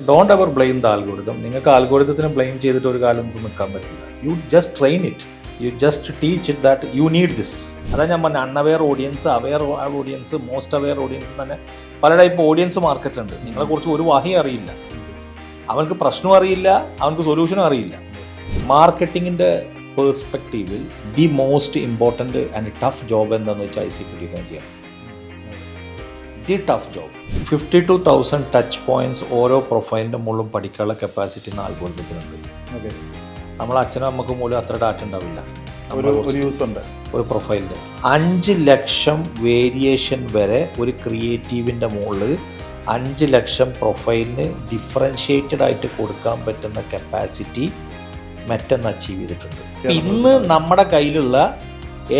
Don't ever blame the algorithm. നിങ്ങൾക്ക് ആൽഗോരിതത്തിനെ blame ചെയ്തിട്ട് ഒരു കാലത്ത് നിൽക്കാൻ പറ്റില്ല. You just train it, you just teach it that you need this. അതാ ഞാൻ പറഞ്ഞ unaware audience, aware audience, most aware audience തന്നെ പല ടൈപ്പ് ഓഡിയൻസ് മാർക്കറ്റിലുണ്ട്. നിങ്ങളെക്കുറിച്ച് ഒരു വഹി അറിയില്ല, അവർക്ക് പ്രശ്നം അറിയില്ല, അവർക്ക് സൊല്യൂഷനും അറിയില്ല. മാർക്കറ്റിങ്ങിൻ്റെ പേഴ്സ്പെക്റ്റീവിൽ the most important and tough job എന്താണെന്ന് വെച്ചാൽ ICP ഡിഫൈൻ ചെയ്യണം. The tough job. 52,000 touch points ഓരോ പ്രൊഫൈലിൻ്റെ മുകളിലും പഠിക്കാനുള്ള കപ്പാസിറ്റി ഇന്ന് ആൽഗോരിതത്തിനുണ്ട്. ഓക്കെ, നമ്മളെ അച്ഛനും അമ്മക്കും മൂലം അത്ര ഡാറ്റ ഉണ്ടാവില്ല ഒരു യൂസ് ഉണ്ട് ഒരു പ്രൊഫൈലിൻ്റെ. 5 ലക്ഷം വേരിയേഷൻ വരെ ഒരു ക്രിയേറ്റീവിൻ്റെ മുകളിൽ 5 ലക്ഷം പ്രൊഫൈലിന് ഡിഫറൻഷ്യേറ്റഡ് ആയിട്ട് കൊടുക്കാൻ പറ്റുന്ന കപ്പാസിറ്റി മെറ്റന്ന് അച്ചീവ് ചെയ്തിട്ടുണ്ട്. ഇന്ന് നമ്മുടെ കയ്യിലുള്ള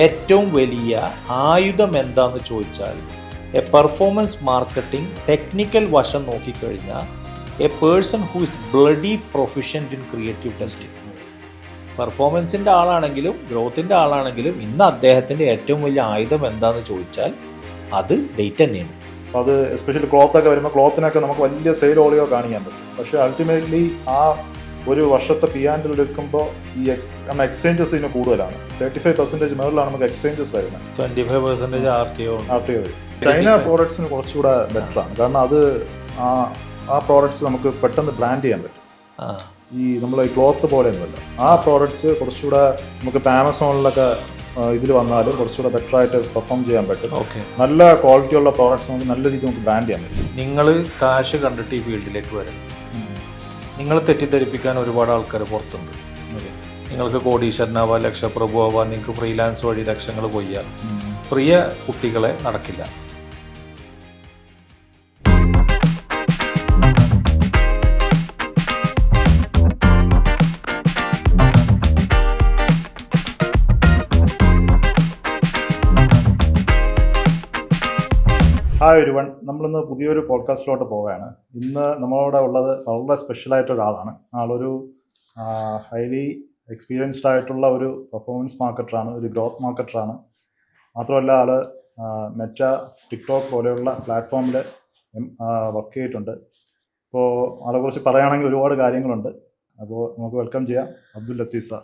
ഏറ്റവും വലിയ ആയുധം എന്താണെന്ന് ചോദിച്ചാൽ എ പെർഫോമൻസ് മാർക്കറ്റിംഗ് ടെക്നിക്കൽ വശം നോക്കിക്കഴിഞ്ഞാൽ a person who is bloody proficient in creative testing. പെർഫോമൻസിൻ്റെ ആളാണെങ്കിലും ഗ്രോത്തിൻ്റെ ആളാണെങ്കിലും ഇന്ന് അദ്ദേഹത്തിൻ്റെ ഏറ്റവും വലിയ ആയുധം എന്താണെന്ന് ചോദിച്ചാൽ അത് ഡേറ്റ തന്നെയാണ്. അപ്പോൾ അത് എസ്പെഷ്യലി ക്ലോത്തൊക്കെ വരുമ്പോൾ ക്ലോത്തിനൊക്കെ നമുക്ക് വലിയ സെയിൽ ഓളിയോ കാണിക്കാൻ പറ്റും. പക്ഷേ അൾട്ടിമേറ്റ്ലി ആ ഒരു വർഷത്തെ P&L എടുക്കുമ്പോൾ ഈ എക്സ്ചേഞ്ചസ് ഇതിന് കൂടുതലാണ്. 35% മേളിലാണ് നമുക്ക് എക്സ്ചേഞ്ചസ് വരുന്നത്. 25% RTO വരും. ചൈന പ്രോഡക്ട്സിന് കുറച്ചുകൂടെ ബെറ്ററാണ്. കാരണം അത് ആ പ്രോഡക്ട്സ് നമുക്ക് പെട്ടെന്ന് ബ്രാൻഡ് ചെയ്യാൻ പറ്റും. ഈ നമ്മൾ ഈ ക്ലോത്ത് പോലെയൊന്നുമല്ല. ആ പ്രോഡക്ട്സ് കുറച്ചുകൂടെ നമുക്ക് ഇപ്പോൾ ആമസോണിലൊക്കെ ഇതിൽ വന്നാലും കുറച്ചുകൂടെ ബെറ്റർ ആയിട്ട് പെർഫോം ചെയ്യാൻ പറ്റും. ഓക്കെ, നല്ല ക്വാളിറ്റി ഉള്ള പ്രോഡക്ട്സ് നമുക്ക് നല്ല രീതിയിൽ നമുക്ക് ബ്രാൻഡ് ചെയ്യാൻ പറ്റും. നിങ്ങൾ കാശ് കണ്ടിട്ട് ഈ ഫീൽഡിലേക്ക് വരും. നിങ്ങൾ തെറ്റിദ്ധരിപ്പിക്കാൻ ഒരുപാട് ആൾക്കാർ പുറത്തുണ്ട്. നിങ്ങൾക്ക് കോടീശ്വരനാവാൻ, ലക്ഷപ്രഭു ആവാൻ, നിങ്ങൾക്ക് ഫ്രീലാൻസ് വഴി ലക്ഷങ്ങൾ കൊയ്യാം. പ്രിയ കുട്ടികളെ നടക്കില്ല. ഹായ് എവരിവൺ, നമ്മളിന്ന് പുതിയൊരു പോഡ്കാസ്റ്റിലോട്ട് പോവുകയാണ്. ഇന്ന് നമ്മളോട് ഉള്ളത് വളരെ സ്പെഷ്യലായിട്ടൊരാളാണ്. ആളൊരു ഹൈലി എക്സ്പീരിയൻസ്ഡ് ആയിട്ടുള്ള ഒരു പെർഫോമൻസ് മാർക്കറ്ററാണ്, ഒരു ഗ്രോത്ത് മാർക്കറ്ററാണ്. മാത്രമല്ല ആൾ മെറ്റ, ടിക്ടോക്ക് പോലെയുള്ള പ്ലാറ്റ്ഫോമിൽ വർക്ക് ചെയ്തിട്ടുണ്ട്. അപ്പോൾ ആളെക്കുറിച്ച് പറയുകയാണെങ്കിൽ ഒരുപാട് കാര്യങ്ങളുണ്ട്. അപ്പോൾ നമുക്ക് വെൽക്കം ചെയ്യാം Abdul Latheef sir.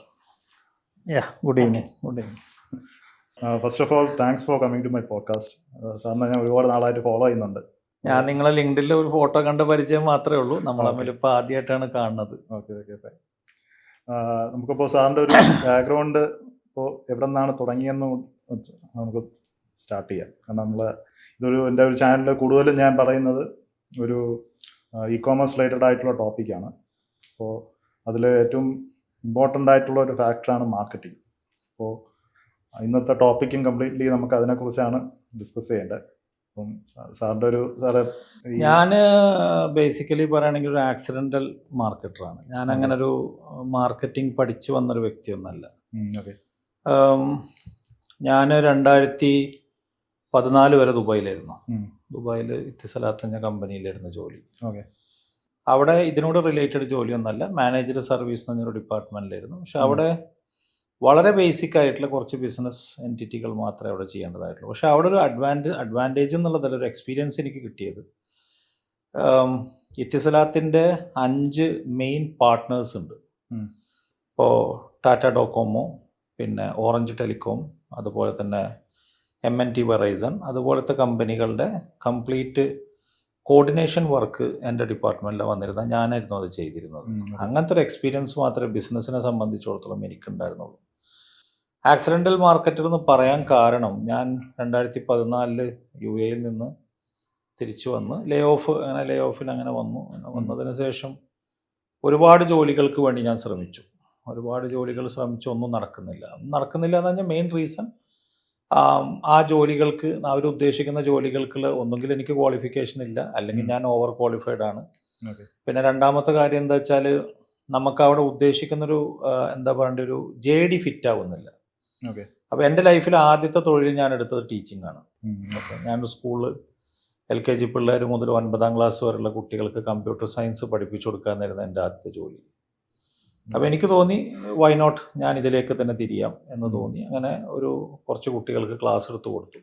Good evening. First of all thanks for coming to my podcast. സാറിനെ ഞാൻ ഒരുപാട് നാളായിട്ട് ഫോളോ ചെയ്യുന്നുണ്ട്. ഞാൻ നിങ്ങളെ ലിങ്ക്ഡിനിൽ ഒരു ഫോട്ടോ കണ്ട പരിചയം മാത്രമേ ഉള്ളൂ. നമ്മൾ തമ്മിൽ ഇപ്പോൾ ആദ്യമായിട്ടാണ് കാണുന്നത്. ഓക്കെ. നമുക്കിപ്പോൾ സാറിൻ്റെ ഒരു ബാക്ക്ഗ്രൗണ്ട് ഇപ്പോൾ എവിടെ നിന്നാണ് തുടങ്ങിയെന്ന് നമുക്ക് സ്റ്റാർട്ട് ചെയ്യാം. കാരണം എൻ്റെ ഒരു ചാനലിൽ കൂടുതലും ഞാൻ പറയുന്നത് ഒരു ഇ-കോമേഴ്സ് റിലേറ്റഡ് ആയിട്ടുള്ള ടോപ്പിക്കാണ്. അപ്പോൾ അതിൽ ഏറ്റവും ഇമ്പോർട്ടൻ്റ് ആയിട്ടുള്ള ഒരു ഫാക്ടറാണ് മാർക്കറ്റിംഗ്. അപ്പോൾ ഇന്നത്തെ ടോപ്പിക്കും കംപ്ലീറ്റ്ലി നമുക്ക് അതിനെക്കുറിച്ചാണ് ഡിസ്കസ് ചെയ്യേണ്ടത്. അപ്പം സാറിൻ്റെ ഞാൻ ബേസിക്കലി പറയുകയാണെങ്കിൽ ഒരു ആക്സിഡൻ്റൽ മാർക്കറ്ററാണ്. ഞാൻ അങ്ങനെ ഒരു മാർക്കറ്റിംഗ് പഠിച്ചു വന്നൊരു വ്യക്തിയൊന്നല്ല. ഞാൻ 2014 വരെ ദുബായിലായിരുന്നു. ദുബായിൽ ഇത്തിസലാത്ത് എന്ന കമ്പനിയിലായിരുന്നു ജോലി. അവിടെ ഇതിനോട് റിലേറ്റഡ് ജോലിയൊന്നല്ല, മാനേജർ സർവീസ് എന്നൊരു ഡിപ്പാർട്ട്മെൻറ്റിലായിരുന്നു. പക്ഷെ അവിടെ വളരെ ബേസിക് ആയിട്ടുള്ള കുറച്ച് ബിസിനസ് എൻറ്റിറ്റികൾ മാത്രമേ അവിടെ ചെയ്യേണ്ടതായിട്ടുള്ളൂ. പക്ഷെ അവിടെ ഒരു അഡ്വാൻറ്റേജ് എന്നുള്ളതല്ല, ഒരു എക്സ്പീരിയൻസ് എനിക്ക് കിട്ടിയത്. ഇത്തിസലാത്തിൻ്റെ 5 മെയിൻ പാർട്ട്നേഴ്സ് ഉണ്ട്. ഇപ്പോൾ ടാറ്റ ഡോകോമോ, പിന്നെ ഓറഞ്ച് ടെലികോം, അതുപോലെ തന്നെ MNT വെറൈസൺ, അതുപോലത്തെ കമ്പനികളുടെ കംപ്ലീറ്റ് കോർഡിനേഷൻ വർക്ക് എൻ്റെ ഡിപ്പാർട്ട്മെൻറ്റിൽ വന്നിരുന്നത്. ഞാനായിരുന്നു അത് ചെയ്തിരുന്നത്. അങ്ങനത്തെ ഒരു എക്സ്പീരിയൻസ് മാത്രമേ ബിസിനസ്സിനെ സംബന്ധിച്ചിടത്തോളം എനിക്കുണ്ടായിരുന്നുള്ളൂ. ആക്സിഡൻ്റൽ മാർക്കറ്റർ എന്ന് പറയാൻ കാരണം, ഞാൻ 2014 UAE നിന്ന് തിരിച്ചു വന്ന് ലേ ഓഫിൽ അങ്ങനെ വന്നതിന് ശേഷം ഒരുപാട് ജോലികൾക്ക് വേണ്ടി ഞാൻ ശ്രമിച്ചു. ഒന്നും നടക്കുന്നില്ല എന്ന് പറഞ്ഞാൽ മെയിൻ റീസൺ ആ ജോലികൾക്ക്, അവരുദ്ദേശിക്കുന്ന ജോലികൾക്കുള്ള ഒന്നുകിൽ എനിക്ക് ക്വാളിഫിക്കേഷൻ ഇല്ല, അല്ലെങ്കിൽ ഞാൻ ഓവർ ക്വാളിഫൈഡ് ആണ്. പിന്നെ രണ്ടാമത്തെ കാര്യം എന്താ വെച്ചാൽ നമുക്ക് അവിടെ ഉദ്ദേശിക്കുന്നൊരു ഒരു JD ഫിറ്റ് ആവുന്നില്ല. അപ്പോൾ എൻ്റെ ലൈഫിൽ ആദ്യത്തെ തൊഴിൽ ഞാൻ എടുത്തത് ടീച്ചിങ് ആണ്. ഞാനൊരു സ്കൂളിൽ LKG പിള്ളേർ മുതൽ 9ാം ക്ലാസ് വരെയുള്ള കുട്ടികൾക്ക് കമ്പ്യൂട്ടർ സയൻസ് പഠിപ്പിച്ചു കൊടുക്കാനായിരുന്നു എൻ്റെ ആദ്യത്തെ ജോലി. അപ്പോൾ എനിക്ക് തോന്നി വൈ നോട്ട്, ഞാൻ ഇതിലേക്ക് തന്നെ തിരിയാം എന്ന് തോന്നി. അങ്ങനെ കുറച്ച് കുട്ടികൾക്ക് ക്ലാസ് എടുത്ത് കൊടുത്തു.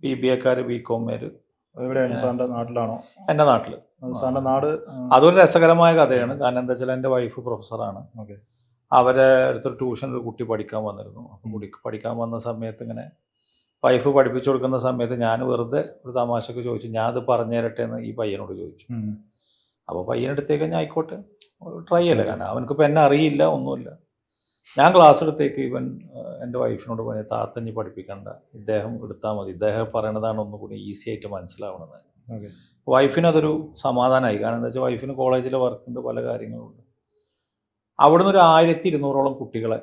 BBA-ക്കാർ, BCom-കാർ. നാട്ടിലാണോ? എൻ്റെ നാട്ടിൽ. സാറിൻ്റെ നാട്? അതൊരു രസകരമായ കഥയാണ്. കാരണം എന്താ വെച്ചാൽ എൻ്റെ വൈഫ് പ്രൊഫസറാണ്. ഓക്കെ. അവരെ അടുത്തൊരു ട്യൂഷൻ ഒരു കുട്ടി പഠിക്കാൻ വന്നിരുന്നു. അപ്പോൾ കുട്ടി പഠിക്കാൻ വന്ന സമയത്ത് ഇങ്ങനെ വൈഫ് പഠിപ്പിച്ചു കൊടുക്കുന്ന സമയത്ത് ഞാൻ വെറുതെ ഒരു തമാശക്ക് ചോദിച്ചു, ഞാൻ അത് പറഞ്ഞു തരട്ടെ എന്ന് ഈ പയ്യനോട് ചോദിച്ചു. അപ്പോൾ പയ്യനെടുത്തേക്ക് ഞാൻ ആയിക്കോട്ടെ ട്രൈ ചെയ്യല്ലേ, കാരണം അവനക്കിപ്പോൾ എന്നെ അറിയില്ല, ഒന്നുമില്ല. ഞാൻ ക്ലാസ് എടുത്തേക്ക് ഇവൻ എൻ്റെ വൈഫിനോട് പറഞ്ഞ താത്തഞ്ഞി പഠിപ്പിക്കണ്ട, ഇദ്ദേഹം എടുത്താൽ മതി, ഇദ്ദേഹം പറയണതാണ് ഒന്നുകൂടി ഈസി ആയിട്ട് മനസ്സിലാവണത്. വൈഫിനതൊരു സമാധാനമായി. കാരണം എന്താ വെച്ചാൽ വൈഫിന് കോളേജിലെ വർക്കുണ്ട്, പല കാര്യങ്ങളുണ്ട്. അവിടുന്ന് ഒരു 1200ഓളം കുട്ടികളെ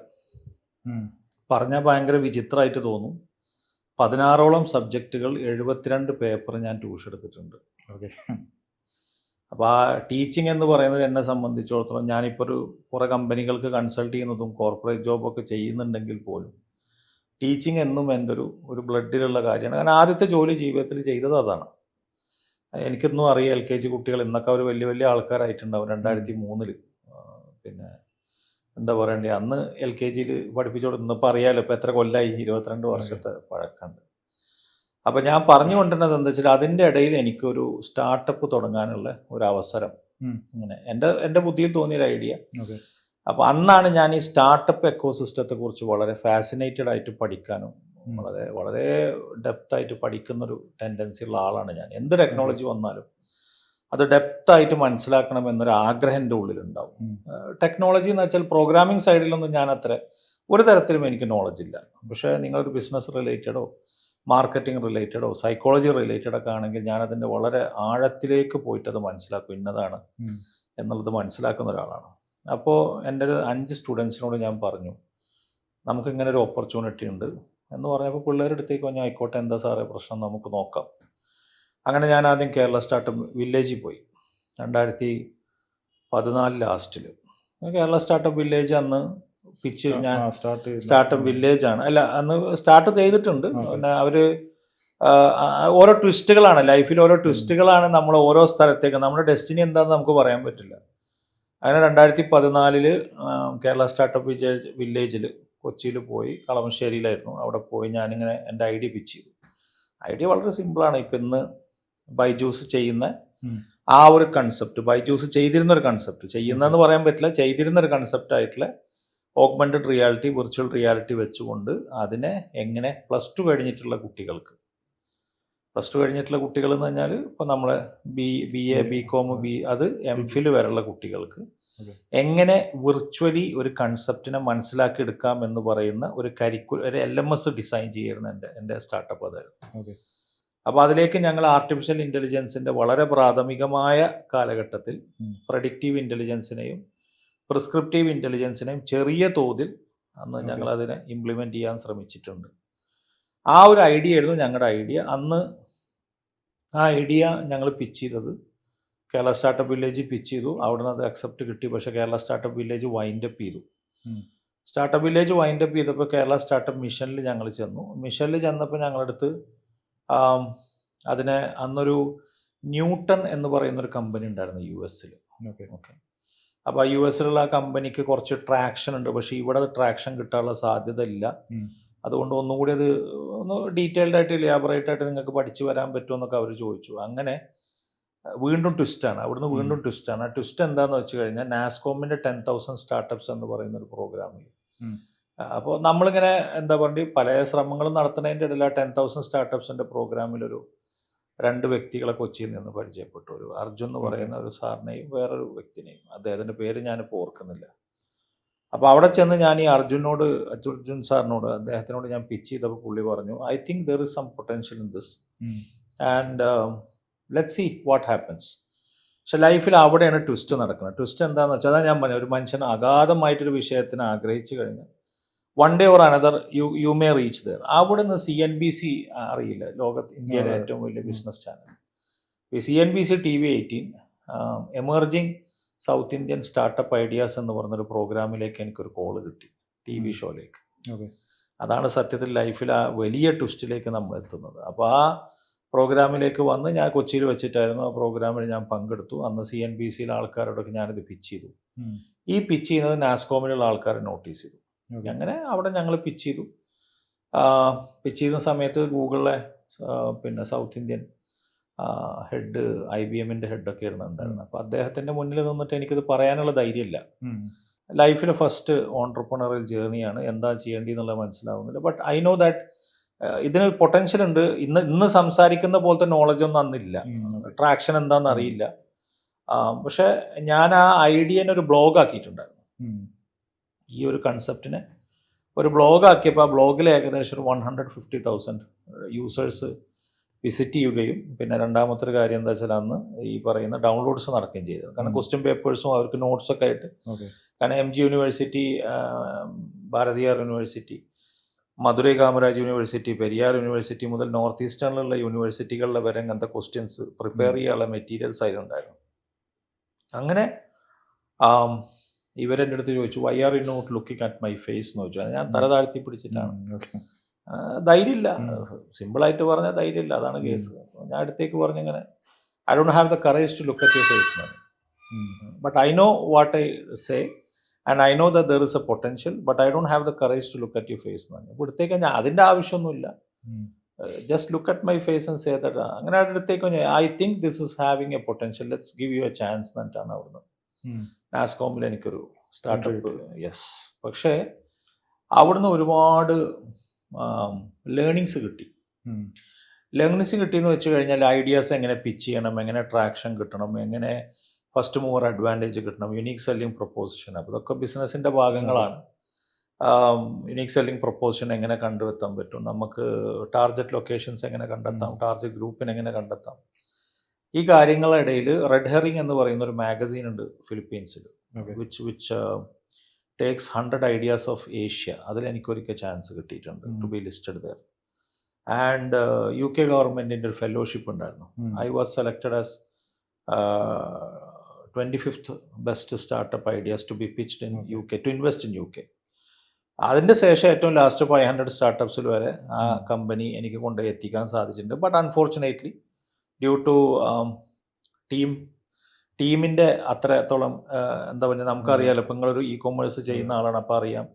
പറഞ്ഞാൽ ഭയങ്കര വിചിത്രമായിട്ട് തോന്നും. 16ഓളം സബ്ജക്റ്റുകൾ, 72 പേപ്പർ ഞാൻ ട്യൂഷൻ എടുത്തിട്ടുണ്ട്. ഓക്കെ. അപ്പോൾ ആ ടീച്ചിങ് എന്ന് പറയുന്നത് എന്നെ സംബന്ധിച്ചിടത്തോളം, ഞാനിപ്പോൾ കുറേ കമ്പനികൾക്ക് കൺസൾട്ട് ചെയ്യുന്നതും കോർപ്പറേറ്റ് ജോബൊക്കെ ചെയ്യുന്നുണ്ടെങ്കിൽ പോലും ടീച്ചിങ് എന്നും എൻ്റെ ഒരു ബ്ലഡിലുള്ള കാര്യമാണ്. കാരണം ആദ്യത്തെ ജോലി ജീവിതത്തിൽ ചെയ്തത് അതാണ്. എനിക്കൊന്നും അറിയാം, LKG കുട്ടികൾ ഇന്നൊക്കെ അവർ വലിയ വലിയ ആൾക്കാരായിട്ടുണ്ടാവും. 2003 പിന്നെ എന്താ പറയണ്ടേ, അന്ന് LKGയിൽ പഠിപ്പിച്ചോട് ഇന്നിപ്പോൾ അറിയാമല്ലോ, ഇപ്പോൾ എത്ര കൊല്ലമായി, 22 വർഷത്തെ പഴക്കമുണ്ട്. അപ്പോൾ ഞാൻ പറഞ്ഞു കൊണ്ടിരുന്നത് എന്താ വെച്ചാൽ അതിൻ്റെ ഇടയിൽ എനിക്കൊരു സ്റ്റാർട്ടപ്പ് തുടങ്ങാനുള്ള ഒരു അവസരം ഇങ്ങനെ എൻ്റെ ബുദ്ധിയിൽ തോന്നിയൊരു ഐഡിയ. അപ്പോൾ അന്നാണ് ഞാൻ ഈ സ്റ്റാർട്ടപ്പ് എക്കോസിസ്റ്റത്തെക്കുറിച്ച് വളരെ ഫാസിനേറ്റഡ് ആയിട്ട് പഠിക്കാനും വളരെ വളരെ ഡെപ്തായിട്ട് പഠിക്കുന്നൊരു ടെൻഡൻസി ഉള്ള ആളാണ് ഞാൻ. എന്ത് ടെക്നോളജി വന്നാലും അത് ഡെപ്തായിട്ട് മനസ്സിലാക്കണം എന്നൊരു ആഗ്രഹം എൻ്റെ ഉള്ളിലുണ്ടാവും. ടെക്നോളജി എന്ന് വെച്ചാൽ പ്രോഗ്രാമിംഗ് സൈഡിലൊന്നും ഞാൻ അത്ര ഒരു തരത്തിലും എനിക്ക് നോളജ് ഇല്ല. പക്ഷേ നിങ്ങളൊരു ബിസിനസ് റിലേറ്റഡോ മാർക്കറ്റിംഗ് റിലേറ്റഡോ സൈക്കോളജി റിലേറ്റഡ് ഒക്കെ ആണെങ്കിൽ ഞാനതിൻ്റെ വളരെ ആഴത്തിലേക്ക് പോയിട്ട് അത് മനസ്സിലാക്കും, ഇന്നതാണ് എന്നുള്ളത് മനസ്സിലാക്കുന്ന ഒരാളാണ്. അപ്പോൾ എൻ്റെ ഒരു 5 സ്റ്റുഡൻസിനോട് ഞാൻ പറഞ്ഞു, നമുക്കിങ്ങനെ ഒരു ഓപ്പർച്യൂണിറ്റി ഉണ്ട് എന്ന് പറഞ്ഞപ്പോൾ പിള്ളേരുടെ അടുത്തേക്ക് പറഞ്ഞാൽ ആയിക്കോട്ടെ, എന്താ സാറേ പ്രശ്നം, നമുക്ക് നോക്കാം. അങ്ങനെ ഞാൻ ആദ്യം കേരള സ്റ്റാർട്ടപ്പ് വില്ലേജിൽ പോയി. 2014 ലാസ്റ്റിൽ കേരള സ്റ്റാർട്ടപ്പ് വില്ലേജ് അന്ന് പിച്ച് ഞാൻ സ്റ്റാർട്ടപ്പ് വില്ലേജാണ്, അല്ല അന്ന് സ്റ്റാർട്ട് ചെയ്തിട്ടുണ്ട്. പിന്നെ അവർ ഓരോ ട്വിസ്റ്റുകളാണ് ലൈഫിൽ, ഓരോ ട്വിസ്റ്റുകളാണ് നമ്മൾ ഓരോ സ്ഥലത്തേക്ക്, നമ്മുടെ ഡെസ്റ്റിനി എന്താണെന്ന് നമുക്ക് പറയാൻ പറ്റില്ല. അങ്ങനെ 2014 കേരള സ്റ്റാർട്ടപ്പ് വില്ലേജിൽ കൊച്ചിയിൽ പോയി, കളമശ്ശേരിയിലായിരുന്നു. അവിടെ പോയി ഞാനിങ്ങനെ എൻ്റെ ഐഡിയ പിച്ച് ചെയ്തു. ഐഡിയ വളരെ സിമ്പിളാണ്. ഇപ്പം ഇന്ന് ബൈജൂസ് ചെയ്യുന്ന ആ ഒരു കൺസെപ്റ്റ്, ബൈജൂസ് ചെയ്തിരുന്നൊരു കൺസെപ്റ്റ്, ചെയ്യുന്നതെന്ന് പറയാൻ പറ്റില്ല, ചെയ്തിരുന്നൊരു കൺസെപ്റ്റ് ആയിട്ടുള്ള ഓഗ്മെൻറ്റഡ് റിയാലിറ്റി, വിർച്വൽ റിയാലിറ്റി വെച്ചുകൊണ്ട് അതിനെ എങ്ങനെ +2 കഴിഞ്ഞിട്ടുള്ള കുട്ടികൾക്ക്, +2 കഴിഞ്ഞിട്ടുള്ള കുട്ടികൾ എന്ന് പറഞ്ഞാൽ ഇപ്പോൾ നമ്മളെ BA BCom അത് MPhil വരെയുള്ള കുട്ടികൾക്ക് എങ്ങനെ വിർച്വലി ഒരു കൺസെപ്റ്റിനെ മനസ്സിലാക്കി എടുക്കാം എന്ന് പറയുന്ന ഒരു ഒരു LMS ഡിസൈൻ ചെയ്യുന്ന എൻ്റെ സ്റ്റാർട്ടപ്പ് അതായിരുന്നു. അപ്പോൾ അതിലേക്ക് ഞങ്ങൾ ആർട്ടിഫിഷ്യൽ ഇൻ്റലിജൻസിൻ്റെ വളരെ പ്രാഥമികമായ കാലഘട്ടത്തിൽ പ്രഡിക്റ്റീവ് ഇൻ്റലിജൻസിനെയും പ്രിസ്ക്രിപ്റ്റീവ് ഇൻ്റലിജൻസിനെയും ചെറിയ തോതിൽ അന്ന് ഞങ്ങളതിനെ ഇംപ്ലിമെൻറ്റ് ചെയ്യാൻ ശ്രമിച്ചിട്ടുണ്ട്. ആ ഒരു ഐഡിയ ആയിരുന്നു ഞങ്ങളുടെ ഐഡിയ. അന്ന് ആ ഐഡിയ ഞങ്ങൾ പിച്ച് ചെയ്തത് കേരള സ്റ്റാർട്ടപ്പ് വില്ലേജ് പിച്ച് ചെയ്തു. അവിടെ നിന്ന് അത് അക്സെപ്റ്റ് കിട്ടി. പക്ഷേ കേരള സ്റ്റാർട്ടപ്പ് വില്ലേജ് വൈൻഡപ്പ് ചെയ്തു. സ്റ്റാർട്ടപ്പ് വില്ലേജ് വൈൻഡപ്പ് ചെയ്തപ്പോൾ കേരള സ്റ്റാർട്ടപ്പ് മിഷനിൽ ഞങ്ങൾ ചെന്നു. മിഷനിൽ ചെന്നപ്പോൾ ഞങ്ങളടുത്ത് അതിനെ അന്നൊരു ന്യൂട്ടൺ എന്ന് പറയുന്നൊരു കമ്പനി ഉണ്ടായിരുന്നു US. ഓക്കെ. അപ്പോൾ ആ US ആ കമ്പനിക്ക് കുറച്ച് ട്രാക്ഷൻ ഉണ്ട്, പക്ഷേ ഇവിടെ ട്രാക്ഷൻ കിട്ടാനുള്ള സാധ്യത ഇല്ല. അതുകൊണ്ട് ഒന്നും കൂടി അത് ഒന്ന് ഡീറ്റെയിൽഡ് ആയിട്ട് എലാബറേറ്റ് ആയിട്ട് നിങ്ങൾക്ക് പഠിച്ചു വരാൻ പറ്റുമെന്നൊക്കെ അവർ ചോദിച്ചു. അങ്ങനെ വീണ്ടും ട്വിസ്റ്റാണ്, അവിടുന്ന് വീണ്ടും ട്വിസ്റ്റാണ്. ആ ട്വിസ്റ്റ് എന്താണെന്ന് വെച്ച് കഴിഞ്ഞാൽ നാസ്കോമിൻ്റെ 10,000 സ്റ്റാർട്ടപ്സ് എന്ന് പറയുന്ന ഒരു പ്രോഗ്രാമിൽ, അപ്പോൾ നമ്മളിങ്ങനെ എന്താ പറയുക പല ശ്രമങ്ങളും നടത്തുന്നതിൻ്റെ ഇടയിൽ ആ 10,000 സ്റ്റാർട്ടപ്സിൻ്റെ പ്രോഗ്രാമിലൊരു 2 വ്യക്തികളെ കൊച്ചിയിൽ നിന്ന് പരിചയപ്പെട്ടു. ഒരു അർജുൻ എന്ന് പറയുന്ന ഒരു സാറിനെയും വേറൊരു വ്യക്തിനെയും, അദ്ദേഹത്തിൻ്റെ പേര് ഞാനിപ്പോൾ ഓർക്കുന്നില്ല. അപ്പോൾ അവിടെ ചെന്ന് ഞാൻ ഈ അർജുൻ സാറിനോട്, അദ്ദേഹത്തിനോട് ഞാൻ പിച്ച് ചെയ്തപ്പോൾ പുള്ളി പറഞ്ഞു, I think there is some potential in this and let's see what happens. പക്ഷെ ലൈഫിൽ അവിടെയാണ് ട്വിസ്റ്റ് നടക്കുന്നത്. ട്വിസ്റ്റ് എന്താണെന്ന് വെച്ചാൽ, അതാണ് ഞാൻ പറഞ്ഞത്, ഒരു മനുഷ്യൻ അഗാധമായിട്ടൊരു വിഷയത്തിന് ആഗ്രഹിച്ചു കഴിഞ്ഞാൽ one day or another you may reach there. അവിടെ നിന്ന് CNBC അറിയില്ല, ഇന്ത്യയിലെ ഏറ്റവും വലിയ ബിസിനസ് ചാനൽ, ഈ CNBC TV18 emerging south Indian startup ideas എന്ന് പറഞ്ഞൊരു പ്രോഗ്രാമിലേക്ക് എനിക്കൊരു കോള് കിട്ടി, TV ഷോയിലേക്ക്. അതാണ് സത്യത്തിൽ ലൈഫിൽ ആ വലിയ ട്വിസ്റ്റിലേക്ക് നമ്മൾ എത്തുന്നത്. അപ്പോൾ ആ പ്രോഗ്രാമിലേക്ക് വന്ന് ഞാൻ കൊച്ചിയിൽ വെച്ചിട്ടായിരുന്നു ആ പ്രോഗ്രാമിൽ ഞാൻ പങ്കെടുത്തു. അന്ന് CNBCയിലെ ആൾക്കാരോടൊക്കെ ഞാനിത് പിച്ച് ചെയ്തു. ഈ പിച്ച് ചെയ്യുന്നത് നാസ്കോമിലുള്ള ആൾക്കാരെ നോട്ടീസ് ചെയ്തു. അങ്ങനെ അവിടെ ഞങ്ങൾ പിച്ച് ചെയ്തു. പിച്ച് ചെയ്യുന്ന സമയത്ത് ഗൂഗിളിലെ പിന്നെ സൗത്ത് ഇന്ത്യൻ ഹെഡ് IBMൻ്റെ ഹെഡൊക്കെ ഉണ്ടായിരുന്നു. അപ്പോൾ അദ്ദേഹത്തിൻ്റെ മുന്നിൽ നിന്നിട്ട് എനിക്കിത് പറയാനുള്ള ധൈര്യമില്ല. ലൈഫിലെ ഫസ്റ്റ് ഓൺട്രപ്രണറിയൽ ജേർണിയാണ്, എന്താ ചെയ്യേണ്ടതെന്നുള്ളത് മനസ്സിലാവുന്നില്ല. ബട്ട് ഐ നോ ദാറ്റ് ഇതിന് പൊട്ടൻഷ്യൽ ഉണ്ട്. ഇന്ന് സംസാരിക്കുന്ന പോലത്തെ നോളജൊന്നും അന്നില്ല, ട്രാക്ഷൻ എന്താണെന്ന് അറിയില്ല. പക്ഷെ ഞാൻ ആ ഐഡിയനെ ഒരു ബ്ലോഗ് ആക്കിയിട്ടുണ്ടായിരുന്നു. ഈ ഒരു കൺസെപ്റ്റിനെ ഒരു ബ്ലോഗ് ആക്കിയപ്പോൾ ആ ബ്ലോഗിൽ ഏകദേശം ഒരു 150,000 യൂസേഴ്സ് വിസിറ്റ് ചെയ്യുകയും പിന്നെ രണ്ടാമത്തെ ഒരു കാര്യം എന്താ വെച്ചാൽ അന്ന് ഈ പറയുന്ന ഡൗൺലോഡ്സ് നടക്കുകയും ചെയ്തത്. കാരണം ക്വസ്റ്റ്യൻ പേപ്പേഴ്സും അവർക്ക് നോട്ട്സൊക്കെ ആയിട്ട്, കാരണം MG university, Bharathiar university, Madurai Kamaraj university, Periyar university മുതൽ നോർത്ത് ഈസ്റ്റേണിലുള്ള യൂണിവേഴ്സിറ്റികളിലെ വരെ അങ്ങനത്തെ ക്വസ്റ്റ്യൻസ് പ്രിപ്പയർ ചെയ്യാനുള്ള മെറ്റീരിയൽസ് അതിലുണ്ടായിരുന്നു. അങ്ങനെ ഇവരെൻ്റെ അടുത്ത് ചോദിച്ചു, why are you not looking at my face എന്ന് ചോദിച്ചു. ഞാൻ തല താഴ്ത്തി പിടിച്ചിട്ടാണ്, ധൈര്യമില്ല, സിമ്പിളായിട്ട് പറഞ്ഞാൽ ധൈര്യമില്ല, അതാണ് കേസ്. ഞാൻ അടുത്തേക്ക് പറഞ്ഞിങ്ങനെ, I don't have the courage to look at your face എന്ന്. But I know what I say and I know that there is a potential, but I don't have the courage to look at your face എന്ന് പറഞ്ഞു. അപ്പോൾ അടുത്തേക്ക് ഞാൻ അതിൻ്റെ ആവശ്യമൊന്നുമില്ല, just look at my face and say that. അങ്ങനെ അടുത്തേക്ക് I think this is having a potential, let's give you a chance എന്നിട്ടാണ് അവിടുന്ന് നാസ്കോമിൽ എനിക്കൊരു സ്റ്റാർട്ടപ്പ്. യെസ്. പക്ഷേ അവിടുന്ന് ഒരുപാട് ലേണിങ്സ് കിട്ടി. ലേണിങ്സ് കിട്ടിയെന്ന് വെച്ച് കഴിഞ്ഞാൽ ഐഡിയാസ് എങ്ങനെ പിച്ച് ചെയ്യണം, എങ്ങനെ ട്രാക്ഷൻ കിട്ടണം, എങ്ങനെ ഫസ്റ്റ് മൂവർ അഡ്വാൻറ്റേജ് കിട്ടണം, യുണീക്ക് സെല്ലിംഗ് പ്രൊപ്പോസിഷൻ. അപ്പോൾ ഇതൊക്കെ ബിസിനസ്സിൻ്റെ ഭാഗങ്ങളാണ്. യുണീക്ക് സെല്ലിംഗ് പ്രൊപ്പോസിഷൻ എങ്ങനെ കണ്ടെത്താൻ പറ്റും, നമുക്ക് ടാർഗറ്റ് ലൊക്കേഷൻസ് എങ്ങനെ കണ്ടെത്താം, ടാർഗറ്റ് ഗ്രൂപ്പിനെ എങ്ങനെ കണ്ടെത്താം, ഈ കാര്യങ്ങളുടെ ഇടയിൽ റെഡ് ഹെറിംഗ് എന്ന് പറയുന്ന ഒരു മാഗസീൻ ഉണ്ട് ഫിലിപ്പീൻസിൽ, which takes 100 ideas of Asia. അതിലെനിക്കൊരിക്കൽ ചാൻസ് കിട്ടിയിട്ടുണ്ട് to be listed there. And UK ഗവൺമെൻറ്റിൻ്റെ ഒരു ഫെലോഷിപ്പ് ഉണ്ടായിരുന്നു. I was selected as 25th best startup ideas to be pitched in UK, to invest in UK. അതിൻ്റെ ശേഷം ഏറ്റവും ലാസ്റ്റ് 500 സ്റ്റാർട്ടപ്സിൽ വരെ ആ കമ്പനി എനിക്ക് കൊണ്ടുപോയി എത്തിക്കാൻ സാധിച്ചിട്ടുണ്ട്. ബട്ട് അൺഫോർച്ചുനേറ്റ്ലി ഡ്യൂ ടു ടീമിൻ്റെ അത്രത്തോളം എന്താ പറയുക, നമുക്കറിയാമല്ലോ, ഇപ്പം നിങ്ങളൊരു കൊമേഴ്സ് ചെയ്യുന്ന ആളാണ്, അപ്പോൾ അറിയാം,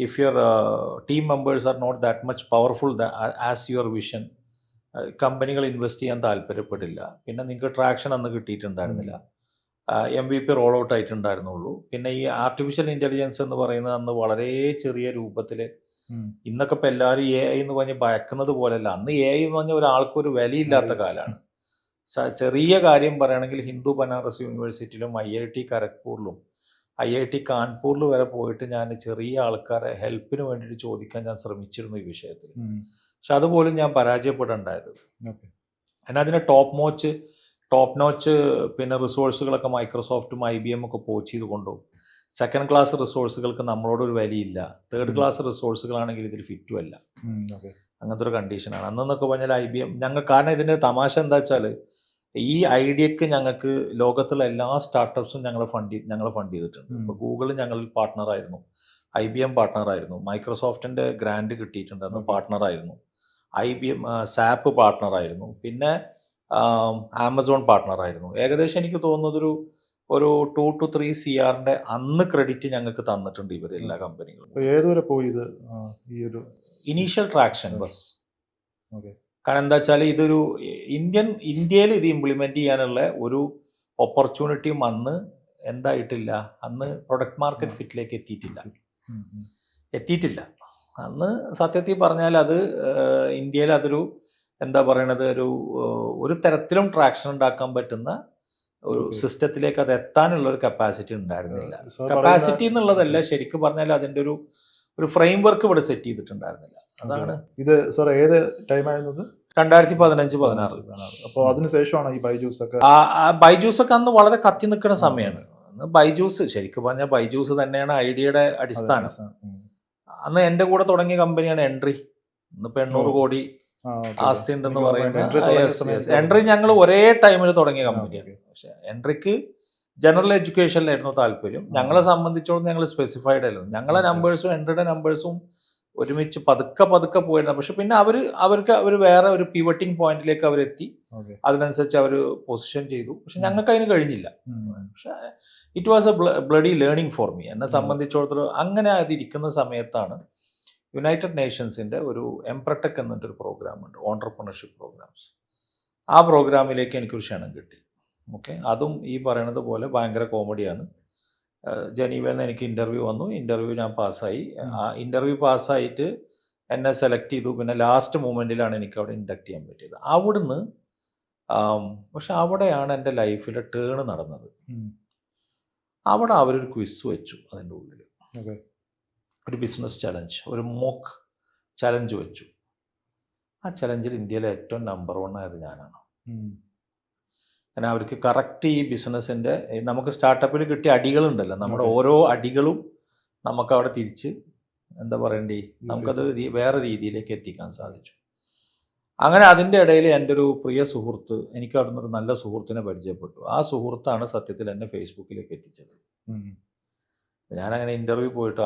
if your team members are not that much powerful as your vision, കമ്പനികൾ ഇൻവെസ്റ്റ് ചെയ്യാൻ താല്പര്യപ്പെടില്ല. പിന്നെ നിങ്ങൾക്ക് ട്രാക്ഷൻ അന്ന് കിട്ടിയിട്ടുണ്ടായിരുന്നില്ല, MVP റോൾ ഔട്ട് ആയിട്ടുണ്ടായിരുന്നുള്ളൂ. പിന്നെ ഈ ആർട്ടിഫിഷ്യൽ ഇൻ്റലിജൻസ് എന്ന് പറയുന്നത് അന്ന് വളരെ ചെറിയ രൂപത്തിൽ, ഇന്നൊക്കെ ഇപ്പോൾ എല്ലാവരും AI എന്ന് പറഞ്ഞ് ഭയക്കുന്നത് പോലെയല്ല, അന്ന് AI എന്ന് പറഞ്ഞാൽ ഒരാൾക്കൊരു വിലയില്ലാത്ത കാലമാണ്. ചെറിയ കാര്യം പറയുകയാണെങ്കിൽ ഹിന്ദു ബനാറസ് യൂണിവേഴ്സിറ്റിയിലും IIT ഖരഗ്പൂരിലും IIT കാൺപൂരിൽ വരെ പോയിട്ട് ഞാൻ ചെറിയ ആൾക്കാരെ ഹെൽപ്പിന് വേണ്ടിയിട്ട് ചോദിക്കാൻ ഞാൻ ശ്രമിച്ചിരുന്നു ഈ വിഷയത്തിൽ. പക്ഷെ അതുപോലും ഞാൻ പരാജയപ്പെടേണ്ടായത്. എന്നാൽ അതിന് ടോപ്പ് നോച്ച് പിന്നെ റിസോഴ്സുകളൊക്കെ മൈക്രോസോഫ്റ്റും IBM ഒക്കെ പോച്ച് ചെയ്ത് കൊണ്ടുപോകും. സെക്കൻഡ് ക്ലാസ് റിസോഴ്സുകൾക്ക് നമ്മളോടൊരു വിലയില്ല, തേർഡ് ക്ലാസ് റിസോഴ്സുകളാണെങ്കിൽ ഇതിൽ ഫിറ്റും അല്ല, അങ്ങനത്തെ ഒരു കണ്ടീഷനാണ് അന്നെന്നൊക്കെ പറഞ്ഞാൽ. IBM കാരണം ഇതിൻ്റെ തമാശ എന്താ വെച്ചാൽ, ഈ ഐഡിയക്ക് ഞങ്ങൾക്ക് ലോകത്തുള്ള എല്ലാ സ്റ്റാർട്ടപ്സും ഞങ്ങളെ ഫണ്ട് ചെയ്തിട്ടുണ്ട്. ഇപ്പോൾ ഗൂഗിൾ ഞങ്ങളിൽ പാർട്ട്ണറായിരുന്നു, IBM പാർട്ട്ണറായിരുന്നു, മൈക്രോസോഫ്റ്റിൻ്റെ ഗ്രാൻഡ് കിട്ടിയിട്ടുണ്ട്, അന്ന് പാർട്ട്ണറായിരുന്നു, IBM SAP പാർട്ട്ണറായിരുന്നു, പിന്നെ ആമസോൺ പാർട്ട്ണറായിരുന്നു. ഏകദേശം എനിക്ക് തോന്നുന്നത് ഒരു 2 to 3 CRൻ്റെ അന്ന് ക്രെഡിറ്റ് ഞങ്ങൾക്ക് തന്നിട്ടുണ്ട് ഇവർ എല്ലാ കമ്പനികളും. ഏതുവരെ പോയി ഇത് ഈ ഒരു ഇനീഷ്യൽ ട്രാക്ഷൻ ബസ്? കാരണം എന്താ വെച്ചാൽ ഇതൊരു ഇന്ത്യയിൽ ഇത് ഇംപ്ലിമെൻറ്റ് ചെയ്യാനുള്ള ഒരു ഓപ്പർച്യൂണിറ്റിയും അന്ന് എന്തായിട്ടില്ല, അന്ന് പ്രൊഡക്റ്റ് മാർക്കറ്റ് ഫിറ്റിലേക്ക് എത്തിയിട്ടില്ല. അന്ന് സത്യത്തിൽ പറഞ്ഞാൽ അത് ഇന്ത്യയിൽ അതൊരു എന്താ പറയണത്, ഒരു തരത്തിലും ട്രാക്ഷൻ ഉണ്ടാക്കാൻ പറ്റുന്ന ഒരു സിസ്റ്റത്തിലേക്ക് അത് എത്താനുള്ള ഒരു കപ്പാസിറ്റി ഉണ്ടായിരുന്നില്ല. കപ്പാസിറ്റി എന്നുള്ളതല്ല, ശരിക്കും പറഞ്ഞാൽ അതിൻ്റെ ഒരു ഫ്രെയിം വർക്ക് ഇവിടെ സെറ്റ് ചെയ്തിട്ടുണ്ടായിരുന്നില്ല. അതാണ് ഇത്. സാർ ഏത് ടൈമായിരുന്നത്? 2015-16. അപ്പോൾ അതിനുശേഷമാണ് ഈ ബൈജൂസ് ഒക്കെ. ബൈജൂസ് ഒക്കെ അന്ന് വളരെ കത്തി നിൽക്കുന്ന സമയമാണ്. അന്ന് ബൈജൂസ് ശരിക്കും പറഞ്ഞാൽ ബൈജൂസ് തന്നെയാണ് ഐഡിയയുടെ അടിസ്ഥാനം. അന്ന് എൻ്റെ കൂടെ തുടങ്ങിയ കമ്പനിയാണ് എൻട്രി. ഇന്നിപ്പോൾ 800 കോടി ആസ്തി ഉണ്ടെന്ന് പറയുന്നത്. എൻട്രി ഞങ്ങൾ ഒരേ ടൈമിൽ തുടങ്ങിയ കമ്പനിയാണ്. പക്ഷെ എൻട്രിക്ക് ജനറൽ എഡ്യൂക്കേഷനിലായിരുന്നു താല്പര്യം. ഞങ്ങളെ സംബന്ധിച്ചോളം ഞങ്ങൾ സ്പെസിഫൈഡ് ആയിരുന്നു. ഞങ്ങളെ നമ്പേഴ്സും എൻട്രിയുടെ നമ്പേഴ്സും ഒരുമിച്ച് പതുക്കെ പോയിരുന്നു. പക്ഷെ പിന്നെ അവർ വേറെ ഒരു പിവറ്റിംഗ് പോയിന്റിലേക്ക് അവരെത്തി. അതിനനുസരിച്ച് അവർ പൊസിഷൻ ചെയ്തു. പക്ഷെ ഞങ്ങൾക്ക് അതിന് കഴിഞ്ഞില്ല. പക്ഷെ it was A bloody learning for me. എന്നെ സംബന്ധിച്ചിടത്തോളം അങ്ങനെ അതിരിക്കുന്ന സമയത്താണ് യുണൈറ്റഡ് നേഷൻസിൻ്റെ ഒരു എംപ്രടെക് എന്നിട്ടൊരു പ്രോഗ്രാം ഉണ്ട്, ഓൺട്രപ്രണർഷിപ്പ് പ്രോഗ്രാംസ്. ആ പ്രോഗ്രാമിലേക്ക് എനിക്കൊരു ക്ഷണം കിട്ടി. ഓക്കെ, അതും ഈ പറയണത് പോലെ ഭയങ്കര കോമഡിയാണ്. ജനീവയിൽ നിന്ന് എനിക്ക് ഇൻ്റർവ്യൂ വന്നു, ഇൻ്റർവ്യൂ ഞാൻ പാസ്സായി. ആ ഇൻ്റർവ്യൂ പാസ്സായിട്ട് എന്നെ സെലക്ട് ചെയ്തു. പിന്നെ ലാസ്റ്റ് മൂമെൻറ്റിലാണ് എനിക്ക് അവിടെ ഇൻഡക്ട് ചെയ്യാൻ പറ്റിയത്. അവിടുന്ന് പക്ഷെ അവിടെയാണ് എൻ്റെ ലൈഫിലെ ടേൺ നടന്നത്. അവിടെ അവരൊരു ക്വിസ് വെച്ചു അതിൻ്റെ ഉള്ളിൽ, ഒരു ബിസിനസ് ചലഞ്ച്, ഒരു മോക്ക് ചലഞ്ച് വെച്ചു. ആ ചലഞ്ചിൽ ഇന്ത്യയിലെ ഏറ്റവും നമ്പർ 1 ആയത് ഞാനാണ്. കാരണം അവർക്ക് കറക്റ്റ് ഈ ബിസിനസ്സിൻ്റെ നമുക്ക് സ്റ്റാർട്ടപ്പിൽ കിട്ടിയ അടികളുണ്ടല്ലോ, നമ്മുടെ ഓരോ അടികളും നമുക്ക് അവിടെ തിരിച്ച് എന്താ പറയണ്ടേ, നമുക്കത് വേറെ രീതിയിലേക്ക് എത്തിക്കാൻ സാധിച്ചു. അങ്ങനെ അതിൻ്റെ ഇടയിൽ എൻ്റെ ഒരു പ്രിയ സുഹൃത്ത്, എനിക്ക് അവിടെ നിന്നൊരു നല്ല സുഹൃത്തിനെ പരിചയപ്പെട്ടു. ആ സുഹൃത്താണ് സത്യത്തിൽ എന്നെ ഫേസ്ബുക്കിലേക്ക് എത്തിച്ചത്. ഞാനങ്ങനെ ഇൻ്റർവ്യൂ പോയിട്ട്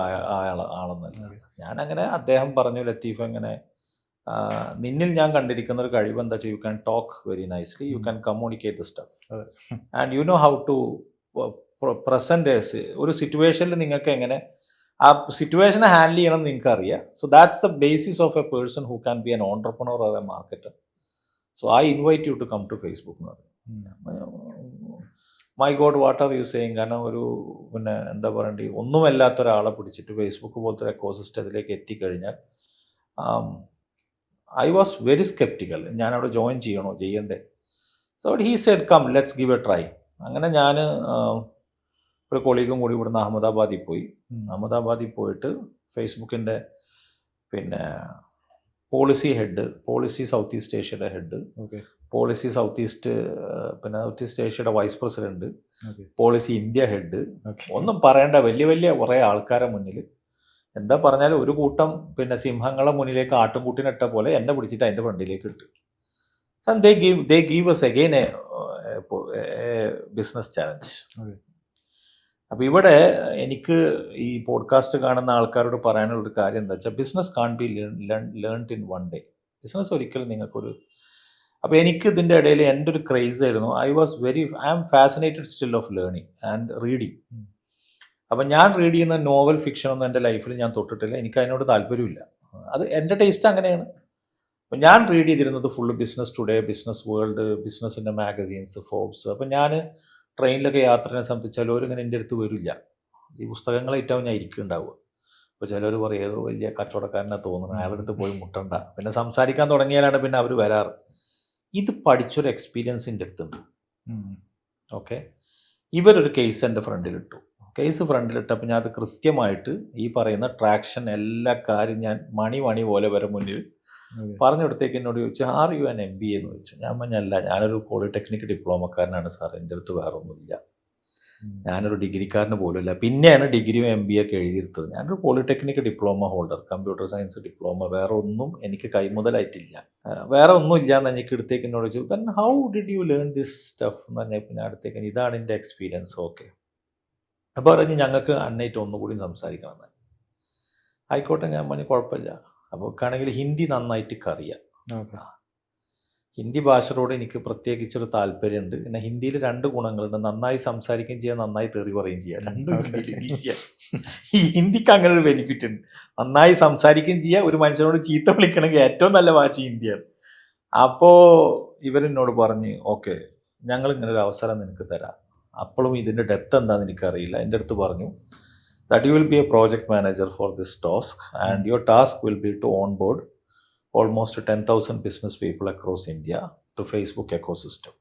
ആളൊന്നല്ല. ഞാനങ്ങനെ അദ്ദേഹം പറഞ്ഞു, ലത്തീഫ് എങ്ങനെ നിന്നിൽ ഞാൻ കണ്ടിരിക്കുന്ന ഒരു കഴിവ് എന്താ വെച്ചാൽ you can talk very nicely, you can communicate the stuff and you know how to present ഒരു സിറ്റുവേഷനിൽ നിങ്ങൾക്ക് എങ്ങനെ ആ സിറ്റുവേഷനെ ഹാൻഡിൽ ചെയ്യണം നിങ്ങൾക്ക് അറിയാം. So that's the basis of a person who can be an entrepreneur or a marketer. So I invite you to come to Facebook എന്ന് പറഞ്ഞു. My god what are you saying. കാരണം ഒരു പിന്നെ എന്താ പറയണ്ടേ, ഒന്നുമല്ലാത്ത ഒരാളെ പിടിച്ചിട്ട് ഫേസ്ബുക്ക് പോലത്തെ ഒരു എക്കോസിസ്റ്റത്തിലേക്ക് എത്തിക്കഴിഞ്ഞാൽ ഐ വാസ് വെരി സ്കെപ്റ്റിക്കൽ. ഞാനവിടെ ജോയിൻ ചെയ്യണ്ടേ. So he said come let's give a try. അങ്ങനെ ഞാൻ ഒരു കൊളീഗും കൂടി ഇവിടുന്ന് അഹമ്മദാബാദിൽ പോയി. അഹമ്മദാബാദിൽ പോയിട്ട് ഫേസ്ബുക്കിൻ്റെ പിന്നെ പോളിസി സൗത്ത് ഈസ്റ്റ് ഏഷ്യയുടെ ഹെഡ്, പോളിസി സൗത്ത് ഈസ്റ്റ് ഏഷ്യയുടെ vice president, policy India head, ഒന്നും പറയേണ്ട വലിയ വലിയ കുറേ ആൾക്കാരെ മുന്നിൽ എന്താ പറഞ്ഞാൽ ഒരു കൂട്ടം പിന്നെ സിംഹങ്ങളെ മുന്നിലേക്ക് ആട്ടുംകൂട്ടിനിട്ട പോലെ എന്നെ പിടിച്ചിട്ട് അതിൻ്റെ ഫ്രണ്ടിലേക്ക് ഇട്ട്. They give us again a business challenge. അപ്പോൾ ഇവിടെ എനിക്ക് ഈ പോഡ്കാസ്റ്റ് കാണുന്ന ആൾക്കാരോട് പറയാനുള്ളൊരു കാര്യം എന്താ വെച്ചാൽ, business can be learned in 1 day. Business ഒരിക്കലും നിങ്ങൾക്കൊരു അപ്പോൾ എനിക്ക് ഇതിൻ്റെ ഇടയിൽ എൻ്റെ ഒരു ക്രേസ് ആയിരുന്നു. I am fascinated still of learning and reading. അപ്പം ഞാൻ റീഡ് ചെയ്യുന്ന നോവൽ ഫിക്ഷനൊന്നും എൻ്റെ ലൈഫിൽ ഞാൻ തൊട്ടിട്ടില്ല. എനിക്ക് അതിനോട് താല്പര്യമില്ല. അത് എൻ്റെ ടേസ്റ്റ് അങ്ങനെയാണ്. അപ്പം ഞാൻ റീഡ് ചെയ്തിരുന്നത് full business today, business world, ബിസിനസ്സിൻ്റെ മാഗസീൻസ്, ഫോബ്സ്. അപ്പം ഞാൻ ട്രെയിനിലൊക്കെ യാത്രയെ സംബന്ധിച്ച് ചിലവർ ഇങ്ങനെ എൻ്റെ അടുത്ത് വരില്ല, ഈ പുസ്തകങ്ങളായിട്ടാവും ഞാൻ ഇരിക്കുന്നുണ്ടാവുക. അപ്പോൾ ചിലർ പറയും ഏതോ വലിയ കച്ചവടക്കാരനെ തോന്നുന്നു, അയാളുടെ അടുത്ത് പോയി മുട്ടണ്ട. പിന്നെ സംസാരിക്കാൻ തുടങ്ങിയാലാണ് പിന്നെ അവർ വരാറ്. ഇത് പഠിച്ചൊരു എക്സ്പീരിയൻസ് എൻ്റെ അടുത്തുണ്ട്. ഓക്കെ, ഇവരൊരു കേസ് എൻ്റെ ഫ്രണ്ടിലിട്ടു. കേസ് ഫ്രണ്ടിലിട്ടപ്പോൾ ഞാൻ അത് കൃത്യമായിട്ട് ഈ പറയുന്ന ട്രാക്ഷൻ എല്ലാ കാര്യം ഞാൻ മണി പോലെ വരെ മുന്നിൽ പറഞ്ഞെടുത്തേക്ക് എന്നോട് ചോദിച്ചു, ആർ യു ആൻ MBA എന്ന് ചോദിച്ചു. ഞാൻ പറഞ്ഞല്ല, ഞാനൊരു പോളിടെക്നിക് ഡിപ്ലോമക്കാരനാണ് സാർ, എൻ്റെ അടുത്ത് വേറെ ഒന്നുമില്ല, ഞാനൊരു ഡിഗ്രിക്കാരന് പോലുമില്ല. പിന്നെയാണ് ഡിഗ്രിയും MBA ഒക്കെ എഴുതിയെടുത്തത്. ഞാനൊരു polytechnic diploma holder, computer science diploma, വേറെ ഒന്നും എനിക്ക് കൈമുതലായിട്ടില്ല, വേറെ ഒന്നും ഇല്ല എന്ന് എനിക്ക് അടുത്തേക്ക് എന്നോട് ചോദിച്ചു. Then how did you learn this stuff എന്ന് പറഞ്ഞാൽ പിന്നെ അടുത്തേക്ക് ഇതാണ് എൻ്റെ എക്സ്പീരിയൻസ്. ഓക്കെ, അപ്പോൾ പറഞ്ഞ് ഞങ്ങൾക്ക് അന്നേറ്റ് ഒന്നുകൂടി സംസാരിക്കണം എന്ന്. ആയിക്കോട്ടെ, ഞാൻ പറഞ്ഞു കുഴപ്പമില്ല. അപ്പോൾ ആണെങ്കിൽ ഹിന്ദി നന്നായിട്ട് അറിയാം. ഹിന്ദി ഭാഷയോട് എനിക്ക് പ്രത്യേകിച്ചൊരു താല്പര്യമുണ്ട്. പിന്നെ ഹിന്ദിയിൽ 2 ഗുണങ്ങളുണ്ട്, നന്നായി സംസാരിക്കുകയും ചെയ്യാം, നന്നായി തെറി പറയുകയും ചെയ്യാം. രണ്ടും ഹിന്ദിയിൽ ഈസിയാണ്. ഈ ഹിന്ദിക്ക് അങ്ങനെ ഒരു ബെനിഫിറ്റ് ഉണ്ട്, നന്നായി സംസാരിക്കുകയും ചെയ്യാം. ഒരു മനുഷ്യനോട് ചീത്ത വിളിക്കണമെങ്കിൽ ഏറ്റവും നല്ല ഭാഷ ഹിന്ദിയാണ്. അപ്പോൾ ഇവരെന്നോട് പറഞ്ഞ് ഓക്കെ, ഞങ്ങളിങ്ങനെ ഒരു അവസരം നിനക്ക് തരാം. അപ്പോഴും ഇതിൻ്റെ ഡെപ്ത് എന്താണെന്ന് എനിക്കറിയില്ല. എൻ്റെ അടുത്ത് പറഞ്ഞു that you will be a project manager for this task and your task will be to onboard almost 10,000 business people across India to Facebook ecosystem.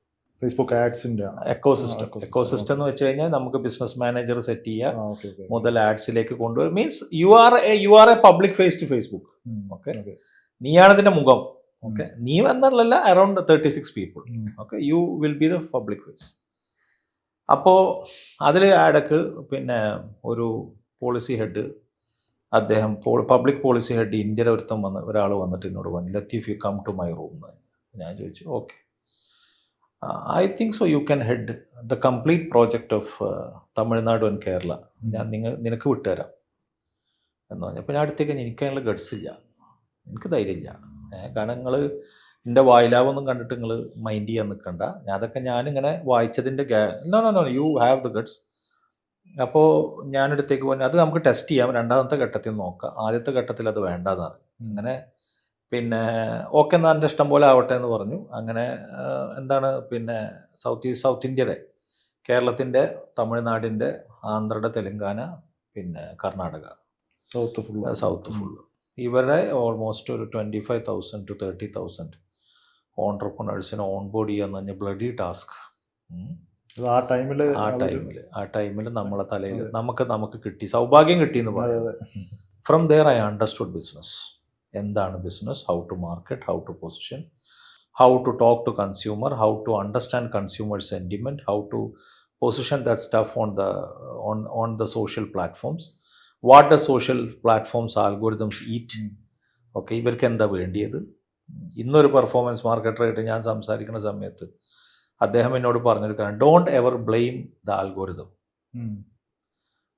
Facebook ആഡ്സിൻ്റെ എക്കോസിസ്റ്റം എന്ന് വെച്ച് കഴിഞ്ഞാൽ നമുക്ക് ബിസിനസ് മാനേജർ സെറ്റ് ചെയ്യുക മുതൽ ആഡ്സിലേക്ക് കൊണ്ടുവരും. Means you are a public face to Facebook. Okay, നീയാണ് ഇതിൻ്റെ മുഖം. ഓക്കെ, നീ എന്നല്ല, around 36 people. Okay, you will be the public face. അപ്പോൾ അതിൽ ഇടയ്ക്ക് പിന്നെ ഒരു പോളിസി ഹെഡ്, അദ്ദേഹം പബ്ലിക് പോളിസി ഹെഡ് ഇന്ത്യയുടെ ഒരാൾ വന്നിട്ട് എന്നോട് പറഞ്ഞു, Latheef you come to my room. ഞാൻ ചോദിച്ചു okay, I think so you can head the complete project of Tamil Nadu and Kerala. ഞാൻ നിനക്ക് വിട്ടുതരാം എന്ന് പറഞ്ഞു. അപ്പോൾ ഞാൻ അടുത്തേക്ക് എനിക്കതിനുള്ള ഗഡ്സ് ഇല്ല, എനിക്ക് ധൈര്യമില്ല. കാരണം നിങ്ങൾ എൻ്റെ വായിലാവൊന്നും കണ്ടിട്ട് നിങ്ങൾ മൈൻഡ് ചെയ്യാൻ നിൽക്കണ്ട. ഞാനിങ്ങനെ വായിച്ചതിൻ്റെ no you have the guts. അപ്പോൾ ഞാനെടുത്തേക്ക് പോയി അത് നമുക്ക് ടെസ്റ്റ് ചെയ്യാം, 2ാമത്തെ ഘട്ടത്തിൽ നോക്കാം, ആദ്യത്തെ ഘട്ടത്തിൽ അത് വേണ്ടതാണ്. അങ്ങനെ പിന്നെ ഓക്കെ എന്നാൽ എൻ്റെ ഇഷ്ടം പോലെ ആവട്ടെ എന്ന് പറഞ്ഞു. അങ്ങനെ എന്താണ് പിന്നെ സൗത്ത് ഇന്ത്യയുടെ, കേരളത്തിൻ്റെ, തമിഴ്നാടിൻ്റെ, ആന്ധ്രയുടെ, തെലുങ്കാന, പിന്നെ കർണാടക, സൗത്ത് ഫുള്ള് ഇവരെ ഓൾമോസ്റ്റ് ഒരു 25,000 to 30,000 ഓൺട്രപ്രണേഴ്സിനെ ഓൺ ബോർഡ് ചെയ്യാന്ന് പറഞ്ഞ ബ്ലഡി ടാസ്ക്. ആ ടൈമിൽ നമ്മളെ തലയിൽ നമുക്ക് കിട്ടി, സൗഭാഗ്യം കിട്ടി എന്ന് പറയാം. From there I understood business. എന്താണ് business, how to market, how to position, how to talk to consumer, how to understand consumer sentiment, how to position that stuff on the social platforms, what the social platforms algorithms eat. Okay, ഇവർക്ക് എന്താ വേണ്ടിയത്. ഇന്നൊരു performance മാർക്കറ്ററായിട്ട് ഞാൻ സംസാരിക്കുന്ന സമയത്ത് അദ്ദേഹം എന്നോട് പറഞ്ഞൊരു കാര്യം, don't ever blame the algorithm.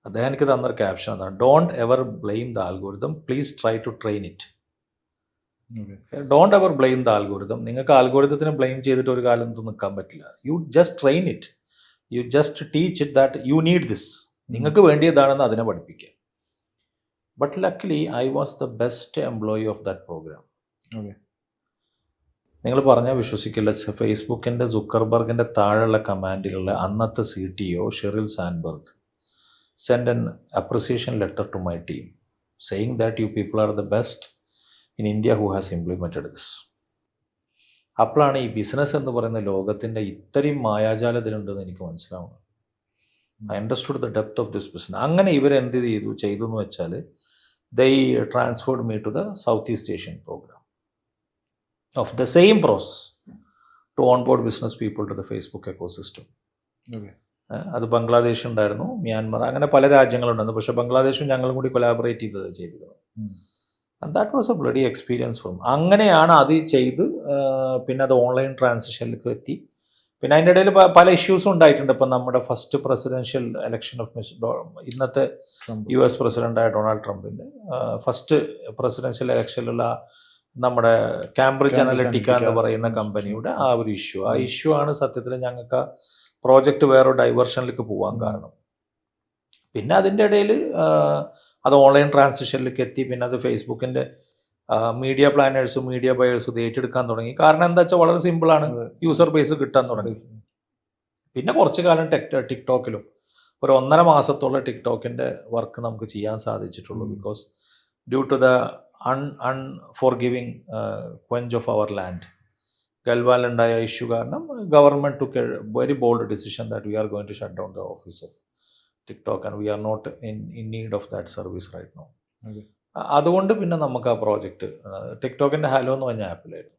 അദ്ദേഹം എനിക്ക് തന്നൊരു ക്യാപ്ഷൻ അതാണ്, don't ever blame the algorithm, please try to train it. Don't ever blame the algorithm. നിങ്ങൾക്ക് ആൽഗോരിതത്തിനെ ബ്ലെയിം ചെയ്തിട്ട് ഒരു കാലത്ത് നിൽക്കാൻ പറ്റില്ല. You just train it, you just teach it that you need this. നിങ്ങൾക്ക് വേണ്ടിയതാണെന്ന് അതിനെ പഠിപ്പിക്കുക. But luckily I was the best employee of that program. നിങ്ങൾ പറഞ്ഞാൽ വിശ്വസിക്കില്ല, ഫേസ്ബുക്കിൻ്റെ സുക്കർബർഗിൻ്റെ താഴെയുള്ള കമാൻഡിലുള്ള അന്നത്തെ CTO Sheryl Sandberg sent an appreciation letter to my team saying that you people are the best in India who has implemented this. അപ്പോഴാണ് ഈ business എന്ന് പറയുന്ന ലോകത്തിൻ്റെ ഇത്രയും മായാജാലത്തിലുണ്ടെന്ന് എനിക്ക് മനസ്സിലാവുന്നത്. I understood the depth of this business. അങ്ങനെ ഇവരെന്ത് ചെയ്തു എന്ന് വെച്ചാൽ, they transferred me to the Southeast Asian program of the same process to onboard business people to the Facebook ecosystem. അത് ബംഗ്ലാദേശ് ഉണ്ടായിരുന്നു, മ്യാൻമർ, അങ്ങനെ പല രാജ്യങ്ങളുണ്ടായിരുന്നു. പക്ഷേ ബംഗ്ലാദേശും ഞങ്ങളും കൂടി കൊലാബറേറ്റ് ചെയ്തിരുന്നു. And that was A bloody experience from. അങ്ങനെയാണ് അത് ചെയ്ത് പിന്നെ അത് ഓൺലൈൻ ട്രാൻസിഷനിലേക്ക് എത്തി. പിന്നെ അതിൻ്റെ ഇടയിൽ പല ഇഷ്യൂസും ഉണ്ടായിട്ടുണ്ട്. ഇപ്പം നമ്മുടെ ഫസ്റ്റ് പ്രസിഡൻഷ്യൽ ഇലക്ഷൻ ഓഫ് ഇന്നത്തെ US പ്രസിഡൻ്റായ ഡൊണാൾഡ് ട്രംപിൻ്റെ ഫസ്റ്റ് പ്രസിഡൻഷ്യൽ ഇലക്ഷനിലുള്ള നമ്മുടെ കാംബ്രിഡ്ജ് അനലിറ്റിക്ക എന്ന് പറയുന്ന കമ്പനിയുടെ ആ ഒരു ഇഷ്യൂ, ആ ഇഷ്യൂ ആണ് സത്യത്തിൽ ഞങ്ങൾക്ക് പ്രോജക്റ്റ് വേറെ ഡൈവേർഷനിലേക്ക് പോകാൻ കാരണം. പിന്നെ അതിൻ്റെ ഇടയിൽ അത് ഓൺലൈൻ ട്രാൻസിഷനിലേക്ക് എത്തി. പിന്നെ അത് ഫേസ്ബുക്കിൻ്റെ മീഡിയ പ്ലാനേഴ്സും മീഡിയ ബയേഴ്സും ഇത് ഏറ്റെടുക്കാൻ തുടങ്ങി. കാരണം എന്താ വെച്ചാൽ വളരെ സിമ്പിളാണ്, യൂസർ ബേസ് കിട്ടാൻ തുടങ്ങി. പിന്നെ കുറച്ച് കാലം ടിക്ടോക്കിലും ഒരു 1.5 മാസത്തോളം ടിക്ടോക്കിൻ്റെ വർക്ക് നമുക്ക് ചെയ്യാൻ സാധിച്ചിട്ടുള്ളൂ. Because due to the unforgiving quench of our land, ഗൽവാനിലുണ്ടായ ഇഷ്യൂ കാരണം government took a very bold decision that we are going to shut down the office of TikTok and we are not in need of that service right now. അതുകൊണ്ട് പിന്നെ നമുക്ക് ആ project ടിക്ടോക്കിൻ്റെ hello എന്ന് പറഞ്ഞ ആപ്പിലായിരുന്നു.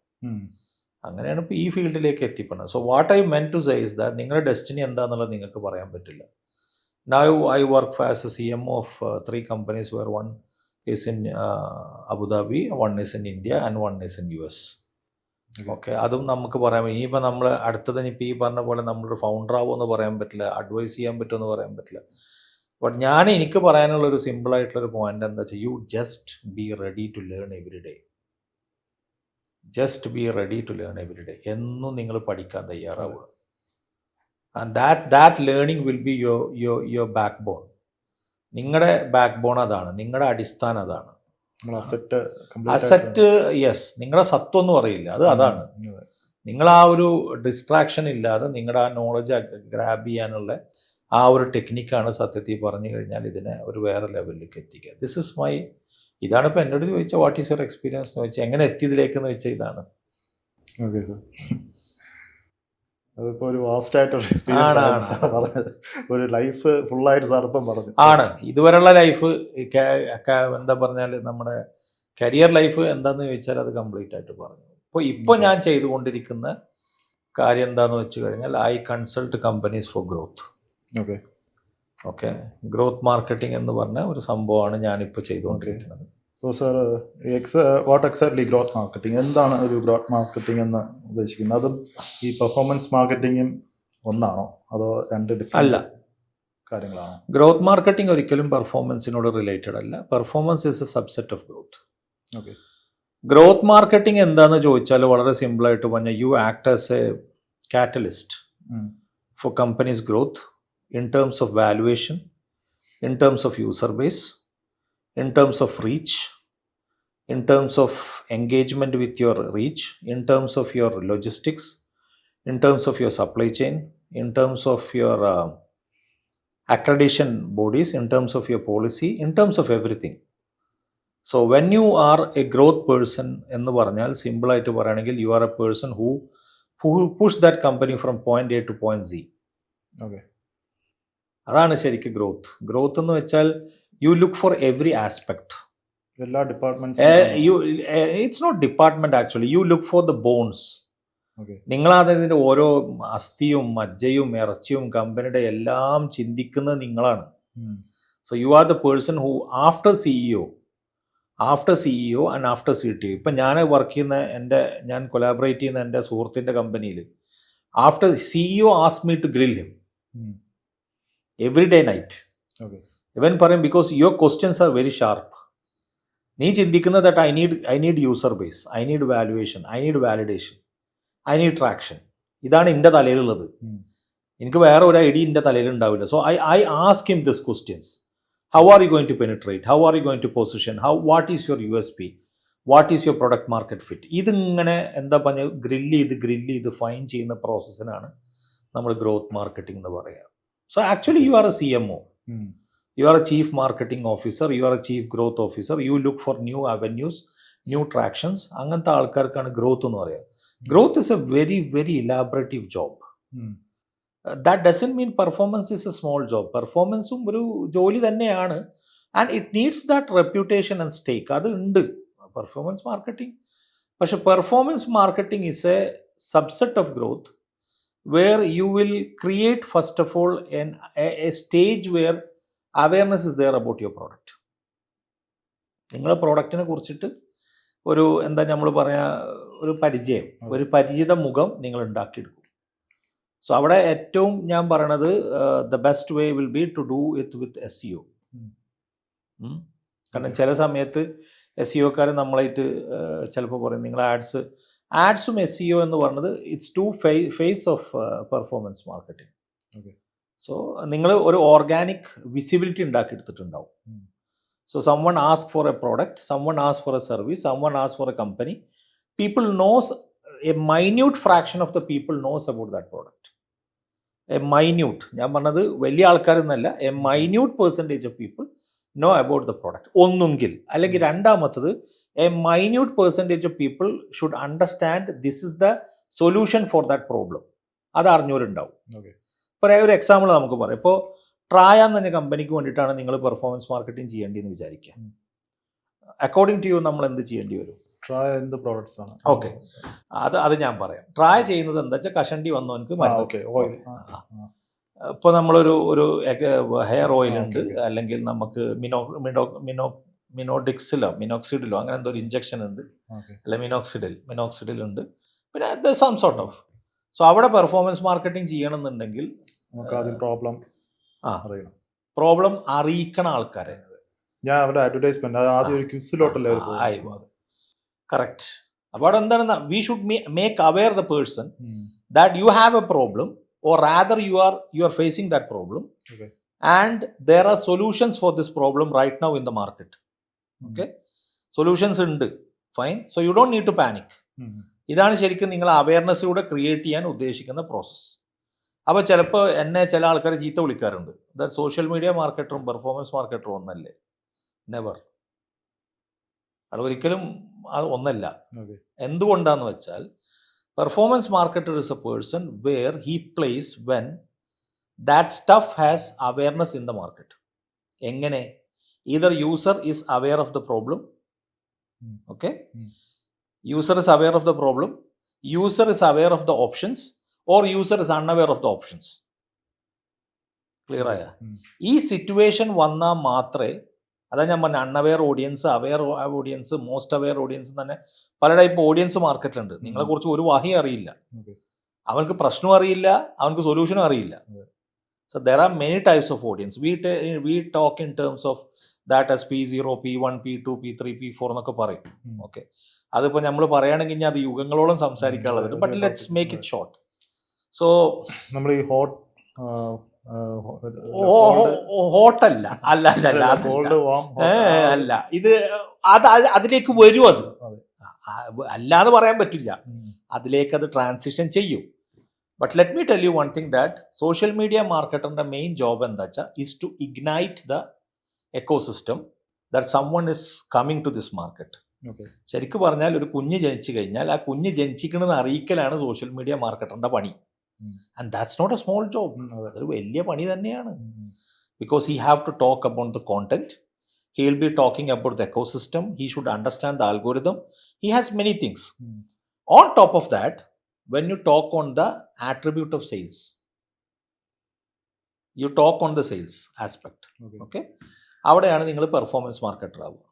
അങ്ങനെയാണ് ഇപ്പോൾ ഈ ഫീൽഡിലേക്ക് എത്തിപ്പെടുന്നത്. So what I mean to say is that നിങ്ങളുടെ ഡെസ്റ്റിനി എന്താണെന്നുള്ളത് നിങ്ങൾക്ക് പറയാൻ പറ്റില്ല. Now I work as a CMO of 3 companies where one is in Abu Dhabi, one is in India and one is in US. Okay, അതും നമുക്ക് പറയാൻ പറ്റും. ഇനിയിപ്പോൾ നമ്മൾ അടുത്തത് ഇപ്പോൾ ഈ പറഞ്ഞ പോലെ നമ്മളൊരു ഫൗണ്ടർ ആവുമെന്ന് പറയാൻ പറ്റില്ല, അഡ്വൈസ് ചെയ്യാൻ പറ്റുമെന്ന് പറയാൻ പറ്റില്ല. ബട്ട് എനിക്ക് പറയാനുള്ളൊരു സിമ്പിളായിട്ടുള്ളൊരു പോയിന്റ് എന്താ വെച്ചാൽ, you just be ready to learn every day. Just be ready to learn every day. എന്നും നിങ്ങൾ പഠിക്കാൻ തയ്യാറാവുക. And that learning will be your backbone. നിങ്ങളുടെ ബാക്ക് ബോൺ അതാണ്, നിങ്ങളുടെ അടിസ്ഥാനം അതാണ്. അസറ്റ്, യെസ്, നിങ്ങളുടെ സത്വം പറയില്ല, അതാണ്. നിങ്ങൾ ആ ഒരു ഡിസ്ട്രാക്ഷൻ ഇല്ലാതെ നിങ്ങളുടെ ആ നോളജ് ഗ്രാബ് ചെയ്യാനുള്ള ആ ഒരു ടെക്നിക്കാണ് സത്യത്തിൽ പറഞ്ഞു കഴിഞ്ഞാൽ ഇതിനെ ഒരു വേറെ ലെവലിലേക്ക് എത്തിക്കുക. ദിസ് ഇസ് മൈ, ഇതാണ് ഇപ്പോൾ എന്നോട് ചോദിച്ചാൽ വാട്ട് ഈസ് യുവർ എക്സ്പീരിയൻസ് എന്ന് വെച്ചാൽ, എങ്ങനെ എത്തിയതിലേക്കെന്ന് വെച്ചാൽ ഇതാണ്. ഓക്കെ സാർ, അതിപ്പോൾ ഒരു വാസ്റ്റ് ആയിട്ടൊരു എക്സ്പീരിയൻസ് പറഞ്ഞത്, ഒരു ലൈഫ് ഫുള്ളായിട്ട് സാറിപ്പം പറഞ്ഞു ആണ്. ഇതുവരെയുള്ള ലൈഫ് എന്താ പറഞ്ഞാൽ നമ്മുടെ കരിയർ ലൈഫ് എന്താണെന്ന് ചോദിച്ചാൽ അത് കംപ്ലീറ്റ് ആയിട്ട് പറഞ്ഞു. ഇപ്പോൾ ഞാൻ ചെയ്തുകൊണ്ടിരിക്കുന്ന കാര്യം എന്താണെന്ന് വെച്ച് കഴിഞ്ഞാൽ, I consult companies for growth. Okay, growth marketing എന്ന് പറഞ്ഞ ഒരു സംഭവമാണ് ഞാനിപ്പോൾ ചെയ്തുകൊണ്ടിരിക്കുന്നത്. അപ്പോൾ sir, what exactly growth marketing, എന്താണ് ഒരു ഗ്രോത്ത് മാർക്കറ്റിംഗ് എന്ന് ഉദ്ദേശിക്കുന്നത്? അതും ഈ പെർഫോമൻസ് മാർക്കറ്റിംഗും ഒന്നാണോ, അതോ രണ്ട് ഡിഫറെന്റ് കാര്യങ്ങളാണോ? ഗ്രോത്ത് മാർക്കറ്റിംഗ് ഒരിക്കലും പെർഫോമൻസിനോട് റിലേറ്റഡ് അല്ല. Performance is a subset of growth. Okay, growth marketing എന്താണെന്ന് ചോദിച്ചാൽ വളരെ സിമ്പിളായിട്ട് പറഞ്ഞാൽ, you act as a catalyst for companies growth in terms of valuation, in terms of user base, in terms of reach, in terms of engagement with your reach, in terms of your logistics, in terms of your supply chain, in terms of your accreditation bodies, in terms of your policy, in terms of everything. So when you are a growth person എന്ന് പറഞ്ഞാൽ സിമ്പിളായിട്ട് പറയുകയാണെങ്കിൽ you are a person who push that company from point A to point C. Okay. അതാണ് ശരിക്കും growth എന്ന് വെച്ചാൽ you look for every aspect. എല്ലാ departments it's not department actually, you look for the bones. Okay. നിങ്ങളതിൻ്റെ ഓരോ അസ്ഥിയും മജ്ജയും ഇറച്ചിയും കമ്പനിയുടെ എല്ലാം ചിന്തിക്കുന്നത് നിങ്ങളാണ്. So you are the person who after CEO and after CTO. ഇപ്പം ഞാൻ വർക്ക് ചെയ്യുന്ന ഞാൻ കൊലാബറേറ്റ് ചെയ്യുന്ന എൻ്റെ സുഹൃത്തിൻ്റെ കമ്പനിയിൽ after CEO ask me to grill him every day night. Okay. ഇവൻ പറയും because your questions are very sharp. നീ ചിന്തിക്കുന്നത് that I need user base, I need valuation, I need validation, I need traction. ഇതാണ് എൻ്റെ തലയിലുള്ളത്. എനിക്ക് വേറെ ഒരു idea എൻ്റെ തലയിൽ ഉണ്ടാവില്ല. So I ask him this questions. How are you going to penetrate? How are you going to position? What is your USP? What is your product market fit? ഇതിങ്ങനെ എന്താ പറഞ്ഞ ഗ്രില്ല് ചെയ്ത് ഫൈൻ ചെയ്യുന്ന പ്രോസസ്സിനാണ് നമ്മൾ growth marketing എന്ന് പറയുക. So actually you are a CMO, you are a chief marketing officer, you are a chief growth officer. You look for new avenues, new tractions. അങ്ങനത്തെ ആൾക്കാർക്കാണ് ഗ്രോത്ത് എന്ന് പറയുക. Growth is a very very elaborative job. That doesn't mean performance is a small job. പെർഫോമൻസും ഒരു ജോലി തന്നെയാണ്. And it needs that reputation and stake. അത് ഉണ്ട് പെർഫോമൻസ് മാർക്കറ്റിംഗ്. പക്ഷെ performance marketing is a subset of growth where you will create first of all a stage where awareness is there about your product. നിങ്ങളുടെ പ്രോഡക്റ്റിനെ കുറിച്ചിട്ട് ഒരു എന്താ നമ്മൾ പറയാ ഒരു പരിചയം, ഒരു പരിചിത മുഖം നിങ്ങൾ ഉണ്ടാക്കിയെടുക്കും. സോ അവിടെ ഏറ്റവും ഞാൻ പറയണത് the best way will be to do it with SEO. കാരണം ചില സമയത്ത് SEOക്കാർ നമ്മളായിട്ട് ചിലപ്പോൾ പറയും നിങ്ങൾ ആഡ്സും SEO എന്ന് പറഞ്ഞത് it's two phase of performance marketing. So നിങ്ങൾ ഒരു ഓർഗാനിക് വിസിബിലിറ്റി ഉണ്ടാക്കിയെടുത്തിട്ടുണ്ടാവും. So someone ask for a product, someone ask for a service, someone ask for a company. People knows, a minute fraction of the people knows about that product. A minute, ഞാൻ പറഞ്ഞത് വലിയ ആൾക്കാരെന്നല്ല, a minute percentage of people know about the product. ഒന്നുകിൽ അല്ലെങ്കിൽ രണ്ടാമത്തത് a minute percentage of people should understand this is the solution for that problem. അത് അറിഞ്ഞവരുണ്ടാവും. ഇപ്പോൾ ഒരു എക്സാമ്പിൾ നമുക്ക് പറയാം. ഇപ്പോൾ ട്രായ എന്ന് പറഞ്ഞ കമ്പനിക്ക് വേണ്ടിയിട്ടാണ് നിങ്ങൾ പെർഫോമൻസ് മാർക്കറ്റിംഗ് ചെയ്യേണ്ടതെന്ന് വിചാരിക്കുക. അക്കോർഡിംഗ് ടു യു നമ്മൾ എന്ത് ചെയ്യേണ്ടി വരും? ട്രായ എന്ത് പ്രോഡക്ട്സ് ആണ്? ഓക്കെ, അത് ഞാൻ പറയാം. ട്രായ ചെയ്യുന്നത് എന്താ വെച്ചാൽ കഷണ്ടി വന്നവനക്ക് ഇപ്പോൾ നമ്മളൊരു ഹെയർ ഓയിൽ ഉണ്ട്, അല്ലെങ്കിൽ നമുക്ക് മിനോക്സിഡിലോ അങ്ങനെ എന്തോ ഒരു ഇഞ്ചക്ഷൻ ഉണ്ട്, അല്ലെ മിനോക്സിഡിൽ ഉണ്ട്, പിന്നെ സം സോർട്ട് ഓഫ്. സോ അവിടെ പെർഫോമൻസ് മാർക്കറ്റിംഗ് ചെയ്യണമെന്നുണ്ടെങ്കിൽ പ്രോബ്ലം അറിയിക്കണ ആൾക്കാരെ ഞാൻ അവരുടെ അഡ്വർടൈസ്മെന്റ് ആദ്യം ഒരു ക്വിസിലോട്ടല്ലേ കറക്റ്റ്. അപ്പോൾ അവിടെ എന്താണ്, we should make aware the person that you have A problem, or rather you are facing that problem, and there are solutions for this problem right now in the market. Okay, solutions ഉണ്ട്, fine. So you don't need to panic. ഇതാണ് ശരിക്കും നിങ്ങൾ അവയർനെസ്സിലൂടെ create ചെയ്യാൻ ഉദ്ദേശിക്കുന്ന process. അപ്പോൾ ചിലപ്പോൾ എന്നെ ചില ആൾക്കാർ ചീത്ത വിളിക്കാറുണ്ട്, ദാറ്റ് സോഷ്യൽ മീഡിയ മാർക്കറ്ററും പെർഫോമൻസ് മാർക്കറ്ററും ഒന്നല്ലേ. നെവർ. അത് ഒരിക്കലും അത് ഒന്നല്ല. എന്തുകൊണ്ടാന്ന് വെച്ചാൽ performance marketer is a person where he plays when that stuff has awareness in the market. എങ്ങനെ? either user is aware of the problem, okay, user is aware of the problem, user is aware of the options, or user is unaware of the options. Clear ആയ? ഈ situation വന്നാൽ മാത്രമേ, അതാ ഞാൻ പറഞ്ഞ unaware audience, aware audience, most aware audience തന്നെ പല type audience മാർക്കറ്റിലുണ്ട്. നിങ്ങളെ കുറിച്ച് ഒരു വഹി അറിയില്ല, അവർക്ക് പ്രശ്നം അറിയില്ല, അവർക്ക് സൊല്യൂഷനും അറിയില്ല. So there are many types of audience. We talk in terms of that as P0, P1, P2, P3, P4 എന്നൊക്കെ പറയും. ഓക്കെ, അതിപ്പോൾ നമ്മൾ പറയുകയാണെങ്കിൽ ഞാൻ അത് യുഗങ്ങളോളം സംസാരിക്കാനുള്ളത്, but let's make it short. So നമ്മൾ ഈ ഹോട്ട് ഹോട്ടല്ല, അല്ല അല്ല അല്ല കോൾഡ് വാം അല്ല, ഇത് അതിലേക്ക് വരും. അത് അല്ലാന്ന് പറയാൻ പറ്റില്ല, അതിലേക്ക് അത് ട്രാൻസിഷൻ ചെയ്യും. But let me tell you one thing that social media മാർക്കറ്ററിന്റെ മെയിൻ ജോബ് എന്താ വെച്ചാൽ is to ignite the ecosystem that someone is coming to this market. ശരിക്കും പറഞ്ഞാൽ ഒരു കുഞ്ഞ് ജനിച്ചു കഴിഞ്ഞാൽ ആ കുഞ്ഞ് ജനിച്ചിക്കണമെന്ന് അറിയിക്കലാണ് സോഷ്യൽ മീഡിയ മാർക്കറ്ററിന്റെ പണി. And that's not a small job, അതൊരു വലിയ പണി തന്നെയാണ്. Because he have to talk about the content, he will be talking about the ecosystem, he should understand the algorithm, he has many things. On top of that, when you talk on the attribute of sales, you talk on the sales aspect, okay, അവിടെയാണ് നിങ്ങൾ performance marketer ആവുക.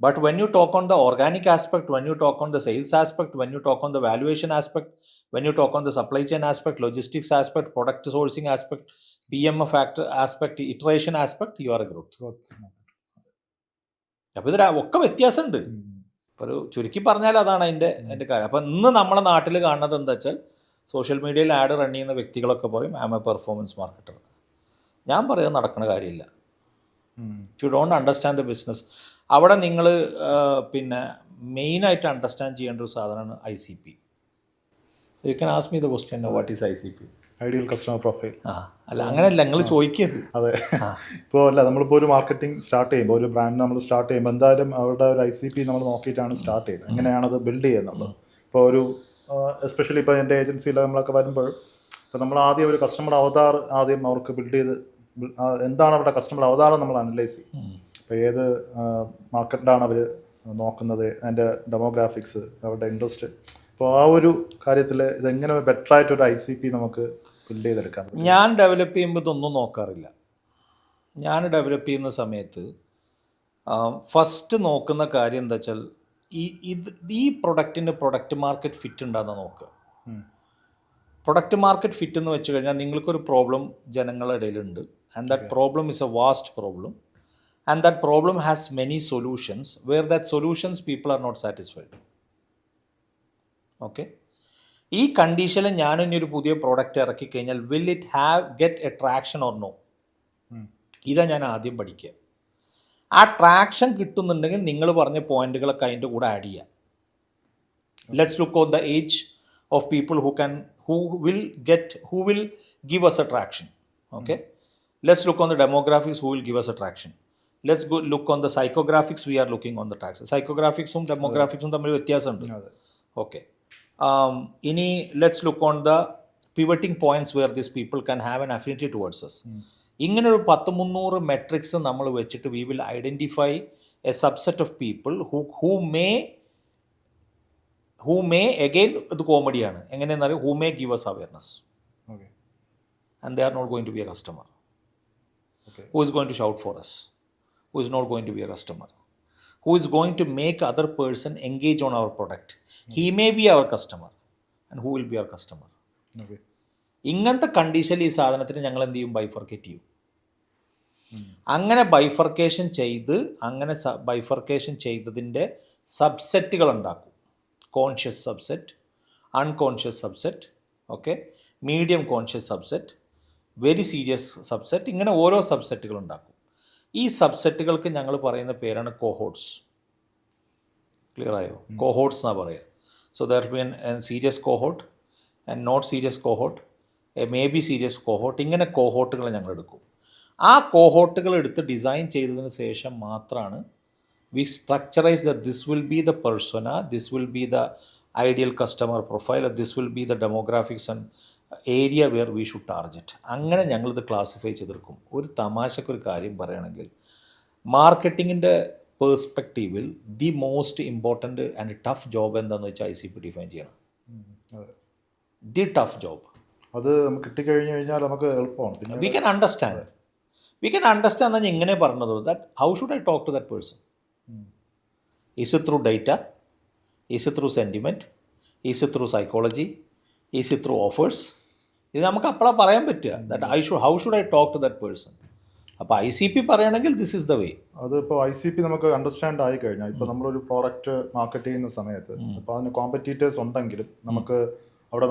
But when you talk on the organic aspect, when you talk on the sales aspect, when you talk on the valuation aspect, when you talk on the supply chain aspect, logistics aspect, product sourcing aspect, PMF aspect, iteration aspect, you are a growth. അപ്പോൾ ഇതിൽ ഒക്കെ വ്യത്യാസമുണ്ട്. ഇപ്പോൾ ഒരു ചുരുക്കി പറഞ്ഞാൽ അതാണ് അതിൻ്റെ കാര്യം. അപ്പോൾ ഇന്ന് നമ്മുടെ നാട്ടിൽ കാണുന്നത് എന്താ വെച്ചാൽ സോഷ്യൽ മീഡിയയിൽ ആഡ് റൺ ചെയ്യുന്ന വ്യക്തികളൊക്കെ പറയും I M A performance marketer. ഞാൻ പറയുന്നത് നടക്കുന്ന കാര്യമില്ല. You don't understand the business. അവിടെ നിങ്ങൾ പിന്നെ മെയിനായിട്ട് അണ്ടർസ്റ്റാൻഡ് ചെയ്യേണ്ട ഒരു സാധനമാണ് ICP. So you can ask me the question what is ICP? Ideal customer profile. അല്ല അങ്ങനെയല്ല നിങ്ങൾ ചോദിക്കരുത്. അതെ, ഇപ്പോൾ അല്ല നമ്മളിപ്പോൾ ഒരു മാർക്കറ്റിംഗ് സ്റ്റാർട്ട് ചെയ്യുമ്പോൾ ഒരു ബ്രാൻഡ് നമ്മൾ സ്റ്റാർട്ട് ചെയ്യുമ്പോൾ എന്തായാലും അവരുടെ ഒരു ICP നമ്മൾ നോക്കിയിട്ടാണ് സ്റ്റാർട്ട് ചെയ്യുന്നത്, എങ്ങനെയാണത് ബിൽഡ് ചെയ്യുന്നുള്ളത്. ഇപ്പോൾ ഒരു എസ്പെഷ്യലി ഇപ്പോൾ എൻ്റെ ഏജൻസിയിൽ നമ്മളൊക്കെ വരുമ്പോൾ ഇപ്പോൾ നമ്മൾ ആദ്യം ഒരു കസ്റ്റമർ അവതാർ ആദ്യം അവർക്ക് ബിൽഡ് ചെയ്ത് എന്താണ് അവരുടെ കസ്റ്റമർ അവതാരം നമ്മൾ അനലൈസ് ചെയ്യും. ഇപ്പോൾ ഏത് മാർക്കറ്റിലാണ് അവർ നോക്കുന്നത്, അതിൻ്റെ ഡെമോഗ്രാഫിക്സ്, അവരുടെ ഇൻട്രസ്റ്റ്. അപ്പോൾ ആ ഒരു കാര്യത്തിൽ ഇതെങ്ങനെ ബെറ്ററായിട്ടൊരു ICP നമുക്ക് ബിൽഡ് ചെയ്തെടുക്കാൻ പറ്റും? ഞാൻ ഡെവലപ്പ് ചെയ്യുമ്പോൾ ഇതൊന്നും നോക്കാറില്ല. ഞാൻ ഡെവലപ്പ് ചെയ്യുന്ന സമയത്ത് ഫസ്റ്റ് നോക്കുന്ന കാര്യം എന്താ വെച്ചാൽ ഈ പ്രൊഡക്റ്റിന് പ്രൊഡക്റ്റ് മാർക്കറ്റ് ഫിറ്റ് ഉണ്ടാകുന്ന നോക്കുക. പ്രൊഡക്റ്റ് മാർക്കറ്റ് ഫിറ്റ് എന്ന് വെച്ച് കഴിഞ്ഞാൽ നിങ്ങൾക്കൊരു പ്രോബ്ലം ജനങ്ങളുടെ ഇടയിലുണ്ട്, and that problem is a vast problem, and that problem has many solutions where that solutions people are not satisfied. Okay, ഈ കണ്ടീഷനിൽ ഞാനിനി ഒരു പുതിയ പ്രോഡക്റ്റ് ഇറക്കി കഴിഞ്ഞാൽ will it get a traction or no? ഇതാ ഞാൻ ആദ്യം പഠിക്കുക. ആ ട്രാക്ഷൻ കിട്ടുന്നുണ്ടെങ്കിൽ നിങ്ങൾ പറഞ്ഞ പോയിന്റുകളൊക്കെ അതിൻ്റെ കൂടെ ആഡ് ചെയ്യുക. Let's look on the age of people who will give us a traction. Okay, let's look on the demographics who will give us a traction. Let's go look on the psychographics. We are looking on the traction. Psychographics demographics തമ്മിൽ വ്യത്യാസമുണ്ട്. Okay, ഇനി let's look on the pivoting points where these people can have an affinity towards us. ഇങ്ങനെ ഒരു 10-300 matrix നമ്മൾ വെച്ചിട്ട് we will identify a subset of people who may again ഇത് കോമഡിയാണ്, എങ്ങനെയെന്ന് അറിയാം, who may give us awareness, and they are not going to be a customer. Who is going to shout for us? Who is not going to be a customer? Who is going to make other person engage on our product? He may be our customer, and who will be our customer? ഇങ്ങനത്തെ കണ്ടീഷനിൽ ഈ സാധനത്തിന് ഞങ്ങൾ എന്ത് ചെയ്യും? Bifurcate ചെയ്യും. അങ്ങനെ bifurcation ചെയ്തതിൻ്റെ സബ്സെറ്റുകൾ ഉണ്ടാക്കും. Conscious subset, unconscious subset, okay, medium conscious subset, very serious subset, ഇങ്ങനെ ഓരോ സബ്സെറ്റുകൾ ഉണ്ടാക്കും. ഈ സബ്സെറ്റുകൾക്ക് ഞങ്ങൾ പറയുന്ന പേരാണ് കോഹോട്ട്സ്. ക്ലിയർ ആയോ? കോഹോട്ട്സ് എന്നാണ് പറയുക. So there be an serious cohort, and not serious cohort, a may be serious cohort, ഇങ്ങനെ കോഹോട്ടുകൾ ഞങ്ങൾ എടുക്കും. ആ കോഹോട്ടുകൾ എടുത്ത് ഡിസൈൻ ചെയ്തതിന് ശേഷം മാത്രമാണ് we structurize that this will be the persona, this will be the ideal customer profile, or this will be the demographics and area where we should target. അങ്ങനെ ഞങ്ങളിത് ക്ലാസിഫൈ ചെയ്തെടുക്കും. ഒരു തമാശക്കൊരു കാര്യം പറയുകയാണെങ്കിൽ മാർക്കറ്റിങ്ങിൻ്റെ പേഴ്സ്പെക്റ്റീവിൽ the most important and tough job എന്താണെന്ന് വെച്ചാൽ ICP ഡിഫൈൻ ചെയ്യണം. ദി ടഫ് ജോബ് അത് നമുക്ക് കിട്ടിക്കഴിഞ്ഞ് കഴിഞ്ഞാൽ നമുക്ക് എളുപ്പമാണ്. വി ക്യാൻ അണ്ടർസ്റ്റാൻഡ് എന്ന് ഇങ്ങനെ പറഞ്ഞത് that how should I talk to that person? Is it through data? Is it through sentiment? Is it through psychology? Is it through offers? ഇത് നമുക്ക് അപ്പോഴാണ് പറയാൻ പറ്റുക that how should I talk to that person. അപ്പോൾ ICP പറയുകയാണെങ്കിൽ this is the way. അത് ഇപ്പോൾ ICP നമുക്ക് അണ്ടർസ്റ്റാൻഡ് ആയി കഴിഞ്ഞാൽ ഇപ്പോൾ നമ്മളൊരു പ്രോഡക്റ്റ് മാർക്കറ്റ് ചെയ്യുന്ന സമയത്ത് അപ്പോൾ അതിന് കോമ്പറ്റീറ്റേഴ്സ് ഉണ്ടെങ്കിലും നമുക്ക് അവിടെ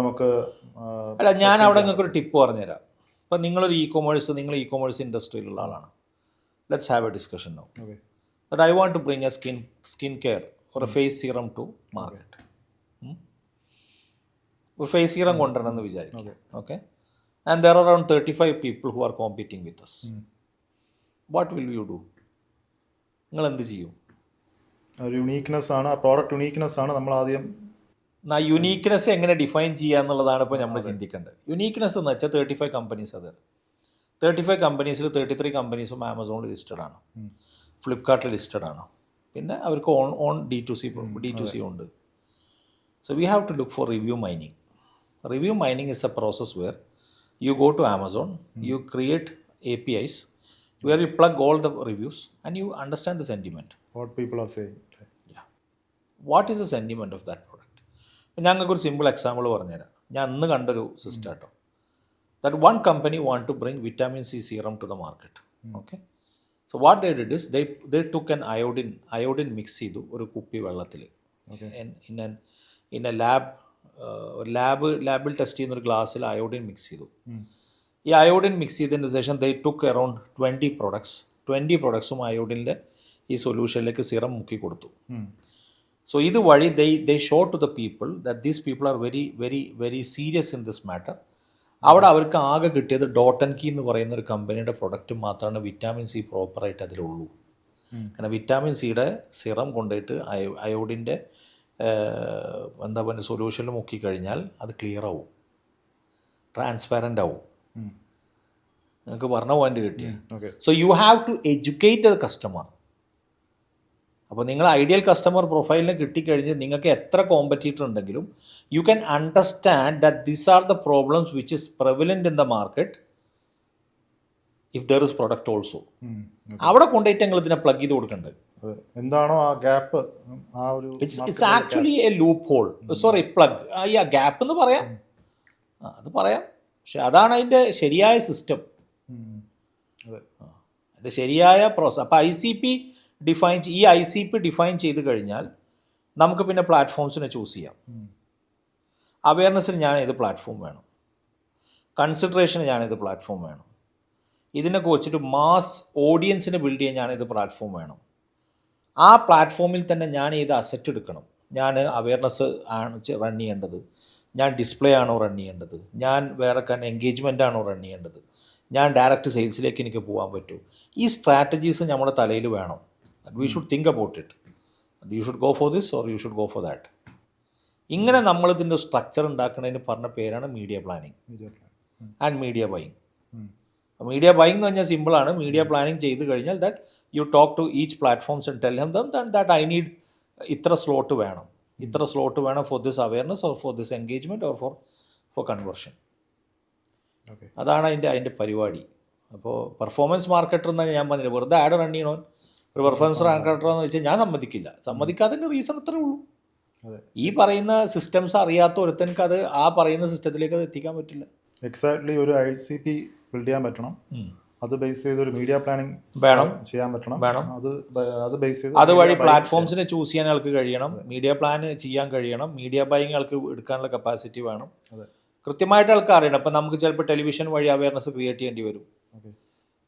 അല്ല, ഞാൻ അവിടെ നിങ്ങൾക്ക് ഒരു ടിപ്പ് പറഞ്ഞുതരാം. ഇപ്പം നിങ്ങളൊരു നിങ്ങൾ ഇ കൊമേഴ്സ് ഇൻഡസ്ട്രിയിലുള്ള ആളാണ്. Let's have a discussion no. Okay But I want to bring a skin care or a face serum to market. ഒരു ഫേസ് സീറം കൊണ്ടുവരണം എന്ന് വിചാരിക്കും. Okay, and there are around 35 people who are competing with us. What will you do? നിങ്ങൾ എന്ത് ചെയ്യും? ഒരു uniqueness ആണ്, ആ പ്രോഡക്റ്റ് യുണീക്നെസ് ആണ് നമ്മൾ ആദ്യം. യുണീക്നെസ് എങ്ങനെ ഡിഫൈൻ ചെയ്യുക എന്നുള്ളതാണ് ഇപ്പോൾ നമ്മൾ ചിന്തിക്കേണ്ടത്. യുണീക്നെസ് എന്ന് വെച്ചാൽ 35 കമ്പനീസ് അത് 35 കമ്പനീസിൽ 33 കമ്പനീസും ആമസോണിൽ ലിസ്റ്റഡ് ആണ്, ഫ്ലിപ്കാർട്ടിൽ ലിസ്റ്റഡ് ആണ്, പിന്നെ അവർക്ക് ഓൺ D2C ഉണ്ട്. So we have to look for review mining. Review mining is a process where you go to Amazon, you create APIs where you plug all the reviews and you understand the sentiment. What people are saying. Yeah. What is the sentiment of that product? ഞങ്ങൾക്കൊരു simple example പറഞ്ഞുതരാം. ഞാൻ അന്ന് കണ്ടൊരു system കേട്ടോ. That one company want to bring vitamin C serum to the market. Okay, so what they did is they took an iodine mix ചെയ്തു ഒരു കുപ്പി വെള്ളത്തിൽ. ഇൻ എ ലാബിൽ ടെസ്റ്റ് ചെയ്യുന്ന ഒരു ഗ്ലാസ്സിൽ അയോഡിൻ മിക്സ് ചെയ്തു. ഈ അയോഡിൻ മിക്സ് ചെയ്തതിന് ശേഷം ദേ ടുക്ക് അറൗണ്ട് 20 പ്രൊഡക്ട്സും അയോഡിൻ്റെ ഈ സൊല്യൂഷനിലേക്ക് സിറം മുക്കി കൊടുത്തു. സോ ഇത് വഴി they show to the people that these people are very very very serious in this matter. അവിടെ അവർക്ക് ആകെ കിട്ടിയത് ഡോട്ടൻ കീ എന്ന് പറയുന്ന ഒരു കമ്പനിയുടെ പ്രൊഡക്റ്റ് മാത്രമാണ് വിറ്റാമിൻ സി പ്രോപ്പറായിട്ട് അതിലുള്ളൂ. കാരണം വിറ്റാമിൻ സിയുടെ സിറം കൊണ്ടുപോയിട്ട് അയോഡിൻ്റെ എന്താ പറയുക സൊല്യൂഷനിൽ മുക്കിക്കഴിഞ്ഞാൽ അത് ക്ലിയർ ആവും, ട്രാൻസ്പാരൻ്റ് ആവും. നിങ്ങൾക്ക് പറഞ്ഞ പോയിന്റ് കിട്ടിയ. So you have to educate the customer. അപ്പോൾ നിങ്ങൾ ഐഡിയൽ കസ്റ്റമർ പ്രൊഫൈലിനെ കിട്ടിക്കഴിഞ്ഞ് നിങ്ങൾക്ക് എത്ര കോമ്പറ്റീറ്റർ ഉണ്ടെങ്കിലും you can understand that these are the problems which is prevalent in the market if there is product also. അവിടെ കൊണ്ടുപോയിട്ട് ഞങ്ങൾ ഇതിനെ പ്ലഗ് ചെയ്ത് കൊടുക്കേണ്ടത് എന്താണോ ആ ഗ്യാപ്പ്, ആ ഒരു it's actually A loop whole, sorry plug, ഈ ആ ഗ്യാപ്പ് എന്ന് പറയാം, അത് പറയാം. പക്ഷെ അതാണ് അതിൻ്റെ ശരിയായ സിസ്റ്റം, അതിൻ്റെ ശരിയായ പ്രോസസ്. അപ്പോൾ ഐ സി പി ഡിഫൈൻ ചെയ്ത് കഴിഞ്ഞാൽ നമുക്ക് പിന്നെ പ്ലാറ്റ്ഫോംസിനെ ചൂസ് ചെയ്യാം. അവയർനെസ്സിന് ഞാൻ ഏത് പ്ലാറ്റ്ഫോം വേണം, കൺസിഡറേഷന് ഞാൻ ഏത് പ്ലാറ്റ്ഫോം വേണം, ഇതിനൊക്കെ വെച്ചിട്ട് മാസ് ഓഡിയൻസിനെ ബിൽഡ് ചെയ്യാൻ ഞാൻ ഏത് പ്ലാറ്റ്ഫോം വേണം, ആ പ്ലാറ്റ്ഫോമിൽ തന്നെ ഞാൻ ഏത് അസറ്റ് എടുക്കണം. ഞാൻ അവയർനെസ് ആണ് റൺ ചെയ്യേണ്ടത്, ഞാൻ ഡിസ്പ്ലേ ആണോ റൺ ചെയ്യേണ്ടത്, ഞാൻ വേറെ എൻഗേജ്മെൻ്റ് ആണോ റൺ ചെയ്യേണ്ടത്, ഞാൻ ഡയറക്റ്റ് സെയിൽസിലേക്ക് എനിക്ക് പോകാൻ പറ്റുമോ. ഈ സ്ട്രാറ്റജീസ് നമ്മുടെ തലയിൽ വേണം. We should think about it. You should go for this or you should go for that. ഇങ്ങനെ നമ്മളിതിൻ്റെ സ്ട്രക്ചർ ഉണ്ടാക്കുന്നതിന് പറഞ്ഞ പേരാണ് media planning and media buying. Media buying എന്ന് പറഞ്ഞാൽ സിമ്പിളാണ്. മീഡിയ പ്ലാനിങ് ചെയ്ത് കഴിഞ്ഞാൽ that you talk to each platforms and tell him that I need ഇത്ര സ്ലോട്ട് വേണം for this awareness or for this engagement or for conversion. അതാണ് അതിൻ്റെ പരിപാടി. അപ്പോൾ പെർഫോമൻസ് മാർക്കറ്റർ എന്നാണ് ഞാൻ പറഞ്ഞില്ല, വെറുതെ ആഡ് റൺ ചെയ്യണോ ഒരു പെർഫോമൻസ് മാർക്കറ്റർ എന്ന് വെച്ചാൽ ഞാൻ സമ്മതിക്കാത്തതിൻ്റെ റീസൺ അത്രേ ഉള്ളൂ. ഈ പറയുന്ന സിസ്റ്റംസ് അറിയാത്ത ഒരുത്തനക്ക് അത് ആ പറയുന്ന സിസ്റ്റത്തിലേക്ക് അത് എത്തിക്കാൻ പറ്റില്ല. എക്സാക്ട്ലി ഒരു ICP ബിൽഡ് ചെയ്യാൻ പറ്റണം, അത് ബേസ് ചെയ്ത് ഒരു മീഡിയ പ്ലാനിങ് ചെയ്യാൻ പറ്റണം, അത് ബേസ് ചെയ്ത് അതുവഴി പ്ലാറ്റ്ഫോംസിനെ ചൂസ് ചെയ്യാൻ ആൾക്ക് കഴിയണം, മീഡിയ പ്ലാൻ ചെയ്യാൻ കഴിയണം, മീഡിയ ബൈയിങ് ആൾക്ക് എടുക്കാനുള്ള കപ്പാസിറ്റി വേണം, കൃത്യമായിട്ട് ആൾക്ക് അറിയണം. അപ്പം നമുക്ക് ചിലപ്പോൾ ടെലിവിഷൻ വഴി അവയർനെസ് ക്രിയേറ്റ് ചെയ്യേണ്ടി വരും.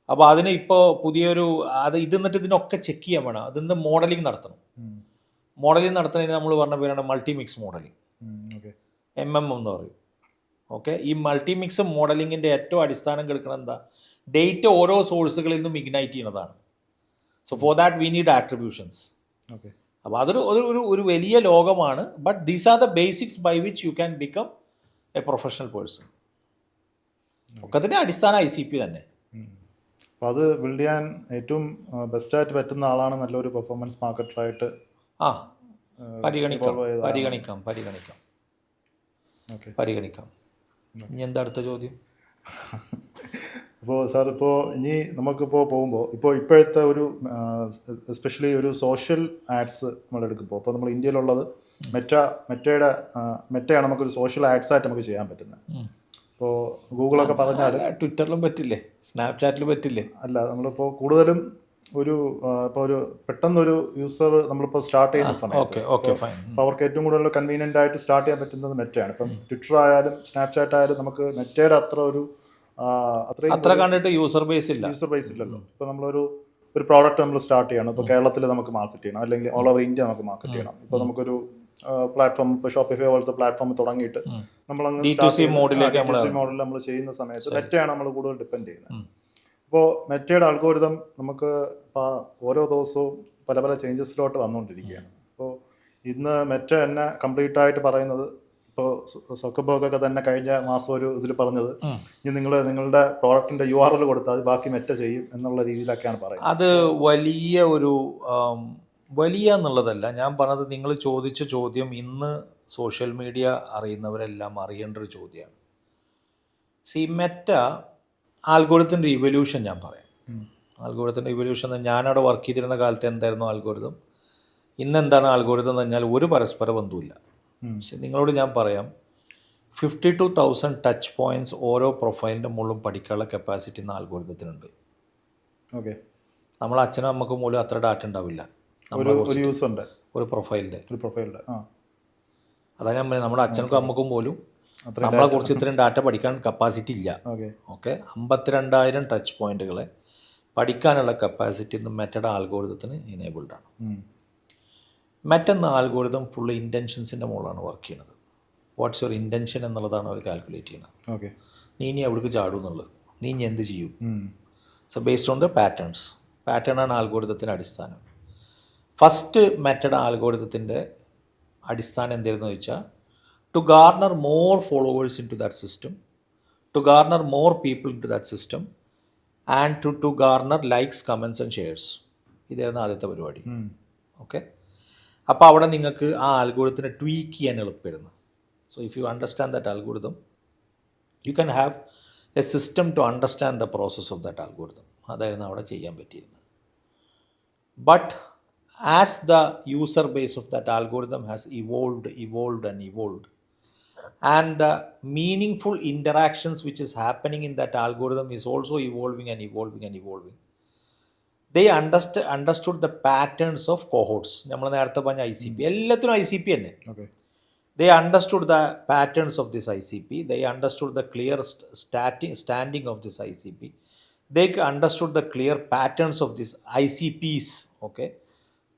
അപ്പോൾ അതിന് ഇപ്പോൾ പുതിയൊരു എന്നിട്ട് ഇതിനൊക്കെ ചെക്ക് ചെയ്യാൻ വേണം. അതിന് മോഡലിംഗ് നടത്തണം. മോഡലിംഗ് നടത്തുന്നതിന് നമ്മൾ പറഞ്ഞ പേരാണ് മൾട്ടിമിക്സ് മോഡലിംഗ്, MM എന്ന് പറയും. ഓക്കെ, ഈ മൾട്ടിമിക്സ് മോഡലിങ്ങിൻ്റെ ഏറ്റവും അടിസ്ഥാനം കിടക്കണം എന്താ, ഡേറ്റ ഓരോ സോഴ്സുകളിൽ നിന്നും ഇഗ്നൈറ്റ് ചെയ്യുന്നതാണ്. So for that we need attributions. അപ്പോൾ അതൊരു ഒരു വലിയ ലോകമാണ്. But these are the basics by which you can become a professional person. ഒക്കത്തിൻ്റെ അടിസ്ഥാന ICP തന്നെ. അപ്പോൾ അത് ബിൽഡ് ചെയ്യാൻ ഏറ്റവും ബെസ്റ്റായിട്ട് പറ്റുന്ന ആളാണ് നല്ലൊരു പെർഫോമൻസ് മാർക്കറ്ററായിട്ട് പരിഗണിക്കാം. ഇനി എന്താ അടുത്ത ചോദ്യം? അപ്പോൾ സാർ, ഇപ്പോൾ ഇനി നമുക്കിപ്പോൾ പോകുമ്പോൾ ഇപ്പോഴത്തെ ഒരു എസ്പെഷ്യലി ഒരു സോഷ്യൽ ആഡ്സ് നമ്മളെടുക്കുമ്പോൾ, ഇപ്പോൾ നമ്മൾ ഇന്ത്യയിലുള്ളത് മെറ്റയാണ് നമുക്കൊരു സോഷ്യൽ ആഡ്സായിട്ട് നമുക്ക് ചെയ്യാൻ പറ്റുന്നത്. ഇപ്പോൾ ഗൂഗിളൊക്കെ പറഞ്ഞാൽ ട്വിറ്ററിലും പറ്റില്ലേ, സ്നാപ്ചാറ്റിലും പറ്റില്ലേ? അല്ല, നമ്മളിപ്പോൾ കൂടുതലും ഇപ്പോൾ ഒരു പെട്ടെന്നൊരു യൂസർ നമ്മളിപ്പോൾ സ്റ്റാർട്ട് ചെയ്യുന്ന സമയത്ത് അപ്പോൾ അവർക്ക് ഏറ്റവും കൂടുതൽ കൺവീനിയൻ്റ് ആയിട്ട് സ്റ്റാർട്ട് ചെയ്യാൻ പറ്റുന്നത് മെറ്റയാണ്. ഇപ്പം ട്വിറ്റർ ആയാലും സ്നാപ്ചാറ്റ് ആയാലും നമുക്ക് മെറ്റയുടെ അത്ര ഒരു അത്രയും അത്ര കണ്ടിട്ട് യൂസർ ബേസ് ഇല്ല. യൂസർ ബേസ് ഇല്ലല്ലോ. ഇപ്പോൾ നമ്മളൊരു പ്രോഡക്റ്റ് നമ്മൾ സ്റ്റാർട്ട് ചെയ്യണം, ഇപ്പോൾ കേരളത്തിൽ നമുക്ക് മാർക്കറ്റ് ചെയ്യണം, അല്ലെങ്കിൽ ഓൾ ഓവർ ഇന്ത്യ നമുക്ക് മാർക്കറ്റ് ചെയ്യണം. ഇപ്പോൾ നമുക്കൊരു പ്ലാറ്റ്ഫോം, ഇപ്പോൾ ഷോപ്പിഫൈ പോലത്തെ പ്ലാറ്റ്ഫോം തുടങ്ങിയിട്ട് നമ്മളങ്ങ് D2C മോഡിലേക്ക് മോഡലിൽ നമ്മൾ ചെയ്യുന്ന സമയത്ത് മെറ്റയാണ് നമ്മൾ കൂടുതൽ ഡിപ്പെൻഡ് ചെയ്യുന്നത്. അപ്പോൾ മെറ്റയുടെ അൽഗോരിതം നമുക്ക് ഓരോ ദിവസവും പല പല ചേഞ്ചസിലോട്ട് വന്നുകൊണ്ടിരിക്കുകയാണ്. അപ്പോൾ ഇന്ന് മെറ്റ തന്നെ കംപ്ലീറ്റ് ആയിട്ട് പറയുന്നത്, ഇപ്പോൾ സക്കർബർഗ് തന്നെ കഴിഞ്ഞ മാസം ഒരു ഇതിൽ പറഞ്ഞത്, ഇനി നിങ്ങളുടെ പ്രോഡക്റ്റിൻ്റെ URL കൊടുത്താൽ അത് ബാക്കി മെറ്റ ചെയ്യും എന്നുള്ള രീതിയിലൊക്കെയാണ് പറയുന്നത്. അത് വലിയ എന്നുള്ളതല്ല ഞാൻ പറഞ്ഞത്. നിങ്ങൾ ചോദിച്ച ചോദ്യം ഇന്ന് സോഷ്യൽ മീഡിയ അറിയുന്നവരെല്ലാം അറിയേണ്ട ഒരു ചോദ്യമാണ്. മെറ്റ ആൽഗോരിതത്തിൻ്റെ ഇവല്യൂഷൻ ഞാൻ പറയാം. ആൽഗോരിതത്തിൻ്റെ ഇവല്യൂഷൻ ഞാനവിടെ വർക്ക് ചെയ്തിരുന്ന കാലത്ത് എന്തായിരുന്നു ആൽഗോരിതം, ഇന്നെന്താണ് ആൽഗോരിതം എന്ന് പറഞ്ഞാൽ ഒരു പരസ്പര ബന്ധവുമില്ല. പക്ഷെ നിങ്ങളോട് ഞാൻ പറയാം, 52,000 ടച്ച് പോയിൻറ്റ്സ് ഓരോ പ്രൊഫൈലിൻ്റെ മുകളിലും പഠിക്കാനുള്ള കപ്പാസിറ്റി ഇന്ന് ആൽഗോരിതത്തിനുണ്ട്. ഓക്കെ, നമ്മളെ അച്ഛനും അമ്മക്കും പോലും അത്ര ഡാറ്റ ഉണ്ടാവില്ല ഒരു പ്രൊഫൈലിൻ്റെ. അതാ ഞാൻ പറയുന്നത്, നമ്മുടെ അച്ഛനും അമ്മക്കും പോലും നമ്മളെ കുറിച്ച് ഇത്രയും ഡാറ്റ പഠിക്കാൻ കപ്പാസിറ്റി ഇല്ല. ഓക്കെ, 52,000 ടച്ച് പോയിന്റുകളെ പഠിക്കാനുള്ള കപ്പാസിറ്റി ഇന്ന് മെറ്റയുടെ ആൽഗോരിതത്തിന് ഇനേബിൾഡ് ആണ്. മെറ്റ എന്ന ആൽഗോരിതം ഫുള്ള് ഇൻറ്റൻഷൻസിൻ്റെ മുകളിലാണ് വർക്ക് ചെയ്യുന്നത്. വാട്ട്സ് യുവർ ഇൻറ്റൻഷൻ എന്നുള്ളതാണ് അവർ കാൽക്കുലേറ്റ് ചെയ്യുന്നത്. ഓക്കെ, നീ ഇനി എവിടേക്ക് ചാടും എന്നുള്ളത്, നീ ഇനി എന്ത് ചെയ്യും. സോ ബേസ്ഡ് ഓൺ ദ പാറ്റേണാണ് ആൽഗോരിതത്തിൻ്റെ അടിസ്ഥാനം. ഫസ്റ്റ് മെറ്റയുടെ ആൽഗോരിതത്തിൻ്റെ അടിസ്ഥാനം എന്തായിരുന്നു ചോദിച്ചാൽ, to garner more followers into that system, to garner more people into that system, and to garner likes, comments and shares. ഇതായിരുന്നു ആദ്യത്തെ പരിപാടി. ഓക്കെ, അപ്പോൾ അവിടെ നിങ്ങൾക്ക് ആ ആൽഗോരിതത്തിനെ ട്വീക്ക് ചെയ്യാൻ എളുപ്പമായിരുന്നു. So if you understand that algorithm, you can have a system to understand the process of that algorithm. അതായിരുന്നു അവിടെ ചെയ്യാൻ പറ്റിയിരുന്നത്. But as the user base of that algorithm has evolved and the meaningful interactions which is happening in that algorithm is also evolving, they understood the patterns of cohorts. നമ്മൾ നേരത്തെ പറഞ്ഞ ICP എല്ലാത്തിനും ICP തന്നെ. They understood the patterns of this ICP, they understood the clear standing of this ICP, they understood the clear patterns of this ICPs. Okay,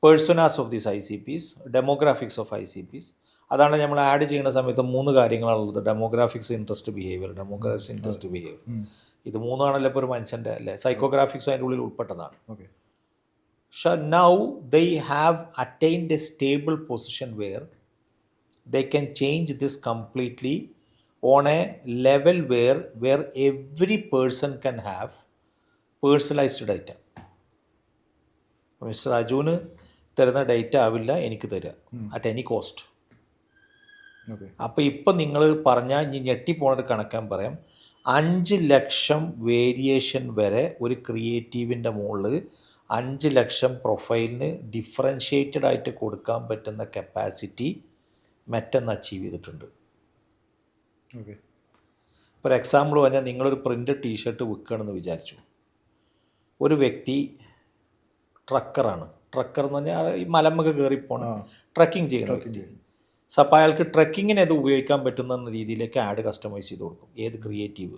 personas of these ICPs, demographics of ICPs. അതാണ് നമ്മൾ add ചെയ്യുന്ന സമയത്ത് 3 കാര്യങ്ങളാണുള്ളത്: demographics, interest, behaviour. ഇത് 3ആണല്ലോ ഇപ്പോൾ ഒരു മനുഷ്യൻ്റെ അല്ലേ. സൈക്കോഗ്രാഫിക്സ് അതിൻ്റെ ഉള്ളിൽ ഉൾപ്പെട്ടതാണ്. So now they have attained a stable position where they can change this completely on a level where every person can have personalized data. Mister അജുവിന് തരുന്ന ഡേറ്റ ആവില്ല എനിക്ക് തരിക അറ്റ് എനി കോസ്റ്റ്. അപ്പോൾ ഇപ്പം നിങ്ങൾ പറഞ്ഞാൽ ഇനി ഞെട്ടിപ്പോണൊരു കണക്കാൻ പറയാം, 5 ലക്ഷം വേരിയേഷൻ വരെ ഒരു ക്രിയേറ്റീവിൻ്റെ മുകളിൽ 5 ലക്ഷം പ്രൊഫൈലിന് ഡിഫറൻഷ്യേറ്റഡ് ആയിട്ട് കൊടുക്കാൻ പറ്റുന്ന കപ്പാസിറ്റി മെറ്റന്ന് അച്ചീവ് ചെയ്തിട്ടുണ്ട്. ഇപ്പോൾ എക്സാമ്പിൾ പറഞ്ഞാൽ, നിങ്ങളൊരു പ്രിൻ്റ് ടീഷർട്ട് വിൽക്കുകയാണെന്ന് വിചാരിച്ചു. ഒരു വ്യക്തി ട്രക്കറാണ്. ട്രക്കർ എന്ന് പറഞ്ഞാൽ ഈ മലമൊക്കെ കയറിപ്പോണം, ട്രക്കിങ് ചെയ്യണം വ്യക്തി. സോ അപ്പോൾ അയാൾക്ക് ട്രക്കിങ്ങിന് അത് ഉപയോഗിക്കാൻ പറ്റുന്ന രീതിയിലേക്ക് ആഡ് കസ്റ്റമൈസ് ചെയ്ത് കൊടുക്കും. ഏത് ക്രിയേറ്റീവ്,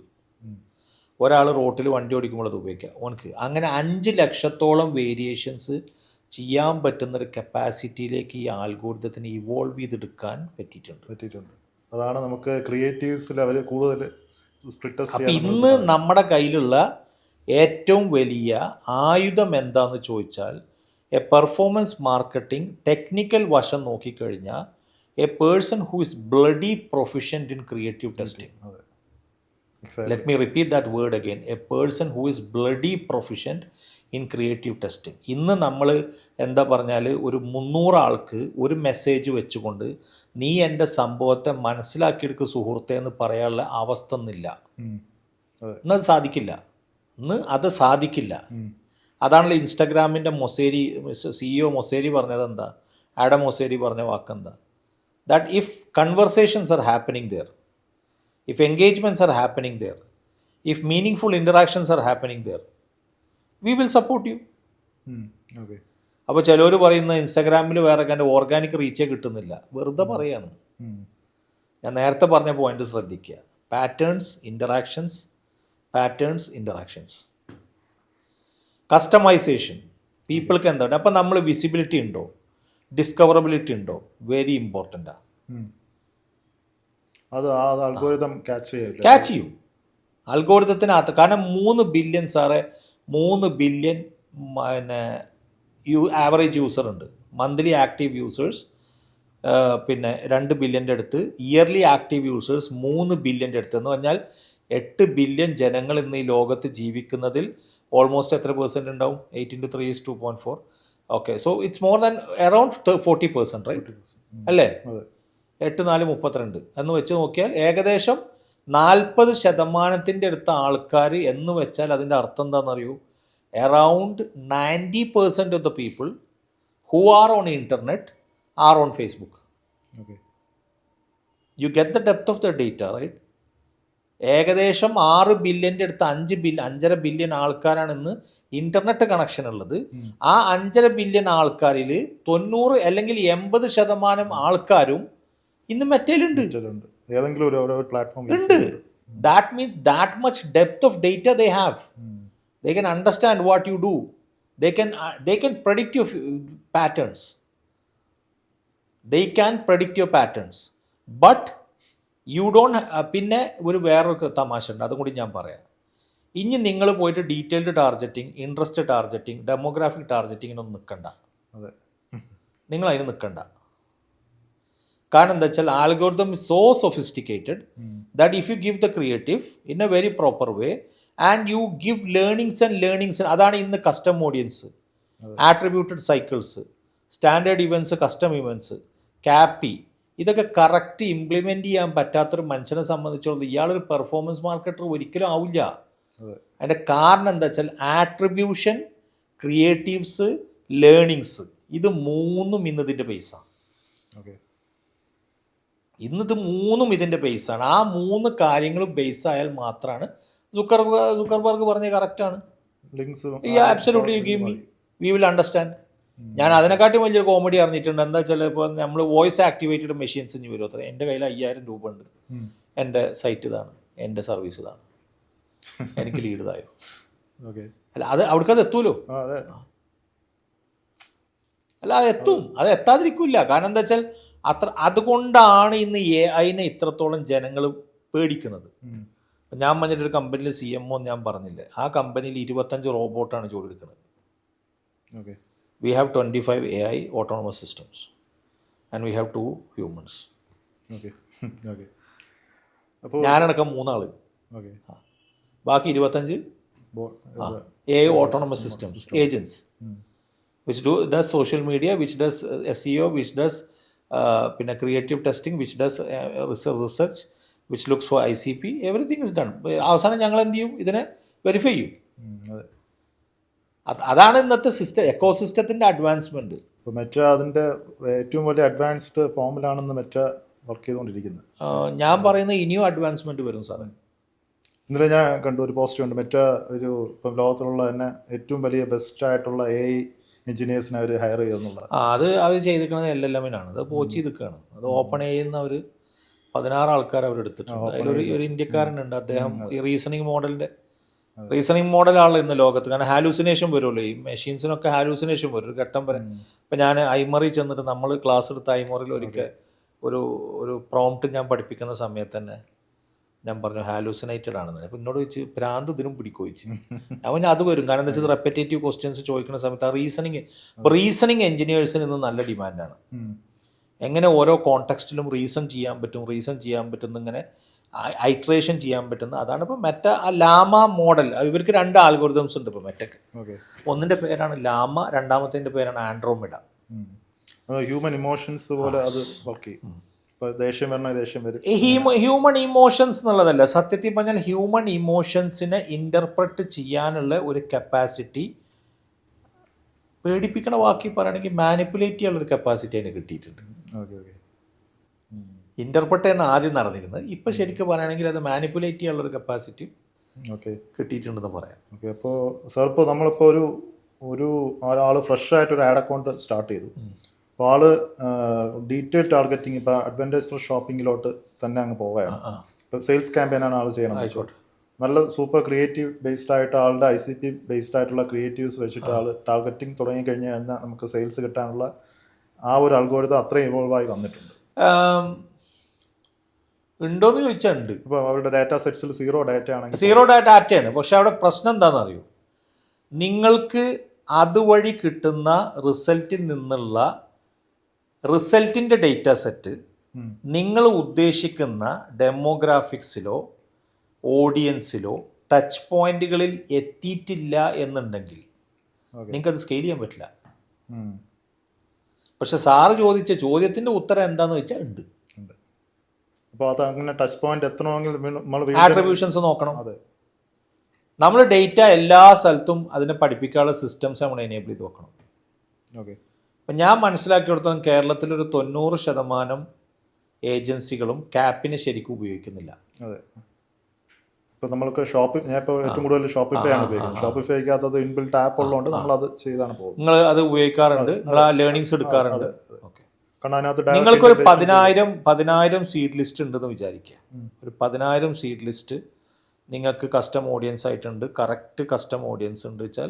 ഒരാൾ റോട്ടിൽ വണ്ടി ഓടിക്കുമ്പോൾ അത് ഉപയോഗിക്കുക ഓനക്ക്. അങ്ങനെ 5 ലക്ഷത്തോളം വേരിയേഷൻസ് ചെയ്യാൻ പറ്റുന്നൊരു കപ്പാസിറ്റിയിലേക്ക് ഈ ആൽഗോരിതത്തിന് ഇവോൾവ് ചെയ്തെടുക്കാൻ പറ്റിയിട്ടുണ്ട്. അതാണ് നമുക്ക് ക്രിയേറ്റീവ്സ് ലെവൽ കൂടുതൽ. അപ്പം ഇന്ന് നമ്മുടെ കയ്യിലുള്ള ഏറ്റവും വലിയ ആയുധം എന്താണെന്ന് ചോദിച്ചാൽ, എ പെർഫോമൻസ് മാർക്കറ്റിംഗ് ടെക്നിക്കൽ വശം നോക്കിക്കഴിഞ്ഞാൽ, a person who is bloody proficient in creative testing. Let me repeat that word again, A person who is bloody proficient in creative testing. ഇന്ന് നമ്മൾ എന്താ പറഞ്ഞാൽ, ഒരു 300 ആൾക്ക് ഒരു മെസ്സേജ് വെച്ചുകൊണ്ട് നീ എൻ്റെ സംഭവത്തെ മനസ്സിലാക്കിയെടുക്കുക സുഹൃത്തെ എന്ന് പറയാനുള്ള അവസ്ഥ ഒന്നുമില്ല. ഇന്നത് സാധിക്കില്ല. അതാണല്ലോ ഇൻസ്റ്റഗ്രാമിൻ്റെ CEO മൊസേരി പറഞ്ഞത് എന്താ, ആഡം മൊസേരി പറഞ്ഞ വാക്കെന്താ, that if conversations are happening there, if engagements are happening there, if meaning interactions are happening there, we will support you. അപ്പോൾ ചിലർ പറയുന്ന ഇൻസ്റ്റാഗ്രാമിൽ വേറെ എൻ്റെ ഓർഗാനിക് റീച്ചേ കിട്ടുന്നില്ല, വെറുതെ പറയാണ്. ഞാൻ നേരത്തെ പറഞ്ഞ പോയിന്റ് ശ്രദ്ധിക്കുക. Patterns, interactions, patterns, interactions, customization. പീപ്പിൾക്ക് എന്താണ് അപ്പം നമ്മൾ വിസിബിലിറ്റി ഉണ്ടോ, ഡിസ്കവറബിലിറ്റി ഉണ്ടോ, വെരി ഇമ്പോർട്ടൻ്റാണ്. അത് അൽഗോരിതം ക്യാച്ച് ചെയ്യും അൽഗോരിതത്തിനകത്ത്. കാരണം 3 ബില്യൺ സാറേ, 3 ബില്യൺ പിന്നെ ആവറേജ് യൂസർ ഉണ്ട്, മന്ത്ലി ആക്റ്റീവ് യൂസേഴ്സ്. പിന്നെ 2 ബില്യൻ്റെ അടുത്ത് ഇയർലി ആക്റ്റീവ് യൂസേഴ്സ് 3 ബില്യൻ്റെ അടുത്ത്. എന്ന് പറഞ്ഞാൽ 8 ബില്യൺ ജനങ്ങൾ ഇന്ന് ഈ ലോകത്ത് ജീവിക്കുന്നതിൽ ഓൾമോസ്റ്റ് എത്ര % ഉണ്ടാവും? 8 × 3 = 2.4. Okay, so it's more than around 40%, right അല്ലേ? 8 × 4 = 32 എന്ന് വെച്ച് നോക്കിയാൽ ഏകദേശം 40% അടുത്ത ആൾക്കാർ എന്ന് വെച്ചാൽ അതിൻ്റെ അർത്ഥം എന്താണെന്നറിയൂ? Around 90% of the people who are on internet are on Facebook. You get the depth of the data, right? ഏകദേശം 6 ബില്യൻ്റെ അടുത്ത് 5.5 ബില്യൺ ആൾക്കാരാണ് ഇന്ന് ഇൻ്റർനെറ്റ് കണക്ഷൻ ഉള്ളത്. ആ 5.5 ബില്യൺ ആൾക്കാരിൽ 90 അല്ലെങ്കിൽ 80% ആൾക്കാരും ഇന്ന് മെറ്റയിലുണ്ട്, ഏതെങ്കിലും ഒരു പ്ലാറ്റ്ഫോം ഉണ്ട്. That means that much depth of data they have. They can understand what you do. They can predict your patterns. They can predict your patterns. But you don't. പിന്നെ വേറൊരു തമാശ ഉണ്ട്, അതും കൂടി ഞാൻ പറയാം. ഇനി നിങ്ങൾ പോയിട്ട് detailed targeting, interest targeting, demographic ടാർഗറ്റിങ്ങിനൊന്നും നിൽക്കണ്ട. നിങ്ങൾ അതിന് നിൽക്കണ്ട. കാരണം എന്താ വെച്ചാൽ algorithm is so sophisticated that if you give the creative in a very proper way and you give learnings. അതാണ് ഇന്ന് custom audience, attributed cycles, standard events, custom events, CAPI, ഇതൊക്കെ കറക്റ്റ് ഇംപ്ലിമെൻറ്റ് ചെയ്യാൻ പറ്റാത്തൊരു മനുഷ്യനെ സംബന്ധിച്ചിടത്തോളം ഇയാളൊരു പെർഫോമൻസ് മാർക്കറ്റർ ഒരിക്കലും ആവില്ല. അതിൻ്റെ കാരണം എന്താ വെച്ചാൽ ആട്രിബ്യൂഷൻ, ക്രിയേറ്റീവ്സ്, ലേണിങ്സ്, ഇത് 3 ഇന്നതിൻ്റെ ബേസാണ്. ഇന്നത് 3 ഇതിൻ്റെ ബേസാണ്. ആ 3 കാര്യങ്ങളും ബേസായാൽ മാത്രമാണ് സുക്കർബർഗ് പറഞ്ഞത് കറക്റ്റാണ്. Absolutely, you give me, we will understand. ഞാൻ അതിനെക്കാട്ടും വലിയൊരു കോമഡി അറിഞ്ഞിട്ടുണ്ട്. എന്താ വെച്ചാൽ ഇപ്പോൾ നമ്മൾ വോയിസ് ആക്ടിവേറ്റഡ് മെഷീൻസ് ഇനി വരും. അത്ര എൻ്റെ കയ്യിൽ 5000 രൂപ ഉണ്ട്, എൻ്റെ സൈറ്റ് ഇതാണ്, എൻ്റെ സർവീസ് ഇതാണ്, എനിക്ക് ലീഡ് ഇതായോ. അല്ല, അത് അവിടേക്കത് എത്തൂലോ. അല്ല, അത് എത്തും, അത് എത്താതിരിക്കില്ല. കാരണം എന്താ വെച്ചാൽ അതുകൊണ്ടാണ് ഇന്ന് AI-നെ ഇത്രത്തോളം ജനങ്ങൾ പേടിക്കുന്നത്. ഞാൻ പറഞ്ഞിട്ടൊരു കമ്പനിയിൽ CMO ഞാൻ പറഞ്ഞില്ലേ, ആ കമ്പനിയിൽ 25 റോബോട്ടാണ് ജോലി എടുക്കുന്നത്. We have 25 AI autonomous systems and we have 2 humans. ഞാനടക്കം 3 ആള്, ബാക്കി 25 AI autonomous systems agents which does social media, which does SEO, which does പിന്നെ creative testing, which does research, which looks four ICP, everything is done. അവസാനം ഞങ്ങൾ എന്ത് ചെയ്യും? ഇതിനെ verify ചെയ്യും. അതാണ് ഇന്നത്തെ എക്കോസിസ്റ്റത്തിൻ്റെ അഡ്വാൻസ്മെൻറ്റ്. ഇപ്പോൾ മെറ്റ അതിൻ്റെ ഏറ്റവും വലിയ അഡ്വാൻസ്ഡ് ഫോമിലാണെന്ന് മെറ്റ വർക്ക് ചെയ്തുകൊണ്ടിരിക്കുന്നത്. ഞാൻ പറയുന്നത് ഇനിയും അഡ്വാൻസ്മെൻറ്റ് വരും സാറേ. ഇന്നലെ ഞാൻ കണ്ടു ഒരു പോസ്റ്റ് ഉണ്ട്, മെറ്റ ഇപ്പം ലോകത്തിലുള്ള തന്നെ ഏറ്റവും വലിയ ബെസ്റ്റായിട്ടുള്ള AI എഞ്ചിനീയേഴ്സിനെ അവർ ഹയർ ചെയ്യുന്നുള്ളത്. അത് അവർ ചെയ്തിരിക്കുന്നത് LLM-നാണ്. അത് പോച്ച് ചെയ്തിരിക്കുകയാണ്. അത് ഓപ്പൺ ചെയ്യുന്ന അവർ 16 ആൾക്കാർ അവർ എടുത്തിട്ടുണ്ട്. അതിലൊരു ഇന്ത്യക്കാരനുണ്ട്, അദ്ദേഹം ഈ റീസണിങ് മോഡലാണ് ഇന്ന് ലോകത്ത്. കാരണം ഹാലൂസിനേഷൻ വരുമല്ലോ, ഈ മെഷീൻസിനൊക്കെ ഹാലൂസിനേഷൻ വരും ഒരു ഘട്ടം വരെ. ഇപ്പം ഞാൻ ഐമറി ചെന്നിട്ട്, നമ്മൾ ക്ലാസ് എടുത്ത ഐമറിൽ ഒരിക്കൽ ഒരു പ്രോംപ്റ്റ് ഞാൻ പഠിപ്പിക്കുന്ന സമയത്ത് തന്നെ ഞാൻ പറഞ്ഞു ഹാലൂസിനേറ്റഡ് ആണെന്ന്. അപ്പോൾ എന്നോട് ചോദിച്ചു ഭ്രാന്ത് ഇതിനും പിടിക്കോയിച്ച്. അപ്പോൾ ഞാൻ അത് വരും. കാരണം എന്താ വെച്ചാൽ റെപ്പറ്റേറ്റീവ് ക്വസ്റ്റ്യൻസ് ചോദിക്കുന്ന സമയത്ത് ആ റീസണിങ് എഞ്ചിനീയേഴ്സിന് ഇന്ന് നല്ല ഡിമാൻഡാണ്. എങ്ങനെ ഓരോ കോണ്ടെക്സ്റ്റിലും റീസൺ ചെയ്യാൻ പറ്റും ഇങ്ങനെ ഐട്രേഷൻ ചെയ്യാൻ പറ്റുന്ന. അതാണ് ഇപ്പോൾ മെറ്റ ലാമ മോഡൽ. ഇവർക്ക് 2 ആൽഗോരിതംസ് ഉണ്ട് ഇപ്പോൾ മെറ്റക്ക്. ഒന്നിൻ്റെ പേരാണ് ലാമ, രണ്ടാമത്തെ പേരാണ് ആൻഡ്രോമിഡ. ഹ്യൂമൻ ഇമോഷൻസ് പോലെ അത് വർക്ക് ചെയ്യും. ഹ്യൂമൻ ഇമോഷൻസ് എന്നുള്ളതല്ല, സത്യത്തിൽ പറഞ്ഞാൽ ഹ്യൂമൻ ഇമോഷൻസിനെ ഇൻ്റർപ്രറ്റ് ചെയ്യാനുള്ള ഒരു കപ്പാസിറ്റി, പേടിപ്പിക്കണ വാക്കി പറയുകയാണെങ്കിൽ മാനിപ്പുലേറ്റ് ചെയ്യാനുള്ളൊരു കപ്പാസിറ്റി അതിന് കിട്ടിയിട്ടുണ്ട്. ഇൻ്റർപ്രറ്റ് എന്ന് ആദ്യം നടന്നിരുന്നത്, ഇപ്പം ശരിക്കും പറയുകയാണെങ്കിൽ അത് മാനിപ്പുലേറ്റ് ചെയ്യാനുള്ളൊരു കപ്പാസിറ്റി കിട്ടിയിട്ടുണ്ടെന്ന് പറയാം. ഓക്കെ, അപ്പോൾ സാർ ഇപ്പോൾ നമ്മളിപ്പോൾ ഒരാൾ ഫ്രഷ് ആയിട്ട് ഒരു ആഡ് അക്കൗണ്ട് സ്റ്റാർട്ട് ചെയ്തു. അപ്പോൾ ആള് ഡീറ്റെയിൽ ടാർഗറ്റിംഗ്, ഇപ്പോൾ അഡ്വൻറ്റൈസ്മെന്റ് ഷോപ്പിങ്ങിലോട്ട് തന്നെ അങ്ങ് പോവുകയാണ്. ഇപ്പോൾ സെയിൽസ് ക്യാമ്പയിനാണ് ആൾ ചെയ്യണം. നല്ല സൂപ്പർ ക്രിയേറ്റീവ് ബേസ്ഡ് ആയിട്ട് ആളുടെ ICP ബേസ്ഡ് ആയിട്ടുള്ള ക്രിയേറ്റീവ്സ് വെച്ചിട്ട് ആൾ ടാർഗറ്റിംഗ് തുടങ്ങി കഴിഞ്ഞ് കഴിഞ്ഞാൽ നമുക്ക് സെയിൽസ് കിട്ടാനുള്ള ആ ഒരു അൽഗോരിതം അത്രയും ഇവോൾവ് ആയി വന്നിട്ടുണ്ട്. ഉണ്ടോയെന്ന് ചോദിച്ചാൽ ഉണ്ട്. ഇപ്പോൾ അവരുടെ ഡാറ്റ സെറ്റ്സിൽ 0 ഡാറ്റ ആണെങ്കിൽ സീറോ ഡാറ്റയാണ്. പക്ഷെ അവിടെ പ്രശ്നം എന്താണെന്ന് അറിയോ, നിങ്ങൾക്ക് അതുവഴി കിട്ടുന്ന റിസൾട്ടിൽ നിന്നുള്ള റിസൾട്ടിൻ്റെ ഡേറ്റ സെറ്റ് നിങ്ങൾ ഉദ്ദേശിക്കുന്ന ഡെമോഗ്രാഫിക്സിലോ ഓഡിയൻസിലോ ടച്ച് പോയിന്റുകളിൽ എത്തിയിട്ടില്ല എന്നുണ്ടെങ്കിൽ നിങ്ങൾക്കത് സ്കെയിൽ ചെയ്യാൻ പറ്റില്ല. പക്ഷെ സാറ് ചോദിച്ച ചോദ്യത്തിൻ്റെ ഉത്തരം എന്താണെന്ന് വെച്ചാൽ ഉണ്ട്. അപ്പോൾ അത് അങ്ങനെ ടച്ച് പോയിന്റ് എത്തണമെങ്കിൽ നമ്മൾ ആട്രിബ്യൂഷൻസ് നോക്കണം. അതെ, നമ്മൾ ഡേറ്റ എല്ലാ സ്ഥലത്തും അതിനെ പഠിപ്പിക്കാനുള്ള സിസ്റ്റംസ് നമ്മൾ എനേബിൾ ചെയ്ത് നോക്കണം. ഓക്കെ. അപ്പം ഞാൻ മനസ്സിലാക്കിയെടുത്തോളം കേരളത്തിലൊരു 90% ഏജൻസികളും ക്യാപ്പിനെ ശരിക്കും ഉപയോഗിക്കുന്നില്ല. അതെ. ഇപ്പോൾ നമ്മൾക്ക് ഞാൻ ഇപ്പോൾ ഏറ്റവും കൂടുതൽ ഷോപ്പിഫൈ ആണ് ഉപയോഗിക്കുന്നത്. ഷോപ്പിഫൈക്കകത്ത് ഇൻബിൽറ്റ് ആപ്പ് ഉള്ളതുകൊണ്ട് നമ്മളത് ചെയ്താണ് പോകുന്നത്. നിങ്ങൾ അത് ഉപയോഗിക്കാറുണ്ട്, നിങ്ങൾ ആ ലേണിങ്സ് എടുക്കാറുണ്ട്. ഓക്കെ. കാരണം അതിനകത്ത് നിങ്ങൾക്കൊരു 10,000 സീഡ് ലിസ്റ്റ് ഉണ്ടെന്ന് വിചാരിക്കുക. ഒരു 10,000 സീഡ് ലിസ്റ്റ് നിങ്ങൾക്ക് കസ്റ്റം ഓഡിയൻസ് ആയിട്ടുണ്ട്, കറക്റ്റ് കസ്റ്റം ഓഡിയൻസ് ഉണ്ട് വെച്ചാൽ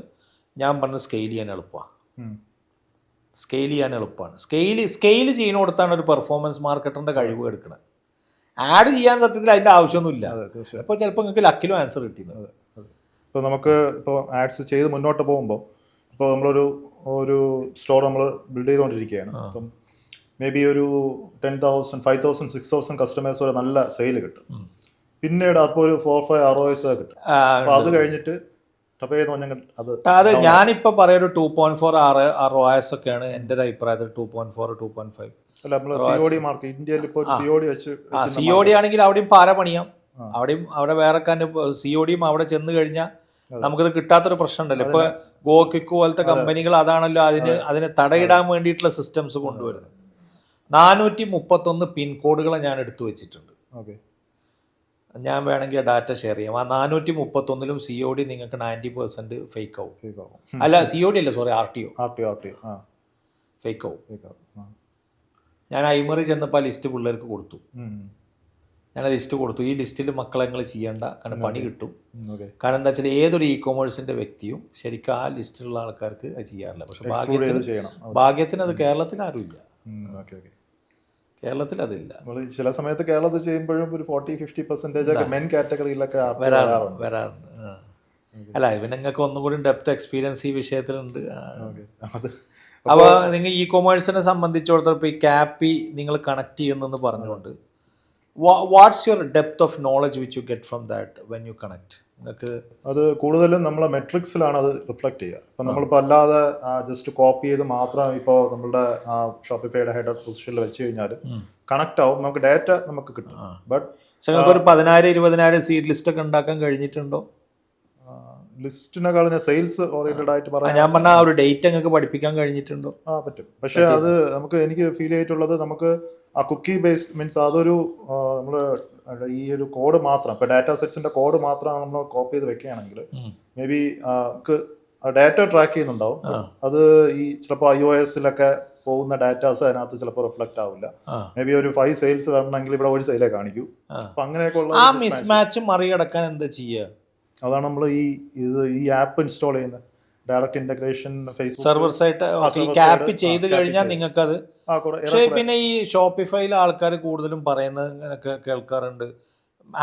ഞാൻ പറഞ്ഞ സ്കെയിൽ ചെയ്യാൻ എളുപ്പമാണ്. സ്കെയിൽ ചെയ്യുന്നിടത്താണ് ഒരു പെർഫോമൻസ് മാർക്കറ്ററിൻ്റെ കഴിവ് എടുക്കുന്നത്. ആഡ് ചെയ്യാൻ സത്യത്തിൽ അതിൻ്റെ ആവശ്യമൊന്നുമില്ല. അപ്പോൾ ചിലപ്പോൾ നിങ്ങൾക്ക് ലക്കിലും ആൻസർ കിട്ടിയത്. ഇപ്പോൾ നമുക്ക് ഇപ്പോൾ ആഡ്സ് ചെയ്ത് മുന്നോട്ട് പോകുമ്പോൾ ഇപ്പോൾ ഒരു സ്റ്റോർ നമ്മൾ ബിൽഡ് ചെയ്തുകൊണ്ടിരിക്കുകയാണ്. അപ്പം മേ ബി ഒരു 10,000 5,000 6,000 കസ്റ്റമേഴ്സ് വരെ നല്ല സെയിൽ കിട്ടും. പിന്നീട് അപ്പോൾ ഒരു 4-5 ROIs കിട്ടും. അപ്പോൾ അത് കഴിഞ്ഞിട്ട് അത് ഞാനിപ്പോൾ പറയൊരു 2.4 ROIs ഒക്കെയാണ് എൻ്റെ ഒരു അഭിപ്രായത്തിൽ. 2.4 2.5 COD ആണെങ്കിൽ അവിടെയും പാര പണിയാം. അവിടെ വേറെ CODയും അവിടെ ചെന്ന് കഴിഞ്ഞാൽ നമുക്കത് കിട്ടാത്തൊരു പ്രശ്നം ഉണ്ടല്ലോ. ഇപ്പോൾ ഗോകിക്ക് പോലത്തെ കമ്പനികൾ അതാണല്ലോ അതിനെ തടയിടാൻ വേണ്ടിയിട്ടുള്ള സിസ്റ്റംസ് കൊണ്ടുവരുന്നത്. 431 പിൻകോഡുകളെ ഞാൻ എടുത്തു വെച്ചിട്ടുണ്ട്. ഞാൻ വേണമെങ്കിൽ ഡാറ്റ ഷെയർ ചെയ്യാം. ആ 431ലും COD നിങ്ങൾക്ക് 90% ഫേക്ക് ആവും. അല്ല COD അല്ല, സോറി, RTO ഫേക്ക് ആവും. ഞാൻ ഐമറി ചെന്നപ്പോൾ ആ ലിസ്റ്റ് പിള്ളേർക്ക് കൊടുത്തു. ഞാൻ ആ ലിസ്റ്റ് കൊടുത്തു. ഈ ലിസ്റ്റിൽ മക്കളെ നിങ്ങൾ ചെയ്യേണ്ട, കാരണം പണി കിട്ടും. കാരണം എന്താ വെച്ചാൽ ഏതൊരു ഇ-കൊമേഴ്സിൻ്റെ വ്യക്തിയും ശരിക്കും ആ ലിസ്റ്റിലുള്ള ആൾക്കാർക്ക് അത് ചെയ്യാറില്ല. പക്ഷെ ഭാഗ്യത്തിന് അത് കേരളത്തിൽ ആരുമില്ല. കേരളത്തിൽ അതില്ല. ചില സമയത്ത് കേരളത്തിൽ ചെയ്യുമ്പോഴും ഒരു 40-50% മെൻ കാറ്റഗറിയിലൊക്കെ വരാറുണ്ട്. അല്ല, ഇവൻ നിങ്ങൾക്ക് ഒന്നും കൂടി ഡെപ്ത് എക്സ്പീരിയൻസ് ഈ വിഷയത്തിലുണ്ട്. അപ്പോൾ നിങ്ങൾ ഇ-കൊമേഴ്സിനെ സംബന്ധിച്ചിടത്തോളം ഇപ്പോൾ ഈ ക്യാപ്പി നിങ്ങൾ കണക്ട് ചെയ്യുന്നെന്ന് പറഞ്ഞുകൊണ്ട് what's your depth of knowledge which you get from that when you connect? നിങ്ങൾക്ക് അത് കൂടുതലും നമ്മളെ മെട്രിക്സിലാണ് അത് റിഫ്ലക്ട് ചെയ്യുക. ഇപ്പം നമ്മളിപ്പോൾ അല്ലാതെ ജസ്റ്റ് കോപ്പി ചെയ്ത് മാത്രം ഇപ്പോൾ നമ്മളുടെ ഷോപ്പിഫൈയുടെ ഹെഡർ പൊസിഷനിൽ വെച്ച് കഴിഞ്ഞാൽ കണക്ട് ആവും, നമുക്ക് ഡാറ്റ നമുക്ക് കിട്ടും. ബട്ട് ഒരു 10,000-20,000 സീഡ് ലിസ്റ്റ് ഒക്കെ ഉണ്ടാക്കാൻ കഴിഞ്ഞിട്ടുണ്ടോ? ലിസ്റ്റിനെക്കാളും ഞാൻ സെയിൽസ് ഓറിയന്റഡ് ആയിട്ട് പറയാം. ഞാൻ പറഞ്ഞ ആ ഒരു ഡേറ്റ് നിങ്ങൾക്ക് പഠിപ്പിക്കാൻ കഴിഞ്ഞിട്ടുണ്ടോ? പറ്റും. പക്ഷേ അത് എനിക്ക് ഫീൽ ചെയ്തിട്ടുള്ളത് നമുക്ക് ആ കുക്കി ബേസ്ഡ് മീൻസ് അതൊരു നമ്മൾ ഈ ഒരു കോഡ് മാത്രം, ഇപ്പോൾ ഡാറ്റ സെറ്റ്സിന്റെ കോഡ് മാത്രം നമ്മൾ കോപ്പി ചെയ്ത് വെക്കുകയാണെങ്കിൽ മേ ബി നമുക്ക് ഡാറ്റ ട്രാക്ക് ചെയ്യുന്നുണ്ടാവും. അത് ഈ ചിലപ്പോൾ iOS-ലൊക്കെ പോകുന്ന ഡാറ്റാസ് അതിനകത്ത് ചിലപ്പോൾ റിഫ്ലക്ട് ആവില്ല. മേ ബി ഒരു 5 സെയിൽസ് വരണമെങ്കിൽ ഇവിടെ ഒരു സെയിലേ കാണിക്കൂ. അപ്പം അങ്ങനെയൊക്കെ ഉള്ള ആ മിസ്മാച്ച് മറികടക്കാൻ എന്താ ചെയ്യുക? അതാണ് നമ്മൾ ഈ ആപ്പ് ഇൻസ്റ്റാൾ ചെയ്യുന്നത്. Direct integration Facebook server side CAPI ചെയ്ത് കഴിഞ്ഞാൽ നിങ്ങൾക്കത്. പക്ഷേ പിന്നെ ഈ ഷോപ്പിഫൈയിലെ ആൾക്കാർ കൂടുതലും പറയുന്നത് ഇങ്ങനെയൊക്കെ കേൾക്കാറുണ്ട്,